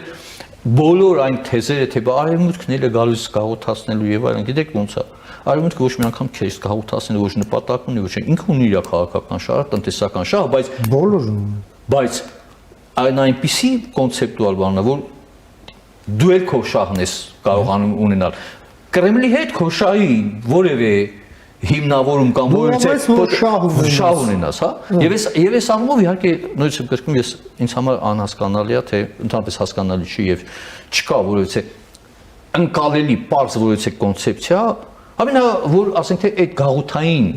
բոլոր այն թեզերը, թե արևմուտքն էլ է գալիս գաղութացնելու եւ այլն, գիտեք ոնց է։ Արևմուտքը ոչ մի անգամ քեզ գաղութացնելու ոչ նպատակ ունի, ոչ ինքը ունի իր քաղաքական շահը, տնտեսական շահը, բայց բոլորն ունեն։ Բայց այն այնպիսի կոնցեպտուալ բանն է, որ դու էլ քո շահն ես կարողանում ունենալ։ Կրեմլի հետ քո շահի որևէ հիմնավորում կամ որևէ շահ ունենաս, հա։ Եվ այս առումով իհարկե նույնիսկ գրքում ես ինձ համար անհասկանալի է, թե ընդհանրապես հասկանալի չի եւ չկա որևէ ընկալելի པարզ որևէ կոնցեպցիա, ամենա որ ասենք թե այդ գաղութային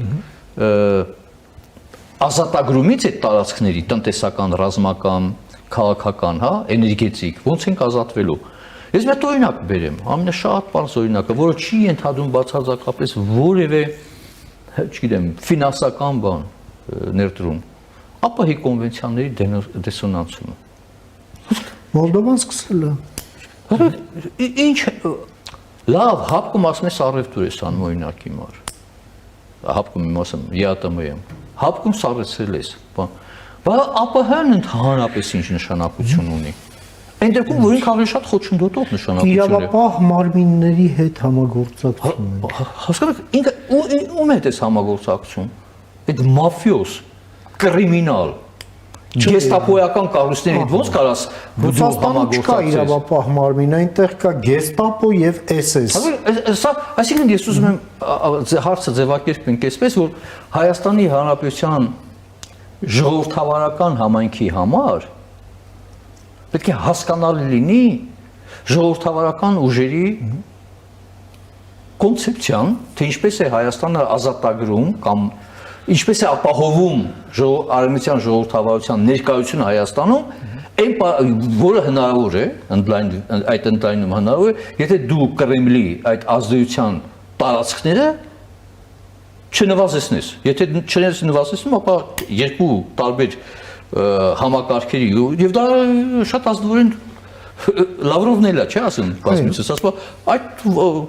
ազատագրումից այդ տարածքների տնտեսական, ռազմական, քաղաքական, հա, էներգետիկ ոնց ենք ազատվելու։ Ես մի օրինակ բերեմ, ամենաշատ པարզ օրինակը, որը չի ենթադրում բացարձակապես որևէ, չգիտեմ, ֆինանսական բան ներդրում, ԱՊՀ կոնվենցիաների դեսոնանսումը։ Մոլդովան սկսել է։ Ինչ լավ, հապկում ասում ես առևտուր ես անում օրինակի մար։ Հապկում իմ ասում ԵԱՏՄ-ում։ Հապկում սարեցրել ես։ Բայց ԱՊՀ-ն ընդհանրապես ինչ նշանակություն ունի։ Այն դեպքում, որ ինքը ավելի շատ խոչընդոտող նշանակություն է։ Իրավապահ մարմինների հետ համագործակցություն։ Հասկանաք, ինքը ում հետ է համագործակցություն։ Այդ մաֆիոս, կրիմինալ, գեստապոյական կառույցների հետ ոնց կարաս Ռուսաստանում չկա իրավապահ մարմին, այնտեղ կա գեստապո եւ SS։ Սա, այսինքն ես ուզում եմ հարցը ձևակերպենք այսպես, որ Հայաստանի Հանրապետության ժողովրդավարական համայնքի համար պետք է հասկանալի լինի ժողովրդավարական ուժերի կոնցեպցիան, թե ինչպես է Հայաստանը ազատագրում կամ ինչպես է ապահովում արևմտյան ժողովրդավարության ներկայությունը Հայաստանում, որը հնարավոր է, այդ ընդլայնում հնարավոր է, եթե դու Կրեմլի այդ ազդեցության տարածքները չնվազեցնես։ Եթե չնվազեցնում, ապա երկու տարբեր համակարգերի եւ դա շատ ազնվորեն Լավրովն էլ է, չէ՞ ասում, կազմիցս, ասում այդ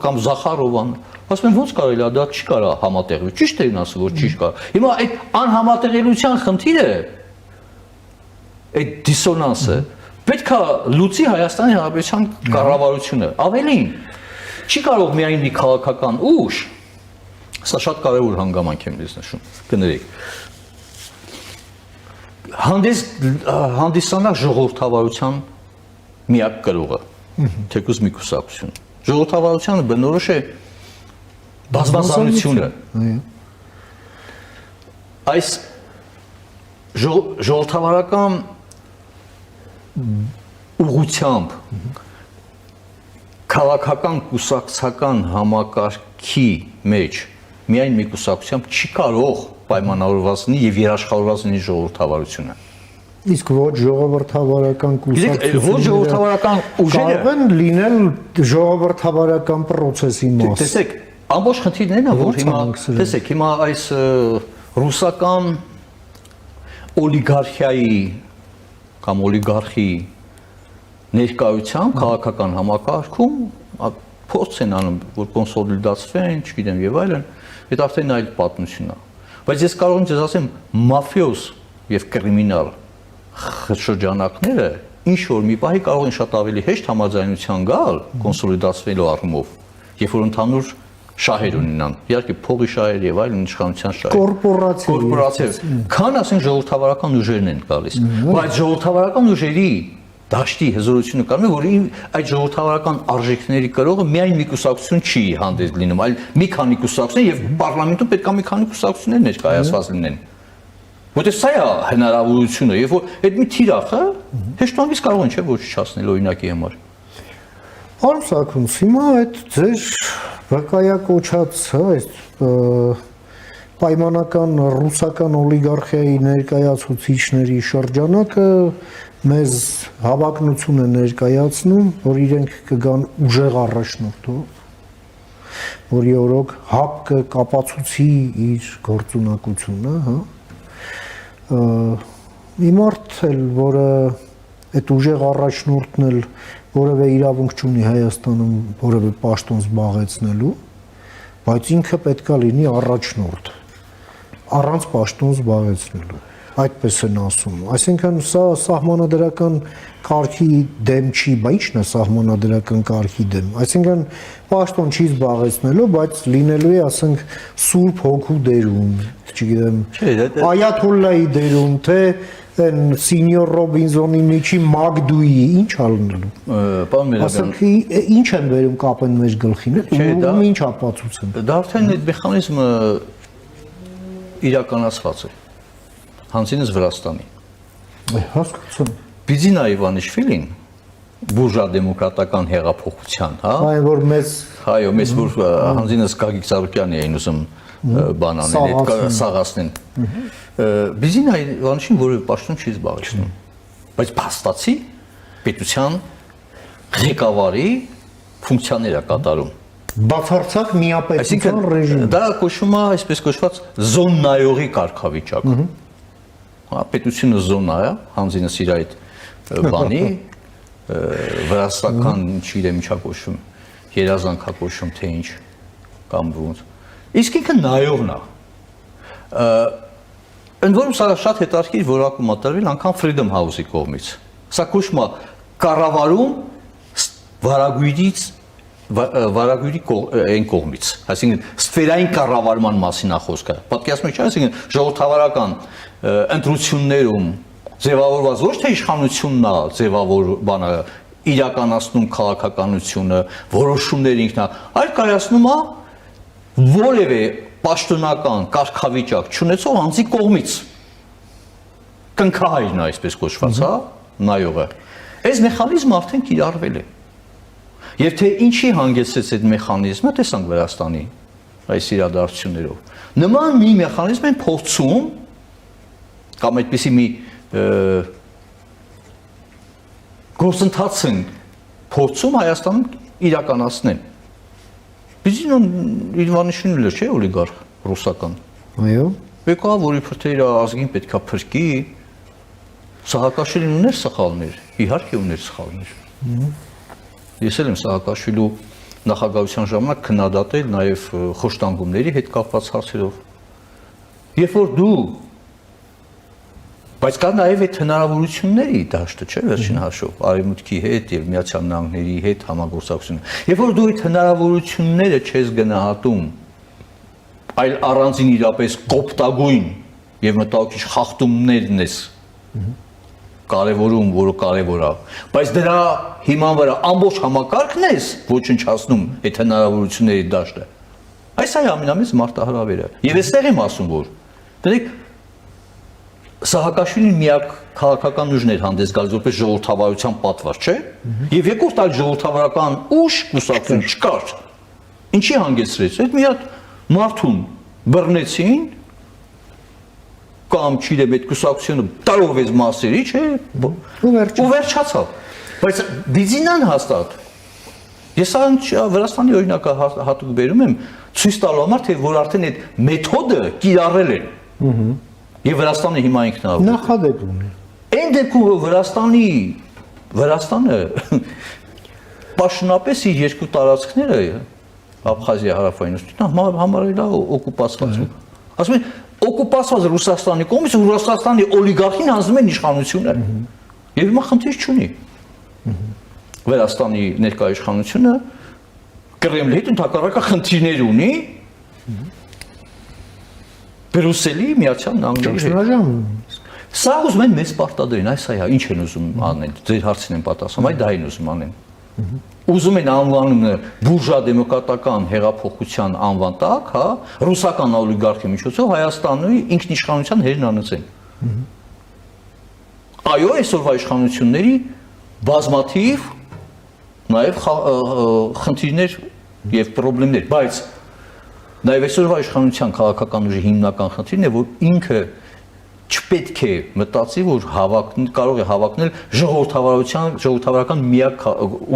կամ Զախարովան, ասում են ոնց կարելի է դա չի կարա համատեղվել։ Ճիշտ է ասում, որ չի կարա։ Հիմա այդ անհամատեղելիության խնդիրը, այդ դիսոնանսը պետք է լուծի Հայաստանի Հանրապետության կառավարությունը։ Ավելին, չի կարող միայն մի քաղաքական ուժ, սա շատ կարևոր հանգամանք եմ ես նշում, կներեք։ Հանդիսանալ ժողովրդավարության միակ կրողը, թեկուզ մի կուսակցություն։ Ժողովրդավարությանը բնորոշ է բազմազանությունը։ Այս ժողովրդավարական ուղղությամբ քաղաքական կուսակցական համակարգի մեջ միայն մի կուսակցությամբ չի կարող պայմանավորված լինի եւ երաշխավորված լինի ժողովրդավարությունը։ Իսկ ոչ ժողովրդավարական կուսակցությունները ոչ ժողովրդավարական ուժերը կարող են լինել ժողովրդավարական process-ի մաս։ Տեսեք, ամբողջ խնդիրն է, որ հիմա տեսեք, հիմա այս ռուսական օլիգարխիայի կամ օլիգարխի ներկայությամբ քաղաքական համակարգում փորձ են անում, որ կոնսոլիդացվեն, չգիտեմ եւ այլն, այդ արդեն այլ պատմություն է։ Բայց ես կարող եմ ձեզ ասեմ, մաֆիոս եւ կրիմինալ շրջանակները ինչ որ մի պահի կարող են շատ ավելի հեշտ համաձայնության գալ կոնսոլիդացվելու առումով, երբ որ ընդհանուր շահեր ունենան։ Իհարկե փողի շահեր եւ այլն իշխանության շահեր։ Կորպորացիա։ Քան ասեն ժողովրդավարական ուժերն են գալիս։ Բայց ժողովրդավարական ուժերի դաշտի հզորությունը կանում է, որ այդ ժողովրդավարական արժեքների կրողը միայն մի կուսակցություն չի հանդես լինում, այլ մի քանի կուսակցություն եւ պարլամենտում պետք է մի քանի կուսակցություններ ներկայացված լինեն։ Որտեղ սա է հնարավորությունը, եւ որ այդ մի թիրախը հեշտանալից կարող են չէ ոչնչացնել օրինակի համար։ Պարոն Սաքունց, հիմա այդ ձեր վկայակոչած այս պայմանական ռուսական օլիգարխիայի ներկայացուցիչների շրջանակը մեզ հավակնություն է ներկայացնում, որ իրենք կգան ուժեղ առաջնորդով, որի օրոք ՀԱՊԿ-ը կապացուցի իր գործունակությունը, հա։ Մի մարդ էլ, որը այդ ուժեղ առաջնորդն էլ որևէ իրավունք չունի Հայաստանում որևէ պաշտոն զբաղեցնելու, բայց ինքը պետքա լինի առաջնորդ, առանց պաշտոն զբաղեցնելու։ Այդպես են ասում։ Այսինքն սա սահմանադրական կարգի դեմ չի, բա ի՞նչն է սահմանադրական կարգի դեմ։ Այսինքն պաշտոն չի զբաղեցնելու, բայց լինելու է, ասենք, Սուրբ Հոգու դերում, չգիտեմ, Այաթոլլայի դերում, թե այն Սինյոր Ռոբինզոնի միջի Մագդուի, ինչ ալնելու։ Պարոն Միրաբյան, ասենք, ինչ են վերում կապեն մեր գլխին, ում ինչ ապացուցեն։ դա արդեն այդ մեխանիզմը իրականացված է։ Հանցինս Վրաստանի։ Հասկացում։ Բիձինա Իվանիշվիլին բուրժա դեմոկրատական հեղափոխության, հա։ Այն որ մեզ Այո, մեզ որ հանձինս Գագիկ Ծառուկյանի էին ուզում բան անել, այդ սաղացնեն։ Բիձինա Իվանիշին որևէ պաշտոն չի զբաղեցնում։ Բայց փաստացի պետության ղեկավարի ֆունկցիաներ է կատարում։ բացարձակ միապետության ռեժիմ։ Դա կոչվում է այսպես կոչված զոննայողի կարգավիճակ։ Հա, պետությունը զոնա է, հանձինս իր այդ բանի վրաստական չգիտեմ ինչա կոչվում, երազանքա կոչվում, թե ինչ կամ ոնց։ Իսկ ինքը նայողն է։ Ընդ որում սա շատ հետաքրքիր որակում տրվել անգամ Freedom House-ի կողմից։ Սա կոչվում է կառավարում վարագույրի այն կողմից, այսինքն սֆերային կառավարման մասին է խոսքը։ Պատկերացնում եք, այսինքն ժողովրդավարական ընտրություններում ձևավորված ոչ թե իշխանությունն է ձևավոր բանը իրականացնում քաղաքականությունը, որոշումներ ինքնա, այլ կայացնում է որևէ պաշտոնական կարգավիճակ չունեցող անձի կողմից։ Կնքահայրն է այսպես կոչված, հա, նայողը։ Այս մեխանիզմը արդեն կիրառվել է։ Եվ թե ինչի հանգեցրեց այդ մեխանիզմը, տեսանք Վրաստանի այս իրադարձություններով։ Նման մի մեխանիզմ են փորձում կամ այդպիսի մի գործընթաց են փորձում Հայաստանում իրականացնել։ Բիզինոն Իվանիշվիլին չէ օլիգարխ ռուսական։ Այո։ Եկա, որի փրկի իր ազգին պետքա փրկի։ Սահակաշվիլին ուներ սխալներ, իհարկե ուներ սխալներ։ Ես էլ եմ Սահակաշվիլու նախագահության ժամանակ քննադատել նաև խոշտանգումների հետ կապված հարցերով։ Երբ որ դու բայց կա նաև այդ հնարավորությունների դաշտը, չէ՞, վերջին հաշվով, Արևմուտքի հետ եւ Միացյալ Նահանգների հետ համագործակցություն։ Երբ որ դու այդ հնարավորությունները չես գնահատում, այլ առանձին իրապես կոպտագույն եւ մտահոգիչ խախտումներն ես կարևորում, որը կարևոր է, բայց դրա հիման վրա ամբողջ համակարգն ես ոչնչացնում այդ հնարավորությունների դաշտը։ Այս է ամենամեծ մարտահրավերը։ Եվ այստեղ եմ ասում, որ դրեք Սահակաշվիլին միակ քաղաքական ուժն էր հանդես գալիս որպես ժողովրդավարության պատվար, չէ՞։ Եվ երկրորդ այլ ժողովրդավարական ուժ կուսակցություն չկար։ Ինչի հանգեցրեց։ Այդ մի հատ մարդուն բռնեցին կամ չգիտեմ այդ կուսակցությունը տարողվեց մասերի, չէ՞։ Ու վերջացավ։ Բայց Բիձինան հաստատ ես Վրաստանի օրինակը հատուկ բերում եմ ցույց տալու համար, թե որ արդեն այդ մեթոդը կիրառել են։ Եվ Վրաստանը հիմա ինքնավար։ Նախադեպ ունի։ Այն դեպքում Վրաստանը պաշտոնապես իր երկու տարածքները Աբխազիա հարավային ուսումնասիրության համարել է օկուպացված։ Ասում են օկուպացված Ռուսաստանի կողմից Ռուսաստանի օլիգարխին հանձնում են իշխանությունը։ Եվ հիմա խնդիր չունի։ Վրաստանի ներկայ իշխանությունը Կրեմլի հետ ընդհակառակը խնդիրներ ունի Բրյուսելի Միացյալ Նահանգների հետ։ Սա ուզում են մեծ պարտադրեն, այս այ ինչ են ուզում անել, ձեր հարցին են պատասխանում, այ դա են ուզում անեն։ Ուզում են անվանումը բուրժուա դեմոկրատական հեղափոխության անվան տակ, հա, ռուսական օլիգարխի միջոցով Հայաստանի ինքնիշխանության հերն անցեն։ Այո, այսօրվա իշխանությունների բազմաթիվ նաև խնդիրներ եւ խնդիրներ, բայց նաև այսօրվա իշխանության քաղաքական ուժի հիմնական խնդիրն է, որ ինքը չպետք է մտածի, որ կարող է հավակնել ժողովրդավարական միակ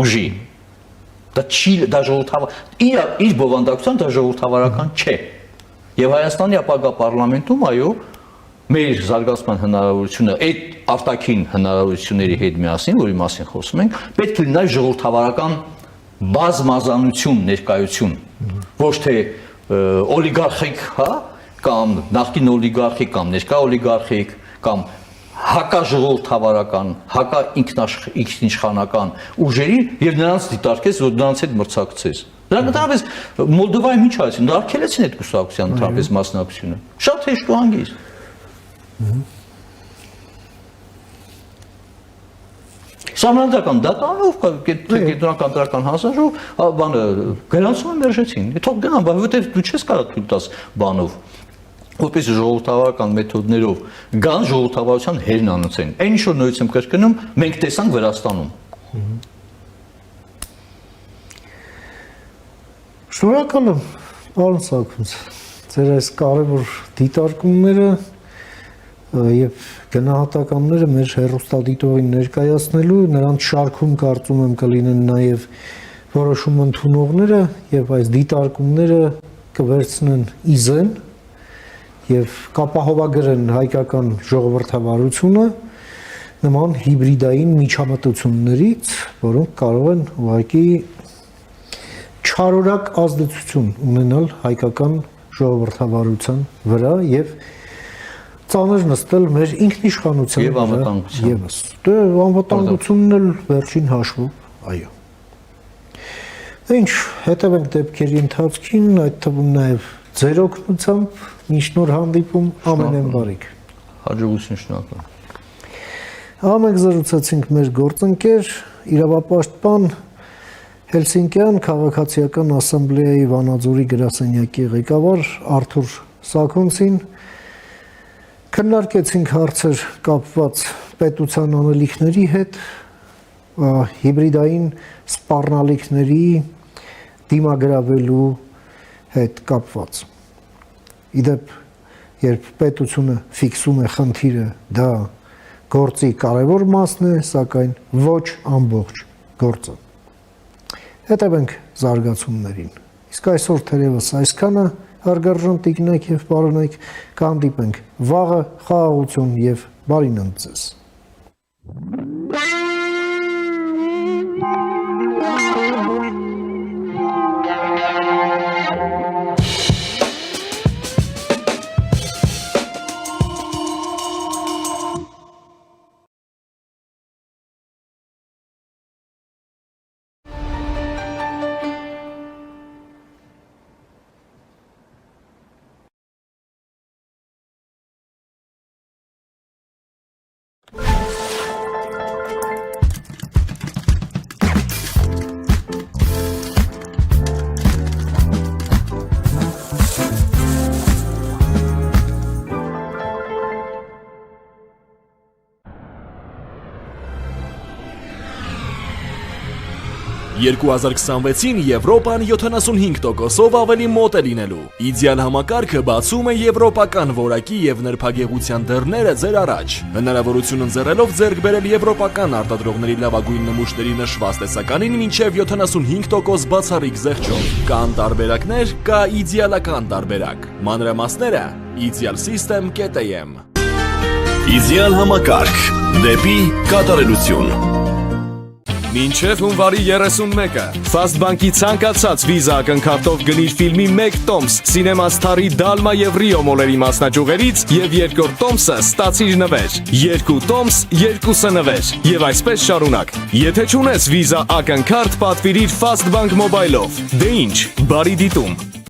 ուժի։ Դա չի, դա իր բովանդակության դա ժողովրդավարական չէ։ Եվ Հայաստանի ապագա պարլամենտում, այո, մեր զարգացման հնարավորությունը այդ արտաքին հնարավորությունների հետ միասին, որի մասին խոսում ենք, պետք է լինի ժողովրդավարական բազմազանություն, ներկայություն, ոչ թե օլիգարխիկ, հա, կամ նախկին օլիգարխիկ կամ ներկա օլիգարխիկ կամ հակաժողովրդավարական, հակաինքնիշխանական ուժերի եւ նրանց դիտարկես, որ նրանց հետ մրցակցես։ Դրանք ընդհանրապես Մոլդովայում ինչ արեցին, դա արգելեցին այդ կուսակցության ընդհանրապես մասնակցությունը։ Շատ հեշտ ու հանգիստ։ Սահմանադրական դատարանով կենտրոնական դատարան հանձնաժողով բանը գրանցումը մերժեցին։ Թող գնան, որովհետեւ դու չես կարող թույլ տաս բանով որպես ժողովրդավարական մեթոդներով գան ժողովրդավարության հերն անցեն։ Այն ինչ որ նույնից եմ կրկնում, մենք տեսանք Վրաստանում։ Շնորհակալ եմ, պարոն Սարգսյան, ձեր այս կարևոր դիտարկումները եւ գնահատականները մեր հեռուստադիտողին ներկայացնելու, նրանց շարքում կարծում եմ կլինեն նաեւ որոշում ընդունողները եւ այս դիտարկումները կվերցնեն իզեն եւ կապահովագրեն հայկական ժողովրդավարությունը նման հիբրիդային միջամտություններից, որոնք կարող են ուղղակի չարորակ ազդեցություն ունենալ հայկական ժողովրդավարության վրա եւ ծանր նստել մեր ինքնիշխանության եւ անվտանգության եւս։ Դե անվտանգությունն էլ վերջին հաշվով, այո։ Ինչ հետևենք դեպքերի ընթացքին, այդ թվում նաեւ ձեր օգնությամբ միշտ նոր հանդիպում ամենեն բարիք։ Հաջողություն, շնորհակալ։ Ամենք զրուցեցինք մեր գործընկեր, իրավապաշտպան Հելսինկյան քաղաքացիական ասամբլեայի Վանաձորի գրասենյակի ղեկավար Արթուր Սաքոնցին քննարկեցինք հարցեր կապված պետության անելիքների հետ, հիբրիդային սպառնալիքների դիմագրավելու հետ կապված։ Իդեպ, երբ պետությունը ֆիքսում է խնդիրը, դա գործի կարևոր մասն է, սակայն ոչ ամբողջ գործը։ Հետևենք զարգացումներին։ Իսկ այսօր թերևս այսքանը, հարգարժան տիկնայք եւ պարոնայք, կհանդիպենք վաղը, խաղաղություն եւ բարինընդ ձեզ։ «2026-ին Եվրոպան 75%-ով ավելի մոտ է լինելու։ Իդեալ համակարգը բացում է եվրոպական որակի եւ նրբագեղության դռները ձեր առաջ։ Հնարավորություն ընձեռելով ձեռք բերել եվրոպական արտադրողների լավագույն նմուշների նշված տեսականին մինչև 75% բացառիկ զեղչով։ Կան տարբերակներ, կա իդեալական տարբերակ։ Մանրամասները idealsystem.am։ Իդեալ համակարգ դեպի կատարելություն։ Մինչև հունվարի 31-ը Fastbank-ի ցանկացած Visa ակնքարտով գնիր ֆիլմի 1 տոմս Cinema Star-ի Dalma եւ Rio մոլերի մասնաճյուղերից եւ երկրորդ տոմսը ստացիր նվեր։ 2 տոմս, 2-ը նվեր եւ այսպես շարունակ։ Եթե չունես Visa ակնքարտ, պատվիրիր Fastbank Mobile-ով։ Դե ինչ, բարի դիտում։